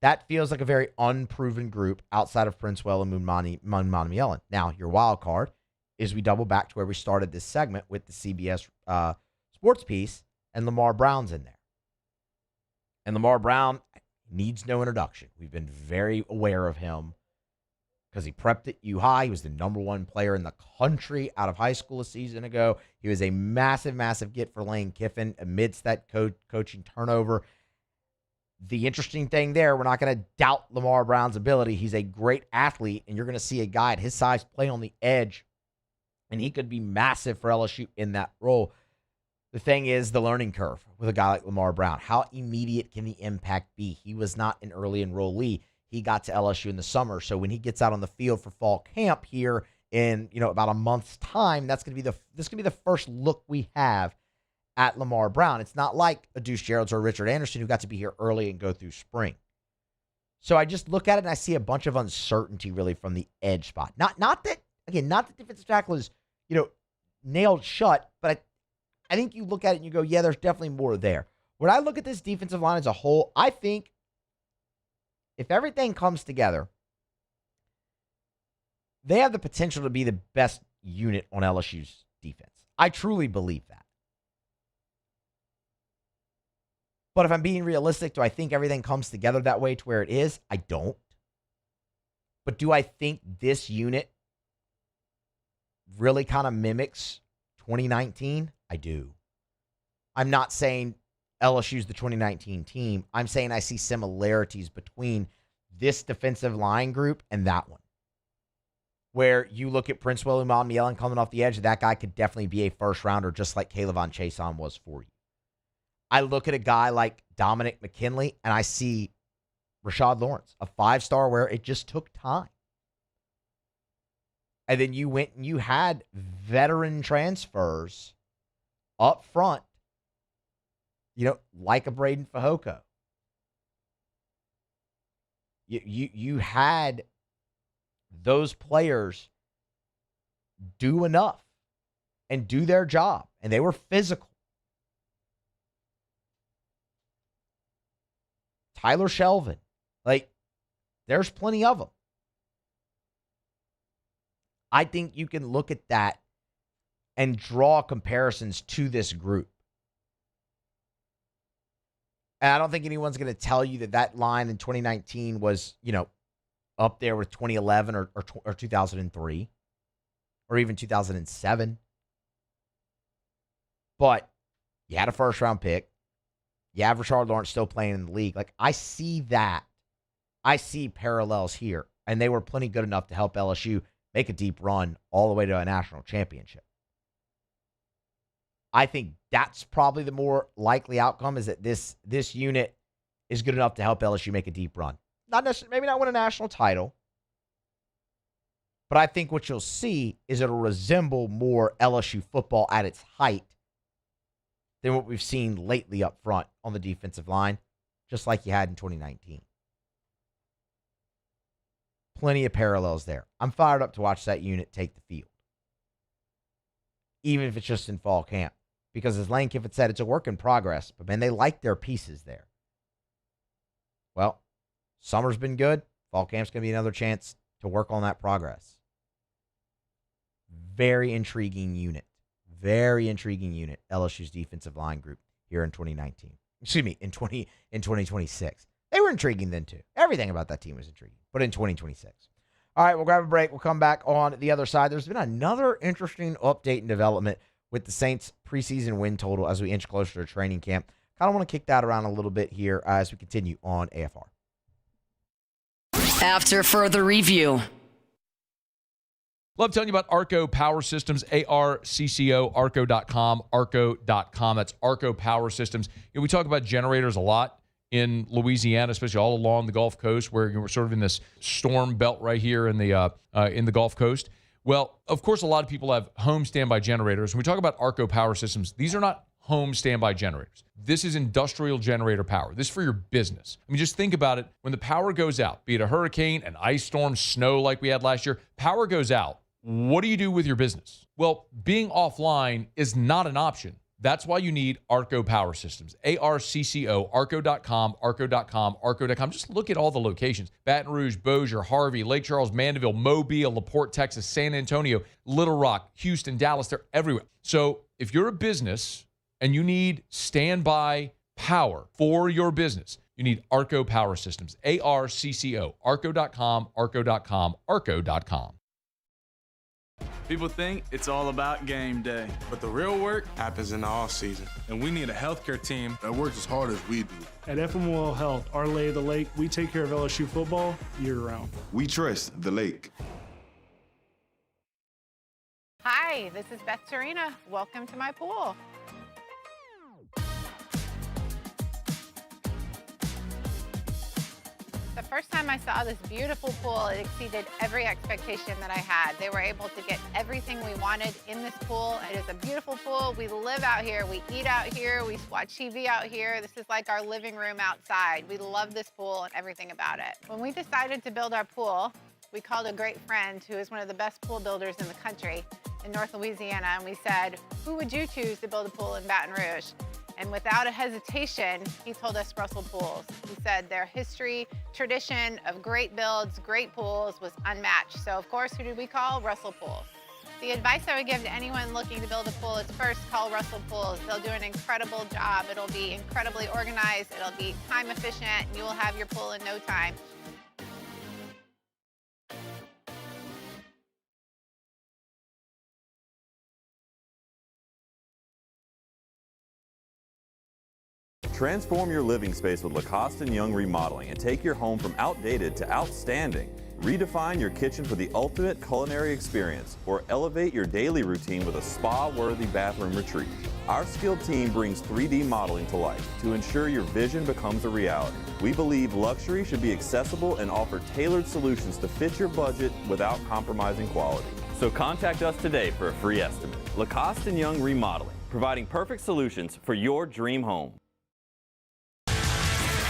That feels like a very unproven group outside of Princewill and Umanmielon. Now, your wild card is we double back to where we started this segment with the CBS sports piece, and Lamar Brown's in there. And Lamar Brown needs no introduction. We've been very aware of him because he prepped at U-High. He was the number 1 player in the country out of high school a season ago. He was a massive, massive get for Lane Kiffin amidst that coaching turnover. The interesting thing there, we're not going to doubt Lamar Brown's ability. He's a great athlete, and you're going to see a guy at his size play on the edge, and he could be massive for LSU in that role. The thing is the learning curve with a guy like Lamar Brown. How immediate can the impact be? He was not an early enrollee. He got to LSU in the summer. So when he gets out on the field for fall camp here in about a month's time, this going to be the first look we have at Lamar Brown. It's not like a Deuce Geralds or Richard Anderson who got to be here early and go through spring. So I just look at it and I see a bunch of uncertainty really from the edge spot. Not that defensive tackle is, nailed shut, but I think you look at it and you go, yeah, there's definitely more there. When I look at this defensive line as a whole, I think if everything comes together, they have the potential to be the best unit on LSU's defense. I truly believe that. But if I'm being realistic, do I think everything comes together that way to where it is? I don't. But do I think this unit really kind of mimics 2019? I do. I'm not saying LSU's the 2019 team. I'm saying I see similarities between this defensive line group and that one. Where you look at Prince William Yellen coming off the edge, that guy could definitely be a first rounder, just like Caleb Chason was for you. I look at a guy like Dominic McKinley, and I see Rashad Lawrence, a 5-star where it just took time. And then you went and you had veteran transfers up front, like a Braden Fehoko. You had those players do enough and do their job, and they were physical. Tyler Shelvin, there's plenty of them. I think you can look at that and draw comparisons to this group. And I don't think anyone's going to tell you that line in 2019 was, up there with 2011 or 2003 or even 2007. But you had a first-round pick. You have Rashard Lawrence still playing in the league. I see that. I see parallels here. And they were plenty good enough to help LSU make a deep run all the way to a national championship. I think that's probably the more likely outcome, is that this unit is good enough to help LSU make a deep run. Not necessarily, maybe not win a national title, but I think what you'll see is it'll resemble more LSU football at its height than what we've seen lately up front on the defensive line, just like you had in 2019. Plenty of parallels there. I'm fired up to watch that unit take the field, even if it's just in fall camp, because as Lane Kiffin said, it's a work in progress, but man, they like their pieces there. Well, summer's been good. Fall camp's going to be another chance to work on that progress. Very intriguing unit. Very intriguing unit, LSU's defensive line group here in 2019. Excuse me, in 2026. They were intriguing then too. Everything about that team was intriguing, but in 2026. All right, we'll grab a break. We'll come back on the other side. There's been another interesting update and development with the Saints' preseason win total as we inch closer to training camp. Kind of want to kick that around a little bit here as we continue on AFR. After further review. Love telling you about Arco Power Systems, ARCCO, arco.com, arco.com. That's Arco Power Systems. We talk about generators a lot in Louisiana, especially all along the Gulf Coast, where we're sort of in this storm belt right here in the Gulf Coast. Well, of course, a lot of people have home standby generators. When we talk about Arco Power Systems, these are not home standby generators. This is industrial generator power. This is for your business. I mean, just think about it. When the power goes out, be it a hurricane, an ice storm, snow like we had last year, power goes out. What do you do with your business? Well, being offline is not an option. That's why you need Arco Power Systems. ARCCO, arco.com, arco.com, arco.com. Just look at all the locations. Baton Rouge, Bossier, Harvey, Lake Charles, Mandeville, Mobile, LaPorte, Texas, San Antonio, Little Rock, Houston, Dallas. They're everywhere. So if you're a business and you need standby power for your business, you need Arco Power Systems. ARCCO, arco.com, arco.com, arco.com. People think it's all about game day, but the real work happens in the off season. And we need a healthcare team that works as hard as we do. At FML Health, our lay of the lake, we take care of LSU football year-round. We trust the lake. Hi, this is Beth Tarina. Welcome to my pool. The first time I saw this beautiful pool, it exceeded every expectation that I had. They were able to get everything we wanted in this pool. It is a beautiful pool. We live out here, we eat out here, we watch TV out here. This is like our living room outside. We love this pool and everything about it. When we decided to build our pool, we called a great friend who is one of the best pool builders in the country in North Louisiana, and we said, who would you choose to build a pool in Baton Rouge? And without a hesitation, he told us Russell Pools. He said their history, tradition of great builds, great pools was unmatched. So of course, who did we call? Russell Pools. The advice I would give to anyone looking to build a pool is first call Russell Pools. They'll do an incredible job. It'll be incredibly organized. It'll be time efficient, and you will have your pool in no time. Transform your living space with Lacoste & Young Remodeling and take your home from outdated to outstanding. Redefine your kitchen for the ultimate culinary experience or elevate your daily routine with a spa-worthy bathroom retreat. Our skilled team brings 3D modeling to life to ensure your vision becomes a reality. We believe luxury should be accessible and offer tailored solutions to fit your budget without compromising quality. So contact us today for a free estimate. Lacoste & Young Remodeling, providing perfect solutions for your dream home.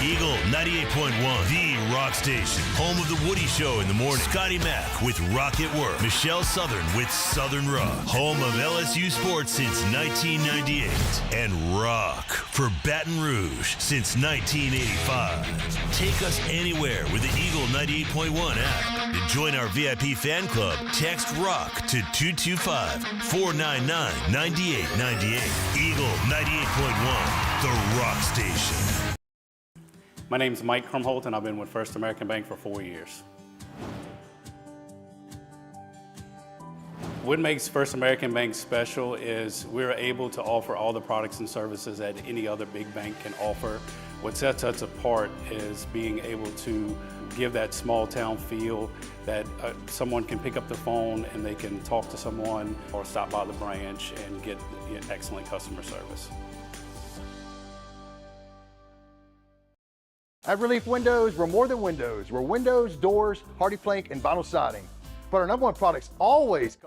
Eagle 98.1, the rock station. Home of the Woody Show in the morning. Scotty Mack with Rock at Work. Michelle Southern with Southern Rock. Home of LSU Sports since 1998. And rock for Baton Rouge since 1985. Take us anywhere with the Eagle 98.1 app. To join our VIP fan club, text ROCK to 225-499-9898. Eagle 98.1, the rock station. My name is Mike Krumholt, and I've been with First American Bank for 4 years. What makes First American Bank special is we're able to offer all the products and services that any other big bank can offer. What sets us apart is being able to give that small town feel that someone can pick up the phone and they can talk to someone or stop by the branch and get excellent customer service. At Relief Windows, we're more than windows. We're windows, doors, hardy plank, and vinyl siding. But our number one product's always...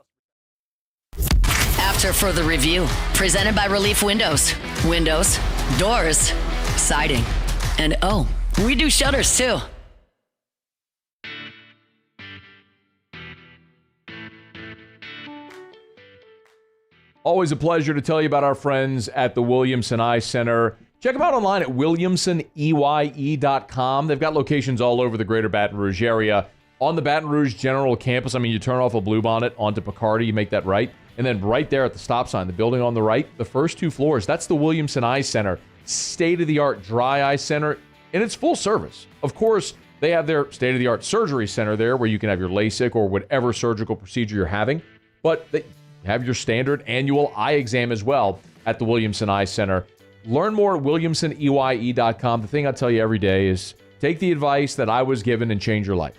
After further review, presented by Relief Windows. Windows, doors, siding, and oh, we do shutters too. Always a pleasure to tell you about our friends at the Williamson Eye Center. Check them out online at williamsoneye.com. They've got locations all over the greater Baton Rouge area. On the Baton Rouge General Campus, I mean, you turn off a Bluebonnet onto Picardy, you make that right. And then right there at the stop sign, the building on the right, the first two floors, that's the Williamson Eye Center. State-of-the-art dry eye center, and it's full service. Of course, they have their state-of-the-art surgery center there where you can have your LASIK or whatever surgical procedure you're having. But they have your standard annual eye exam as well at the Williamson Eye Center. Learn more at williamsoneye.com. The thing I tell you every day is take the advice that I was given and change your life.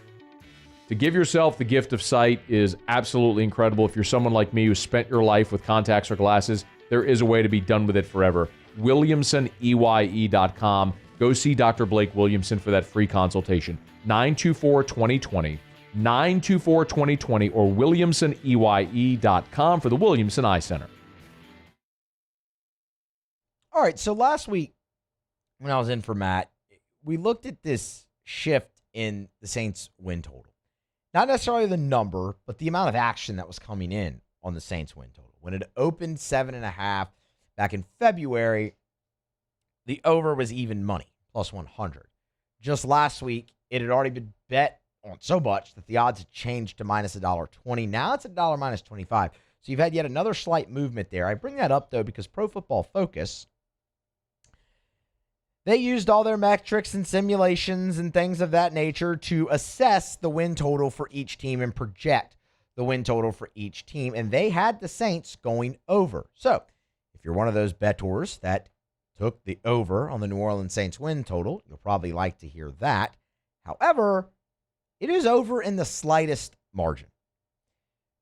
To give yourself the gift of sight is absolutely incredible. If you're someone like me who spent your life with contacts or glasses, there is a way to be done with it forever. williamsoneye.com. Go see Dr. Blake Williamson for that free consultation. 924-2020, 924-2020, or williamsoneye.com for the Williamson Eye Center. All right, so last week when I was in for Matt, we looked at this shift in the Saints win total. Not necessarily the number, but the amount of action that was coming in on the Saints win total. When it opened 7.5 back in February, the over was even money, plus 100. Just last week, it had already been bet on so much that the odds had changed to minus $1.20. Now it's $1 minus 25. So you've had yet another slight movement there. I bring that up, though, because Pro Football Focus, they used all their metrics and simulations and things of that nature to assess the win total for each team and project the win total for each team. And they had the Saints going over. So if you're one of those bettors that took the over on the New Orleans Saints win total, you'll probably like to hear that. However, it is over in the slightest margin.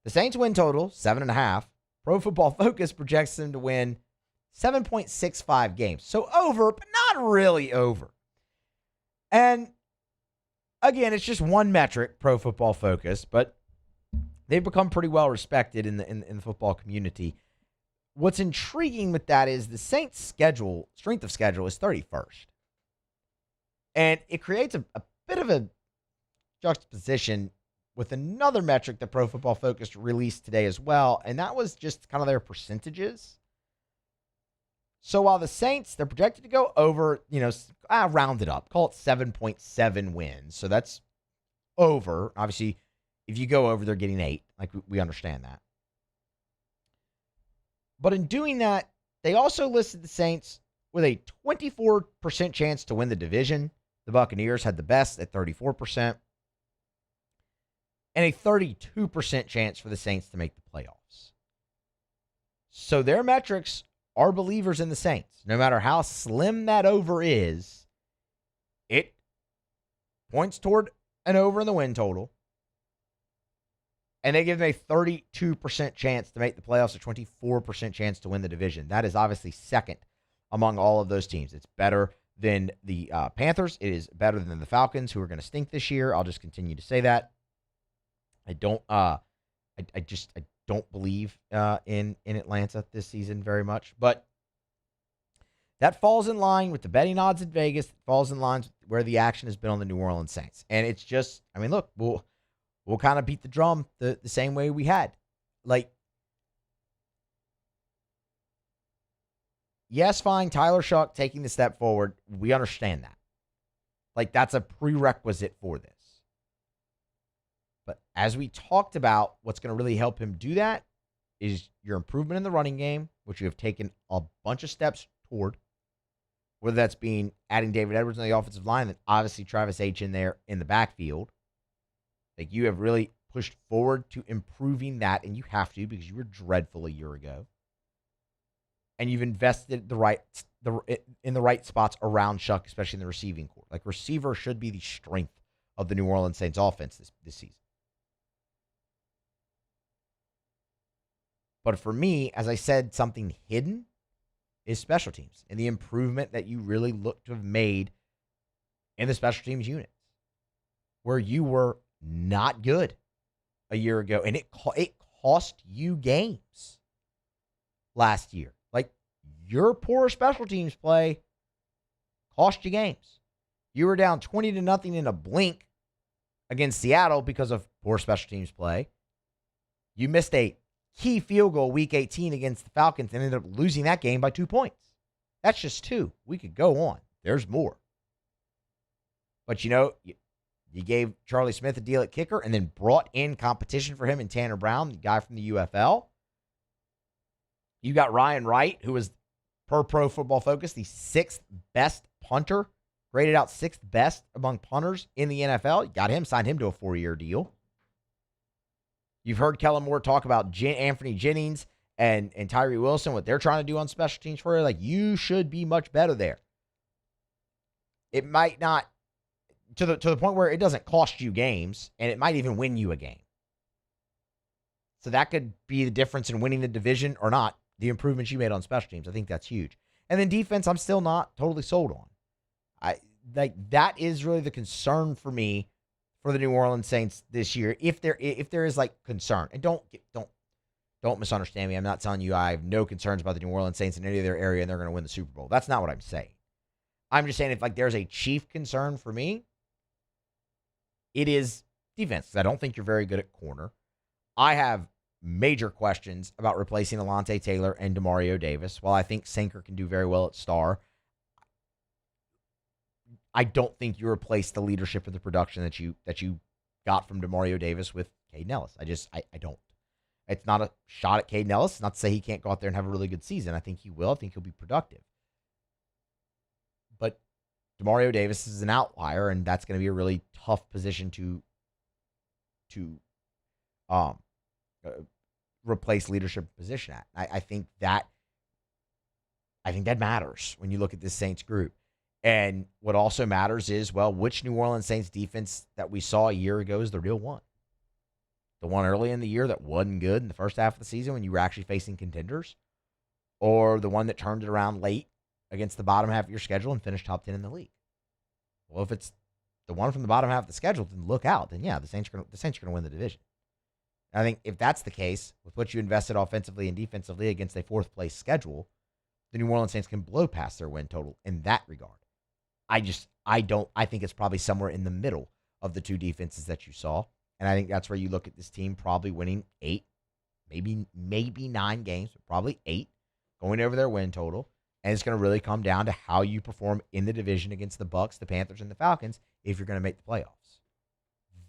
The Saints win total, 7.5. Pro Football Focus projects them to win 7.65 games. So over, but not really over. And again, it's just one metric, Pro Football Focus, but they've become pretty well respected in the football community. What's intriguing with that is the Saints' strength of schedule is 31st. And it creates a bit of a juxtaposition with another metric that Pro Football Focus released today as well, and that was just kind of their percentages. So while the Saints, they're projected to go over, round it up, call it 7.7 wins. So that's over. Obviously, if you go over, they're getting 8. Like, we understand that. But in doing that, they also listed the Saints with a 24% chance to win the division. The Buccaneers had the best at 34%. And a 32% chance for the Saints to make the playoffs. So their metrics are believers in the Saints. No matter how slim that over is, it points toward an over in the win total. And they give them a 32% chance to make the playoffs, a 24% chance to win the division. That is obviously second among all of those teams. It's better than the Panthers. It is better than the Falcons, who are going to stink this year. I'll just continue to say that. I don't believe in Atlanta this season very much, but that falls in line with the betting odds in Vegas. It falls in line with where the action has been on the New Orleans Saints, and it's just, look, we'll kind of beat the drum the same way we had. Like, yes, fine, Tyler Shuck taking the step forward. We understand that. Like, that's a prerequisite for this. But as we talked about, what's going to really help him do that is your improvement in the running game, which you have taken a bunch of steps toward, whether that's being adding David Edwards on the offensive line, and obviously Travis H. in there in the backfield. Like, you have really pushed forward to improving that, and you have to because you were dreadful a year ago. And you've invested in the right spots around Shuck, especially in the receiving corps. Like, receiver should be the strength of the New Orleans Saints offense this season. But for me, as I said, something hidden is special teams and the improvement that you really look to have made in the special teams units, where you were not good a year ago, and it cost you games last year. Like, your poor special teams play cost you games. You were down 20-0 in a blink against Seattle because of poor special teams play. You missed a key field goal week 18 against the Falcons and ended up losing that game by 2 points. That's just 2. We could go on. There's more. But, you gave Charlie Smith a deal at kicker and then brought in competition for him in Tanner Brown, the guy from the UFL. You got Ryan Wright, who was, per Pro Football Focus, the 6th best punter, graded out 6th best among punters in the NFL. You got him, signed him to a 4-year deal. You've heard Kellen Moore talk about Anthony Jennings and Tyree Wilson, what they're trying to do on special teams for you. Like, you should be much better there. It might not, to the point where it doesn't cost you games, and it might even win you a game. So that could be the difference in winning the division or not, the improvements you made on special teams. I think that's huge. And then defense, I'm still not totally sold on. That is really the concern for me for the New Orleans Saints this year, if there is like concern. And don't misunderstand me. I'm not telling you I have no concerns about the New Orleans Saints in any of their area and they're going to win the Super Bowl. That's not what I'm saying. I'm just saying if there's a chief concern for me, it is defense. I don't think you're very good at corner. I have major questions about replacing Alontae Taylor and Demario Davis. While I think Sinker can do very well at star, I don't think you replace the leadership of the production that you got from Demario Davis with Caden Ellis. I don't. It's not a shot at Caden Ellis. It's not to say he can't go out there and have a really good season. I think he will. I think he'll be productive. But Demario Davis is an outlier, and that's going to be a really tough position to replace leadership position at. I think that matters when you look at this Saints group. And what also matters is, well, which New Orleans Saints defense that we saw a year ago is the real one? The one early in the year that wasn't good in the first half of the season when you were actually facing contenders? Or the one that turned it around late against the bottom half of your schedule and finished top 10 in the league? Well, if it's the one from the bottom half of the schedule didn't look out, then yeah, the Saints are going to win the division. And I think if that's the case, with what you invested offensively and defensively against a fourth place schedule, the New Orleans Saints can blow past their win total in that regard. I think it's probably somewhere in the middle of the two defenses that you saw. And I think that's where you look at this team probably winning 8, maybe 9 games, but probably 8, going over their win total. And it's going to really come down to how you perform in the division against the Bucs, the Panthers, and the Falcons if you're going to make the playoffs.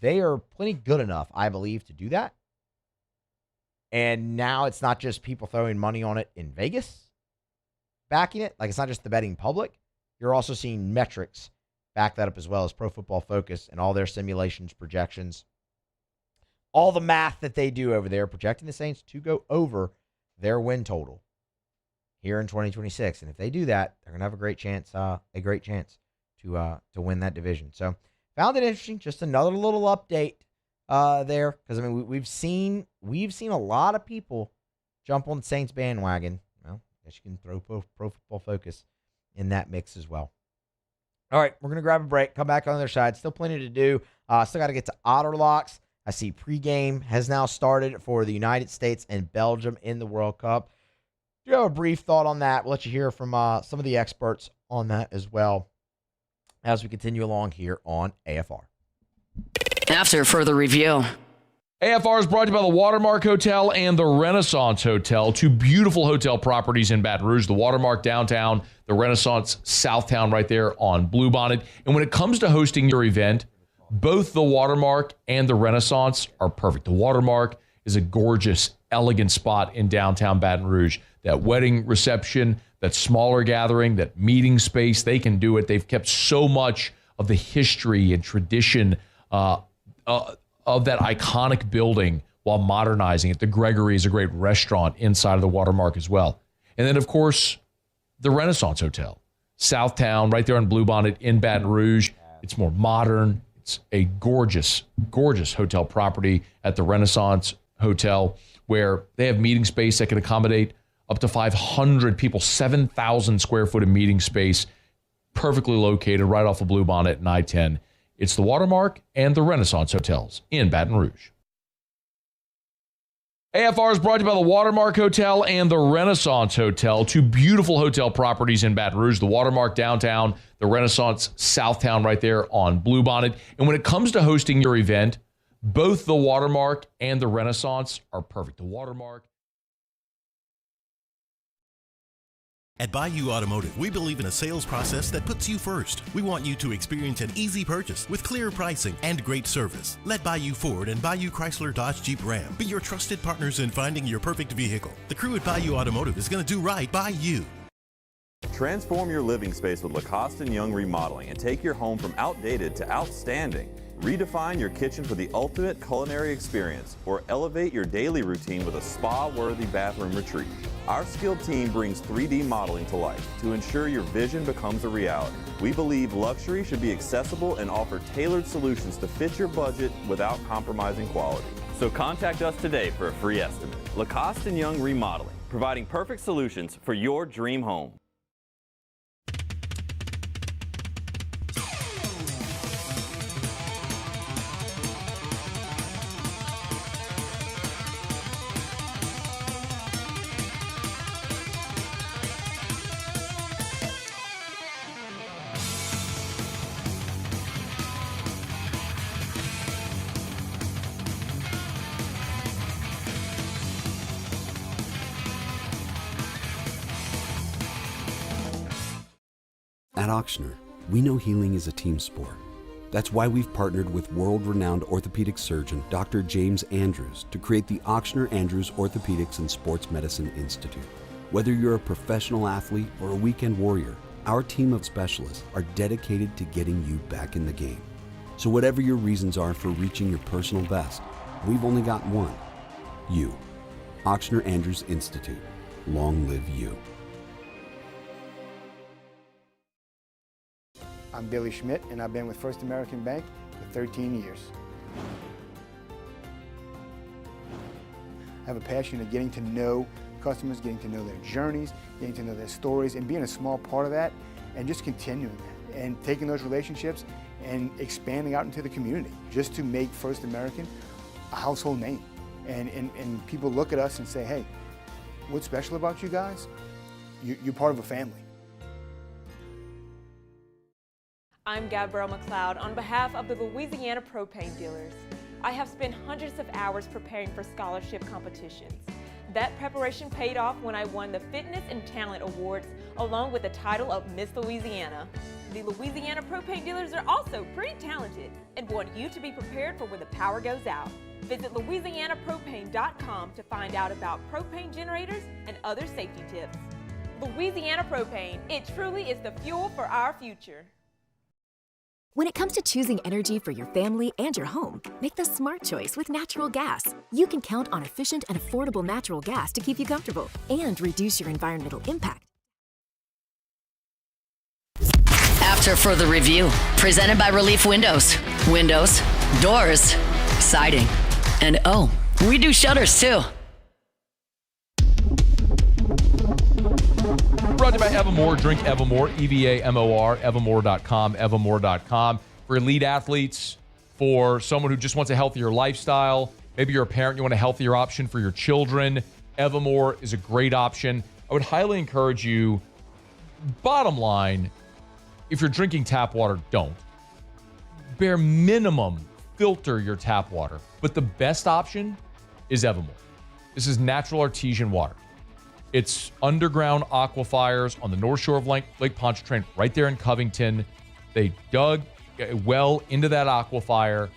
They are plenty good enough, I believe, to do that. And now it's not just people throwing money on it in Vegas backing it. Like, it's not just the betting public. You're also seeing metrics back that up as well as Pro Football Focus and all their simulations, projections, all the math that they do over there, projecting the Saints to go over their win total here in 2026. And if they do that, they're going to have a great chance to win that division. So found it interesting. Just another little update there, because I mean we've seen a lot of people jump on the Saints bandwagon. Well, I guess you can throw Pro Football Focus in that mix as well. All right, we're going to grab a break, come back on the other side. Still plenty to do. Still got to get to Otter Locks. I see pregame has now started for the United States and Belgium in the World Cup. Do you have a brief thought on that? We'll let you hear from some of the experts on that as well as we continue along here on AFR. After further review. AFR is brought to you by the Watermark Hotel and the Renaissance Hotel, two beautiful hotel properties in Baton Rouge, the Watermark downtown, the Renaissance Southtown right there on Bluebonnet. And when it comes to hosting your event, both the Watermark and the Renaissance are perfect. The Watermark is a gorgeous, elegant spot in downtown Baton Rouge. That wedding reception, that smaller gathering, that meeting space, they can do it. They've kept so much of the history and tradition of that iconic building while modernizing it. The Gregory is a great restaurant inside of the Watermark as well. And then, of course, the Renaissance Hotel, Southtown, right there on Bluebonnet in Baton Rouge. It's more modern. It's a gorgeous, gorgeous hotel property at the Renaissance Hotel where they have meeting space that can accommodate up to 500 people, 7,000 square foot of meeting space, perfectly located right off of Bluebonnet and I-10. It's the Watermark and the Renaissance Hotels in Baton Rouge. AFR is brought to you by the Watermark Hotel and the Renaissance Hotel, two beautiful hotel properties in Baton Rouge, the Watermark downtown, the Renaissance Southtown right there on Bluebonnet. And when it comes to hosting your event, both the Watermark and the Renaissance are perfect. The Watermark. At Bayou Automotive, we believe in a sales process that puts you first. We want you to experience an easy purchase with clear pricing and great service. Let Bayou Ford and Bayou Chrysler Dodge Jeep Ram be your trusted partners in finding your perfect vehicle. The crew at Bayou Automotive is going to do right by you. Transform your living space with Lacoste & Young Remodeling and take your home from outdated to outstanding. Redefine your kitchen for the ultimate culinary experience or elevate your daily routine with a spa-worthy bathroom retreat. Our skilled team brings 3D modeling to life to ensure your vision becomes a reality. We believe luxury should be accessible and offer tailored solutions to fit your budget without compromising quality. So contact us today for a free estimate. Lacoste & Young Remodeling, providing perfect solutions for your dream home. At Ochsner, we know healing is a team sport. That's why we've partnered with world-renowned orthopedic surgeon Dr. James Andrews to create the Ochsner Andrews Orthopedics and Sports Medicine Institute. Whether you're a professional athlete or a weekend warrior, our team of specialists are dedicated to getting you back in the game. So whatever your reasons are for reaching your personal best, we've only got one: you. Ochsner Andrews Institute. Long live you. I'm Billy Schmidt, and I've been with First American Bank for 13 years. I have a passion of getting to know customers, getting to know their journeys, getting to know their stories, and being a small part of that, and just continuing that. and taking those relationships and expanding out into the community just to make First American a household name. And people look at us and say, hey, what's special about you guys? You're part of a family. I'm Gabrielle McLeod on behalf of the Louisiana Propane Dealers. I have spent hundreds of hours preparing for scholarship competitions. That preparation paid off when I won the Fitness and Talent Awards along with the title of Miss Louisiana. The Louisiana Propane Dealers are also pretty talented and want you to be prepared for when the power goes out. Visit louisianapropane.com to find out about propane generators and other safety tips. Louisiana Propane, it truly is the fuel for our future. When it comes to choosing energy for your family and your home, make the smart choice with natural gas. You can count on efficient and affordable natural gas to keep you comfortable and reduce your environmental impact. After further review, presented by Relief Windows. Windows, doors, siding, and oh, we do shutters too. Brought to you by Evermore. Drink Evermore, EVAMOR, evermore.com, evermore.com. For elite athletes, for someone who just wants a healthier lifestyle. Maybe you're a parent, you want a healthier option for your children. Evermore is a great option. I would highly encourage you, bottom line, if you're drinking tap water, don't. Bare minimum, filter your tap water. But the best option is Evermore. This is natural artesian water. It's underground aquifers on the north shore of Lake Pontchartrain, right there in Covington. They dug a well into that aquifer,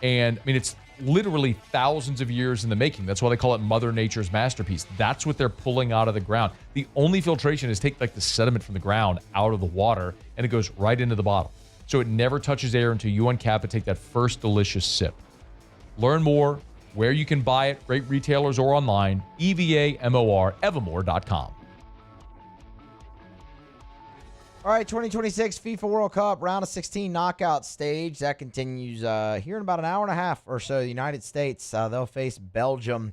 and I mean, it's literally thousands of years in the making. That's why they call it Mother Nature's masterpiece. That's what they're pulling out of the ground. The only filtration is take like the sediment from the ground out of the water, and it goes right into the bottle. So it never touches air until you uncap it, take that first delicious sip. Learn more where you can buy it, great retailers or online, EVAMOR, evermore.com. All right, 2026 FIFA World Cup round of 16 knockout stage. That continues here in about an hour and a half or so. The United States, they'll face Belgium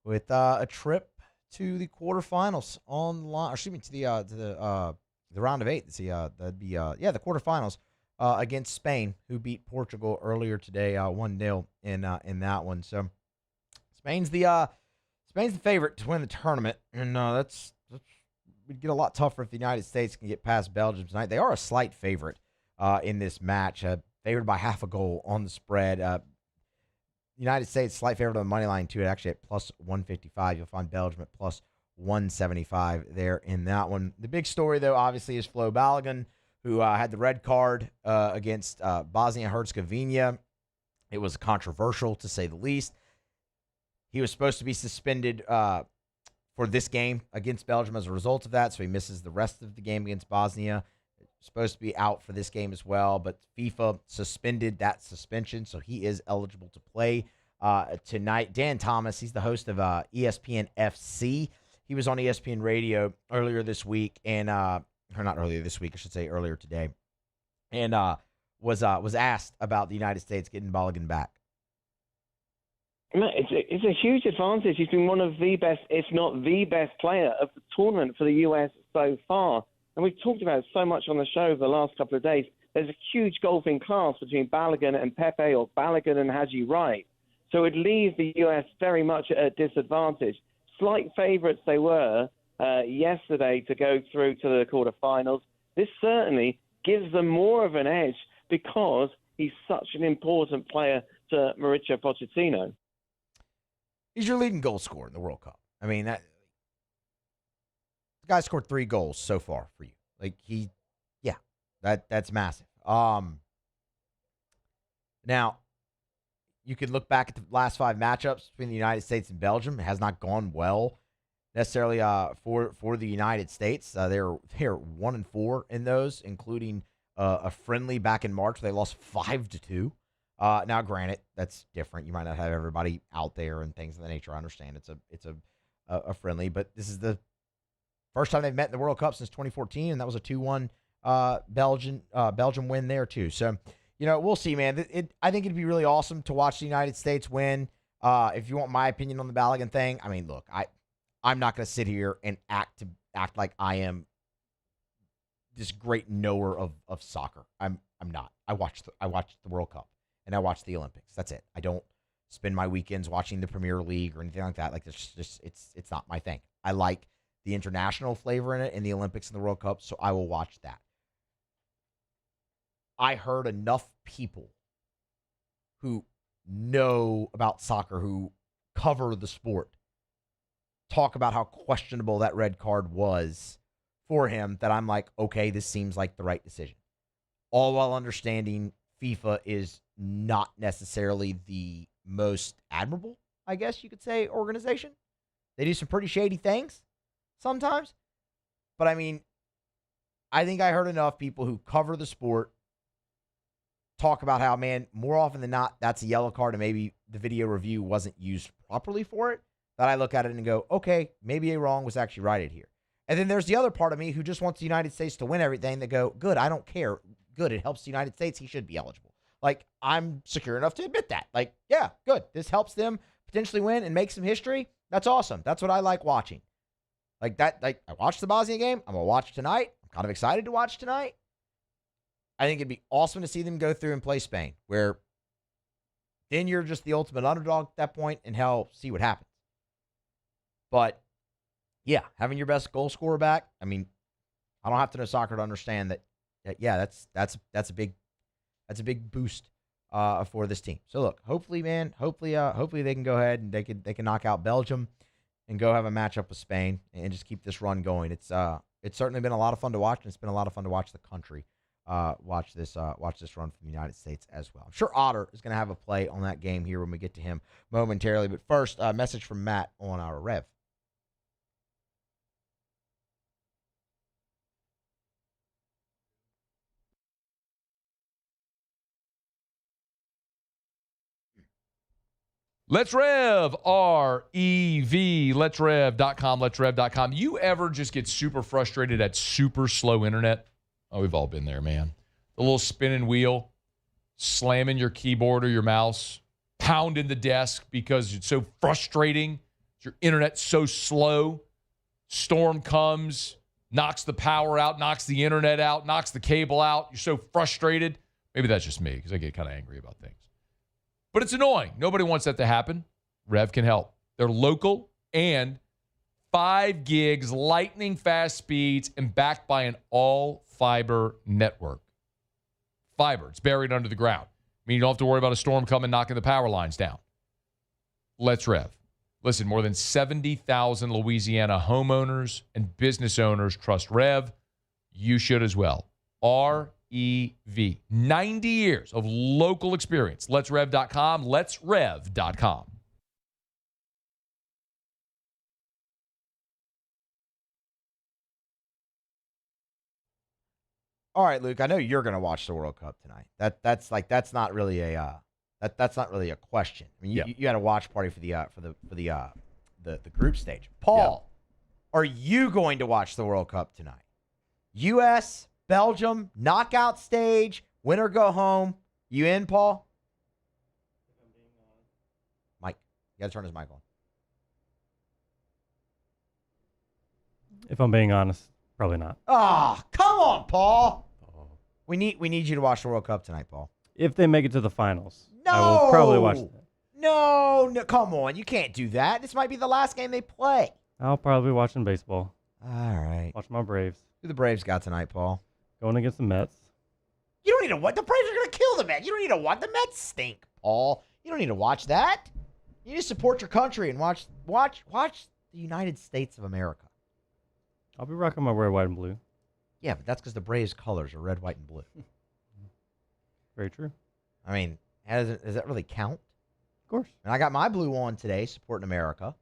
with a trip to the quarterfinals online. Excuse me, to the round of 8. That'd be the quarterfinals against Spain, who beat Portugal earlier today, 1-0 in that one. So Spain's the favorite to win the tournament, and that's would get a lot tougher if the United States can get past Belgium tonight. They are a slight favorite in this match, favored by half a goal on the spread. United States slight favorite on the money line too, actually at plus 155. You'll find Belgium at plus 175 there in that one. The big story, though, obviously is Flo Balogun, who had the red card against Bosnia-Herzegovina. It was controversial, to say the least. He was supposed to be suspended for this game against Belgium as a result of that, so he misses the rest of the game against Bosnia. Supposed to be out for this game as well, but FIFA suspended that suspension, so he is eligible to play tonight. Dan Thomas, he's the host of ESPN FC. He was on ESPN Radio earlier this week, and or not earlier this week, I should say earlier today, and was asked about the United States getting Balogun back. It's a huge advantage. He's been one of the best, if not the best player of the tournament for the U.S. so far. And we've talked about it so much on the show over the last couple of days. There's a huge golfing class between Balogun and Pepe, or Balogun and Haji Wright. So it leaves the U.S. very much at a disadvantage. Slight favourites they were yesterday to go through to the quarterfinals. This certainly gives them more of an edge because he's such an important player to Mauricio Pochettino. He's your leading goal scorer in the World Cup. I mean, the guy scored 3 goals so far for you. Like, that's massive. Now, you could look back at the last 5 matchups between the United States and Belgium. It has not gone well necessarily for the United States. They're 1-4 in those, including a friendly back in March. They lost 5-2. Now, granted, that's different. You might not have everybody out there and things of that nature. I understand it's a friendly, but this is the first time they've met in the World Cup since 2014, and that was a 2-1 Belgium win there too. So, we'll see, man. I think it'd be really awesome to watch the United States win. If you want my opinion on the Balogun thing, I mean, look, I'm not going to sit here and act like I am this great knower of soccer. I'm not. I watch the World Cup and I watch the Olympics. That's it. I don't spend my weekends watching the Premier League or anything like that. Like it's not my thing. I like the international flavor in it in the Olympics and the World Cup, so I will watch that. I heard enough people who know about soccer, who cover the sport, talk about how questionable that red card was for him, that I'm like, okay, this seems like the right decision. All while understanding FIFA is not necessarily the most admirable, I guess you could say, organization. They do some pretty shady things sometimes. But I mean, I think I heard enough people who cover the sport talk about how, man, more often than not, that's a yellow card and maybe the video review wasn't used properly for it, that I look at it and go, okay, maybe a wrong was actually righted here. And then there's the other part of me who just wants the United States to win everything, that go, good, I don't care. Good, it helps the United States. He should be eligible. Like, I'm secure enough to admit that. Like, yeah, good. This helps them potentially win and make some history. That's awesome. That's what I like watching. Like that, like I watched the Bosnia game. I'm going to watch tonight. I'm kind of excited to watch tonight. I think it'd be awesome to see them go through and play Spain, where then you're just the ultimate underdog at that point, and hell, see what happens. But yeah, having your best goal scorer back, I mean, I don't have to know soccer to understand that yeah, that's a big boost for this team. So look, hopefully they can go ahead and they can knock out Belgium and go have a matchup with Spain and just keep this run going. It's certainly been a lot of fun to watch, and it's been a lot of fun to watch the country watch this run from the United States as well. I'm sure Otter is going to have a play on that game here when we get to him momentarily. But first, a message from Matt on our Rev. Let's Rev, R-E-V, letsrev.com, letsrev.com. You ever just get super frustrated at super slow internet? Oh, we've all been there, man. The little spinning wheel, slamming your keyboard or your mouse, pounding the desk because it's so frustrating. Your internet's so slow. Storm comes, knocks the power out, knocks the internet out, knocks the cable out. You're so frustrated. Maybe that's just me because I get kind of angry about things. But it's annoying. Nobody wants that to happen. Rev can help. They're local and 5 gigs, lightning fast speeds, and backed by an all-fiber network. Fiber. It's buried under the ground. I mean, you don't have to worry about a storm coming knocking the power lines down. Let's Rev. Listen, more than 70,000 Louisiana homeowners and business owners trust Rev. You should as well. REV. 90 years of local experience. Let'sRev.com. Let'sRev.com. All right, Luke. I know you're going to watch the World Cup tonight. That's not really a question. I mean, you had a watch party for the group stage. Paul, are you going to watch the World Cup tonight? U.S., Belgium, knockout stage, win or go home. You in, Paul? Mike, you got to turn his mic on. If I'm being honest, probably not. Oh, come on, Paul. We need you to watch the World Cup tonight, Paul. If they make it to the finals, No. I will probably watch that. No, come on. You can't do that. This might be the last game they play. I'll probably be watching baseball. All right. Watch my Braves. Who the Braves got tonight, Paul? Going against the Mets. You don't need to watch. The Braves are going to kill the Mets. You don't need to watch. The Mets stink, Paul. You don't need to watch that. You need to support your country and watch the United States of America. I'll be rocking my red, white, and blue. Yeah, but that's because the Braves' colors are red, white, and blue. Very true. I mean, does that really count? Of course. And I got my blue on today, supporting America.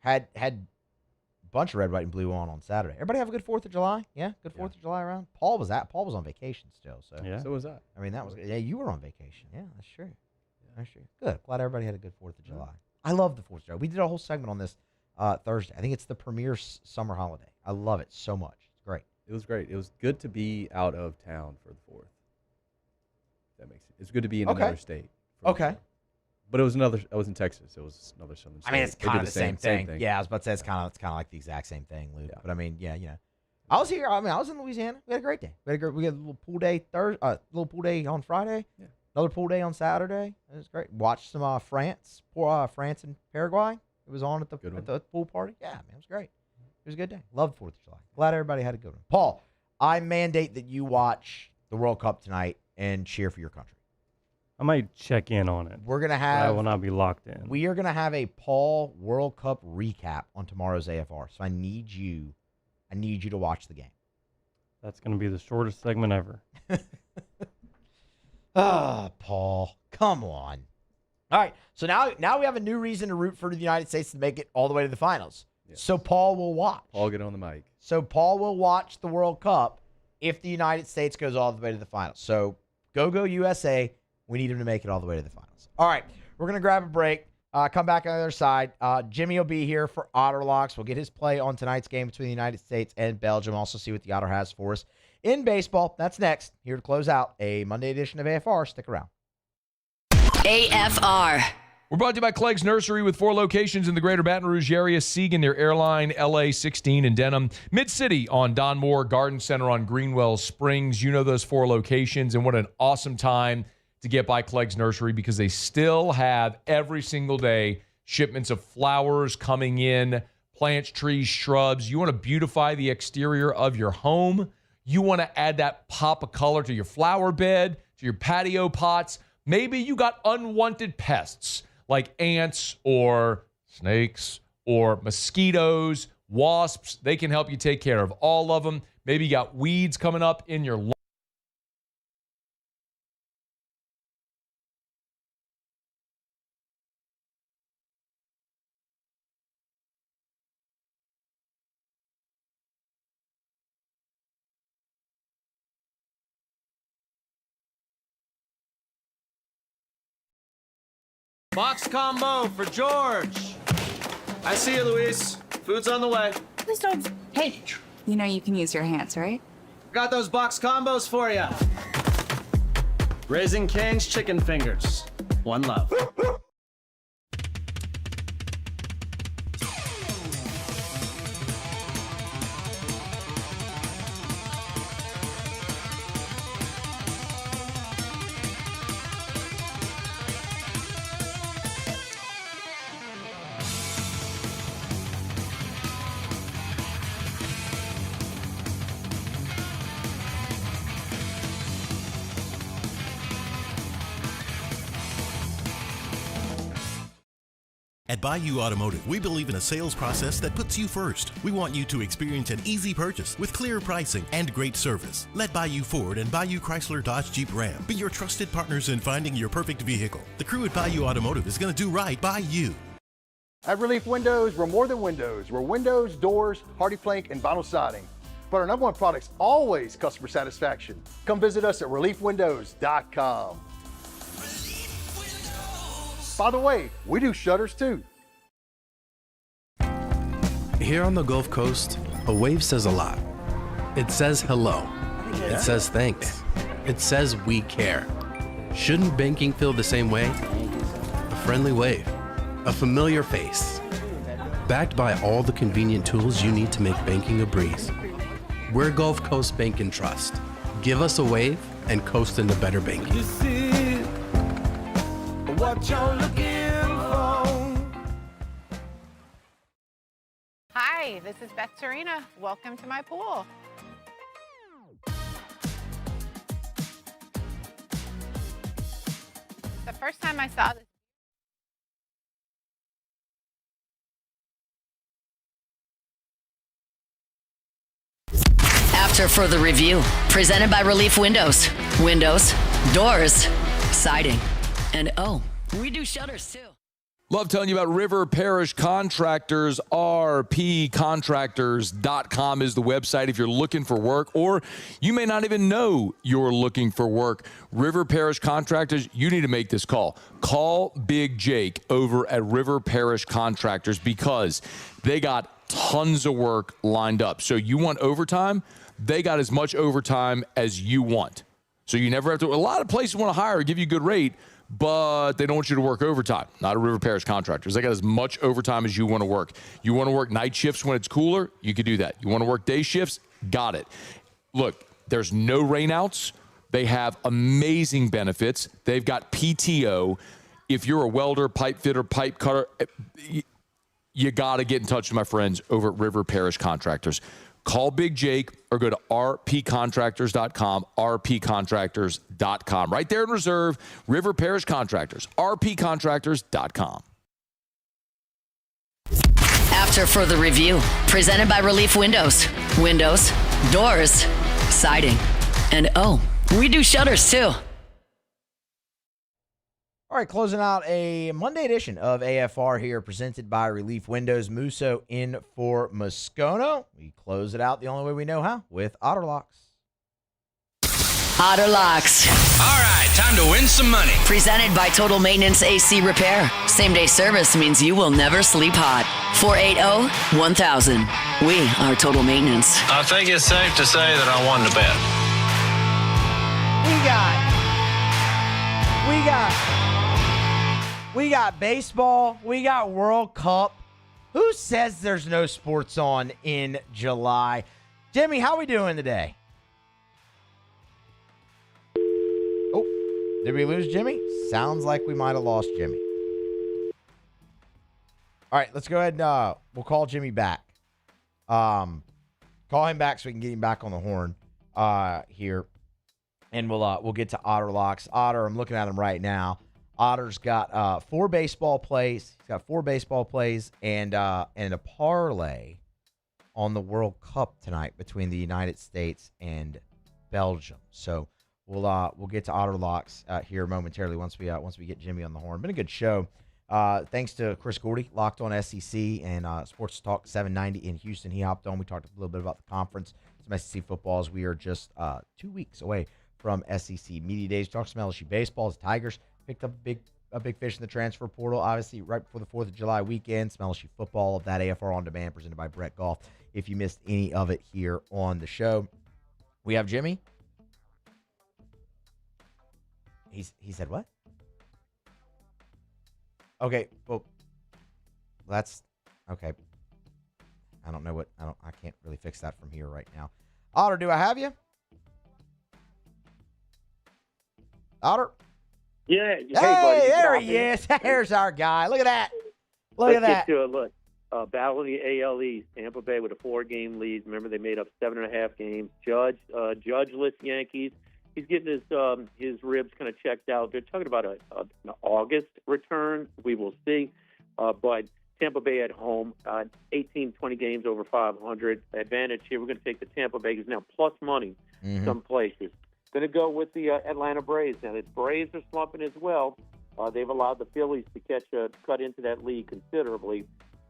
Had a bunch of red, white, and blue on Saturday. Everybody have a good 4th of July? Yeah, good 4th of July around. Paul was on vacation still, so yeah. So was I. I mean, you were on vacation. Yeah, that's true. That's true. Good. Glad everybody had a good 4th of July. I love the 4th of July. We did a whole segment on this Thursday. I think it's the premier summer holiday. I love it so much. It's great. It was great. It was good to be out of town for the 4th. That makes it. It's good to be in another state. Okay. But I was in Texas. It was another southern state. I mean, it's kind of the same thing. Yeah, I was about to say it's kind of like the exact same thing, Luke. Yeah. But I mean, yeah, I was here. I was in Louisiana. We had a great day. We had a little pool day little pool day on Friday. Yeah. Another pool day on Saturday. It was great. Watched some France and Paraguay. It was on at the pool party. Yeah, man, it was great. It was a good day. Loved 4th of July. Glad everybody had a good one. Paul, I mandate that you watch the World Cup tonight and cheer for your country. I might check in on it. We're gonna have. I will not be locked in. We are gonna have a Paul World Cup recap on tomorrow's AFR. So I need you to watch the game. That's gonna be the shortest segment ever. Paul, come on. All right, so now we have a new reason to root for the United States to make it all the way to the finals. Yes. So Paul will watch. Paul, get on the mic. So Paul will watch the World Cup if the United States goes all the way to the finals. So go USA. We need him to make it all the way to the finals. All right, we're going to grab a break. Come back on the other side. Jimmy will be here for Otter Locks. We'll get his play on tonight's game between the United States and Belgium. Also see what the Otter has for us in baseball. That's next. Here to close out a Monday edition of AFR. Stick around. AFR. We're brought to you by Clegg's Nursery with 4 locations in the greater Baton Rouge area. Siegen near Airline, LA 16 in Denham. Mid-City on Don Moore, Garden Center on Greenwell Springs. You know those 4 locations, and what an awesome time to get by Clegg's Nursery because they still have every single day shipments of flowers coming in, plants, trees, shrubs. You want to beautify the exterior of your home. You want to add that pop of color to your flower bed, to your patio pots. Maybe you got unwanted pests like ants or snakes or mosquitoes, wasps. They can help you take care of all of them. Maybe you got weeds coming up in your lawn. Box combo for George. I see you, Luis. Food's on the way. Please don't. Hey, you know you can use your hands, right? Got those box combos for you. Raising Cane's chicken fingers. One love. At Bayou Automotive, we believe in a sales process that puts you first. We want you to experience an easy purchase with clear pricing and great service. Let Bayou Ford and Bayou Chrysler Dodge Jeep Ram be your trusted partners in finding your perfect vehicle. The crew at Bayou Automotive is going to do right by you. At Relief Windows, we're more than windows. We're windows, doors, hardy plank, and vinyl siding. But our #1 product's always customer satisfaction. Come visit us at reliefwindows.com. By the way, we do shutters too. Here on the Gulf Coast, a wave says a lot. It says hello. It says thanks. It says we care. Shouldn't banking feel the same way? A friendly wave, a familiar face. Backed by all the convenient tools you need to make banking a breeze. We're Gulf Coast Bank and Trust. Give us a wave and coast into better banking. What you're looking for. Hi, this is Beth Tarina. Welcome to my pool. The first time I saw this. After further review, presented by Relief Windows. Windows, doors, siding, and we do shutters too. Love telling you about River Parish Contractors. rpcontractors.com is the website if you're looking for work, or you may not even know you're looking for work. River Parish Contractors, you need to make this call. Call Big Jake over at River Parish Contractors because they got tons of work lined up. So you want overtime? They got as much overtime as you want. So you never have to. A lot of places want to hire, give you a good rate, but they don't want you to work overtime. Not a River Parish Contractors. They got as much overtime as you want to work. You want to work night shifts when it's cooler? You could do that. You want to work day shifts? Got it. Look, there's no rainouts. They have amazing benefits. They've got PTO. If you're a welder, pipe fitter, pipe cutter, you got to get in touch with my friends over at River Parish Contractors. Call Big Jake or go to rpcontractors.com, rpcontractors.com. Right there in Reserve, River Parish Contractors, rpcontractors.com. After further review, presented by Relief Windows. Windows, doors, siding, and we do shutters too. All right, closing out a Monday edition of AFR here, presented by Relief Windows. Musso in for Moscona. We close it out the only way we know how, with Otterlocks. Otterlocks. All right, time to win some money. Presented by Total Maintenance AC Repair. Same-day service means you will never sleep hot. 480-1000. We are Total Maintenance. I think it's safe to say that I won the bet. We got baseball. We got World Cup. Who says there's no sports on in July? Jimmy, how we doing today? Oh, did we lose Jimmy? Sounds like we might have lost Jimmy. All right, let's go ahead and we'll call Jimmy back. Call him back so we can get him back on the horn here. And we'll get to Otterlocks. Otter, I'm looking at him right now. Otter's got 4 baseball plays. He's got 4 baseball plays and a parlay on the World Cup tonight between the United States and Belgium. So we'll get to Otterlocks here momentarily once we get Jimmy on the horn. Been a good show. Thanks to Chris Gordy, Locked On SEC and Sports Talk 790 in Houston. He hopped on. We talked a little bit about the conference, some SEC football, as we are just 2 weeks away from SEC Media Days. Talked some LSU Baseball. The Tigers picked up a big fish in the transfer portal, obviously, right before the 4th of July weekend. Some LSU football of that AFR On Demand presented by Brett Goff. If you missed any of it here on the show, we have Jimmy. He said what? Okay, well, that's okay. I don't know what I can't really fix that from here right now. Otter, do I have you? Otter? Yeah. Hey, buddy, there he is. There's our guy. Look at that. Look at that. Get to it. Look, battle in the AL East. Tampa Bay with a 4-game lead. Remember, they made up 7.5 games. Judgeless Yankees. He's getting his ribs kind of checked out. They're talking about an August return. We will see. But Tampa Bay at home, 18, 20 games over 500. Advantage here. We're going to take the Tampa Bay. Is now plus money some places. Going to go with the Atlanta Braves. Now, the Braves are slumping as well. They've allowed the Phillies to cut into that lead considerably.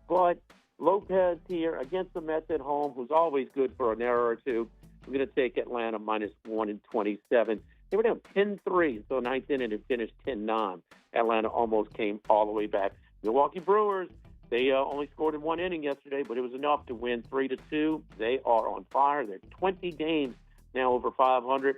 But Lopez here against the Mets at home, who's always good for an error or two. I'm going to take Atlanta minus 127. They were down 10-3 until 9th inning and finished 10-9. Atlanta almost came all the way back. Milwaukee Brewers, they only scored in 1 inning yesterday, but it was enough to win 3-2. They are on fire. They're 20 games now over 500.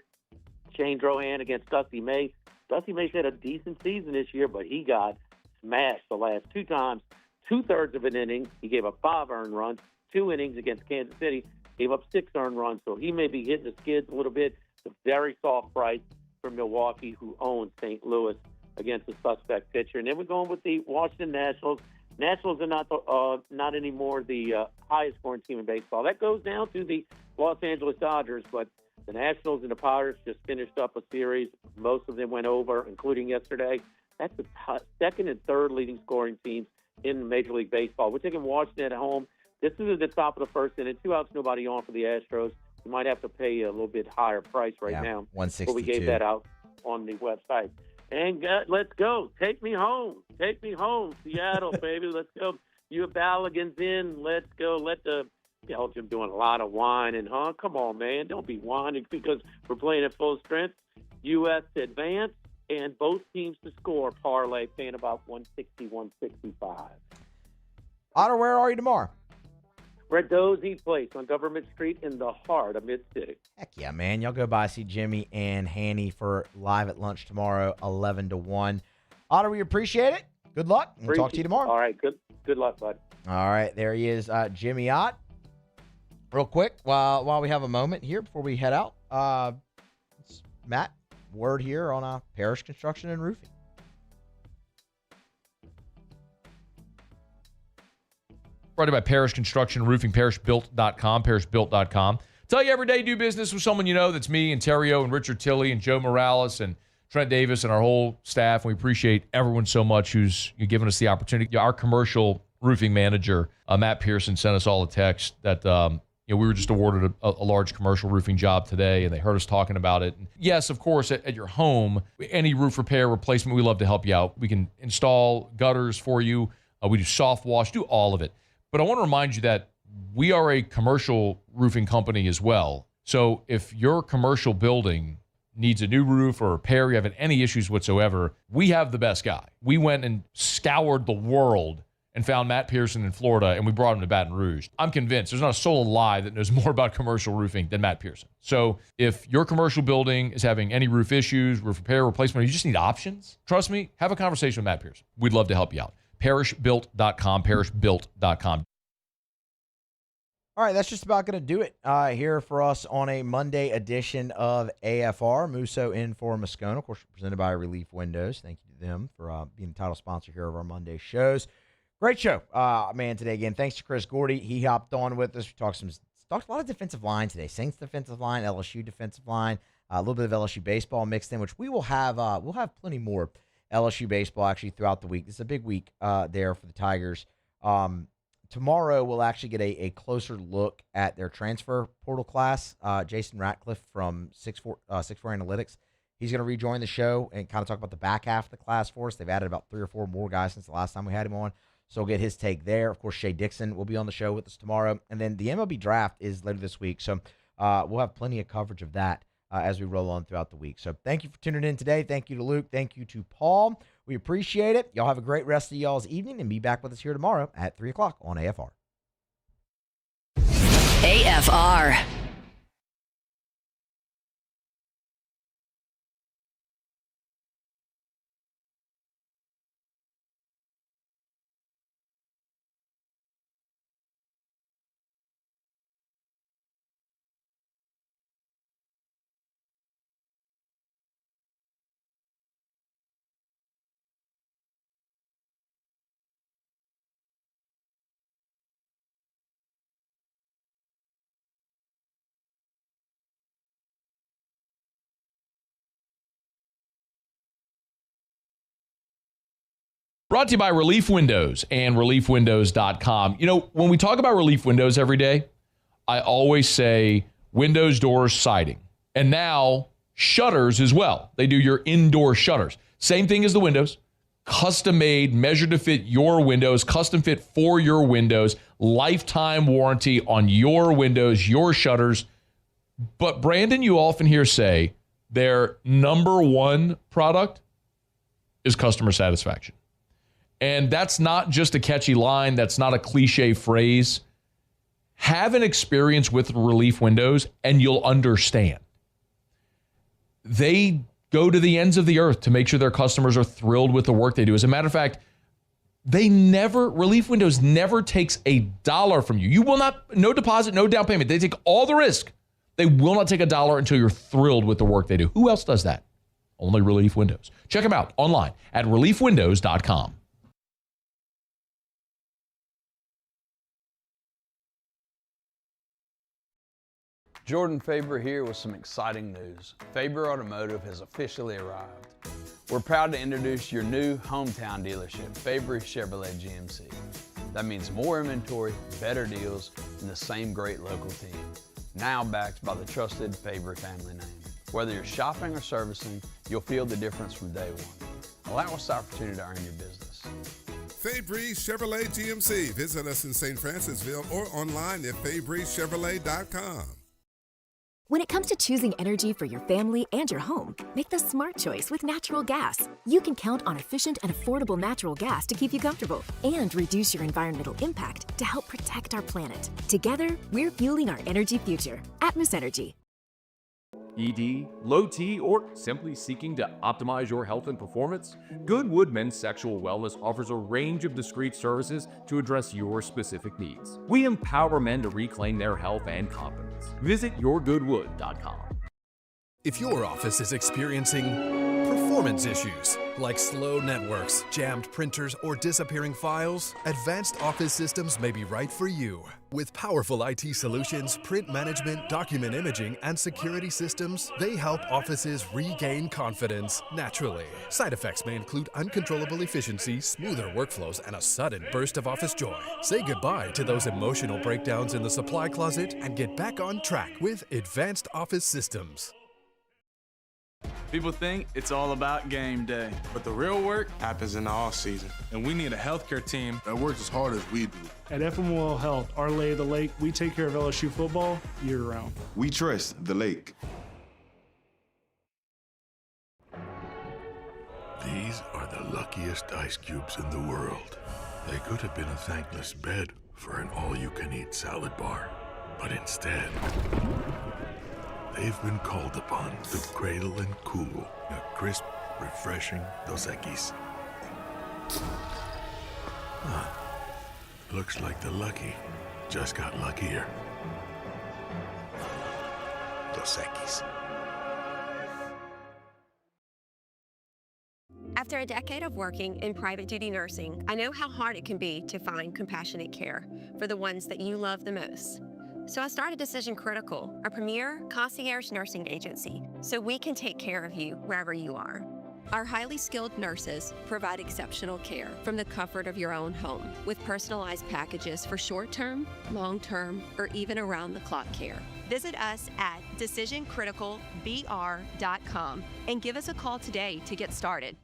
Shane Drohan against Dusty May. Dusty May's had a decent season this year, but he got smashed the last 2 times. 2/3 of an inning. He gave up 5 earned runs. 2 innings against Kansas City. Gave up 6 earned runs, so he may be hitting the skids a little bit. It's a very soft price for Milwaukee, who owns St. Louis against a suspect pitcher. And then we're going with the Washington Nationals. Nationals are not anymore the highest scoring team in baseball. That goes down to the Los Angeles Dodgers, but the Nationals and the Pirates just finished up a series. Most of them went over, including yesterday. That's the second and third leading scoring teams in Major League Baseball. We're taking Washington at home. This is at the top of the first inning. 2 outs, nobody on for the Astros. You might have to pay a little bit higher price now. 162. But we gave that out on the website. And let's go. Take me home. Take me home. Seattle, baby. Let's go. You Balligans in. Let's go. Let the Belgium doing a lot of whining, huh? Come on, man. Don't be whining because we're playing at full strength. U.S. to advance and both teams to score. Parlay paying about 160, 165. Otter, where are you tomorrow? We're at Dozy Place on Government Street in the heart of Mid-City. Heck yeah, man. Y'all go by, see Jimmy and Hanny for live at lunch tomorrow, 11 to 1. Otter, we appreciate it. Good luck. We'll talk to you tomorrow. All right. Good luck, bud. All right. There he is, Jimmy Ott. Real quick, while we have a moment here before we head out, Matt, word here on Parish Construction and Roofing. Brought to you by Parish Construction and Roofing, parishbuilt.com, parishbuilt.com. Tell you every day do business with someone you know. That's me and Terrio and Richard Tilley and Joe Morales and Trent Davis and our whole staff. And we appreciate everyone so much who's giving us the opportunity. Our commercial roofing manager, Matt Pearson, sent us all a text that we were just awarded a large commercial roofing job today, and they heard us talking about it. And yes, of course, at your home, any roof repair, replacement, we love to help you out. We can install gutters for you. We do soft wash, do all of it. But I want to remind you that we are a commercial roofing company as well. So if your commercial building needs a new roof or repair, you have any issues whatsoever, we have the best guy. We went and scoured the world and found Matt Pearson in Florida, and we brought him to Baton Rouge. I'm convinced there's not a soul alive that knows more about commercial roofing than Matt Pearson. So if your commercial building is having any roof issues, roof repair, replacement, or you just need options, trust me, have a conversation with Matt Pearson. We'd love to help you out. Parishbuilt.com, parishbuilt.com. All right, that's just about going to do it here for us on a Monday edition of AFR. Musso in for Moscona, of course, presented by Relief Windows. Thank you to them for being the title sponsor here of our Monday shows. Great show, man, today again. Thanks to Chris Gordy. He hopped on with us. We talked a lot of defensive line today. Saints defensive line, LSU defensive line, a little bit of LSU baseball mixed in, which we will have. We'll have plenty more LSU baseball actually throughout the week. This is a big week there for the Tigers. Tomorrow we'll actually get a closer look at their transfer portal class. Jason Ratcliffe from 6'4 Analytics. He's going to rejoin the show and kind of talk about the back half of the class for us. They've added about 3 or 4 more guys since the last time we had him on. So we'll get his take there. Of course, Shea Dixon will be on the show with us tomorrow. And then the MLB draft is later this week. So we'll have plenty of coverage of that as we roll on throughout the week. So thank you for tuning in today. Thank you to Luke. Thank you to Paul. We appreciate it. Y'all have a great rest of y'all's evening and be back with us here tomorrow at 3 o'clock on AFR. AFR. Brought to you by Relief Windows and ReliefWindows.com. You know, when we talk about Relief Windows every day, I always say windows, doors, siding. And now shutters as well. They do your indoor shutters. Same thing as the windows. Custom made, measured to fit your windows, custom fit for your windows, lifetime warranty on your windows, your shutters. But Brandon, you often hear say their number one product is customer satisfaction. And that's not just a catchy line. That's not a cliche phrase. Have an experience with Relief Windows and you'll understand. They go to the ends of the earth to make sure their customers are thrilled with the work they do. As a matter of fact, Relief Windows never takes $1 from you. You will not, no deposit, no down payment. They take all the risk. They will not take $1 until you're thrilled with the work they do. Who else does that? Only Relief Windows. Check them out online at ReliefWindows.com. Jordan Faber here with some exciting news. Faber Automotive has officially arrived. We're proud to introduce your new hometown dealership, Faber Chevrolet GMC. That means more inventory, better deals, and the same great local team. Now backed by the trusted Faber family name. Whether you're shopping or servicing, you'll feel the difference from day one. Allow us the opportunity to earn your business. Fabry Chevrolet GMC. Visit us in St. Francisville or online at FabryChevrolet.com. When it comes to choosing energy for your family and your home, make the smart choice with natural gas. You can count on efficient and affordable natural gas to keep you comfortable and reduce your environmental impact to help protect our planet. Together, we're fueling our energy future. Atmos Energy. ED, low T, or simply seeking to optimize your health and performance, Goodwood Men's Sexual Wellness offers a range of discreet services to address your specific needs. We empower men to reclaim their health and confidence. Visit yourgoodwood.com. If your office is experiencing performance issues like slow networks, jammed printers, or disappearing files, Advanced Office Systems may be right for you. With powerful IT solutions, print management, document imaging, and security systems, they help offices regain confidence naturally. Side effects may include uncontrollable efficiency, smoother workflows, and a sudden burst of office joy. Say goodbye to those emotional breakdowns in the supply closet and get back on track with Advanced Office Systems. People think it's all about game day, but the real work happens in the off season, and we need a healthcare team that works as hard as we do. At FML Health, our Lay of the Lake, we take care of LSU football year-round. We trust the lake. These are the luckiest ice cubes in the world. They could have been a thankless bed for an all-you-can-eat salad bar, but instead, they've been called upon to cradle and cool a crisp, refreshing Dos Equis. Looks like the lucky just got luckier. Dos Equis. After a decade of working in private duty nursing, I know how hard it can be to find compassionate care for the ones that you love the most. So I started Decision Critical, a premier concierge nursing agency, so we can take care of you wherever you are. Our highly skilled nurses provide exceptional care from the comfort of your own home with personalized packages for short-term, long-term, or even around-the-clock care. Visit us at decisioncriticalbr.com and give us a call today to get started.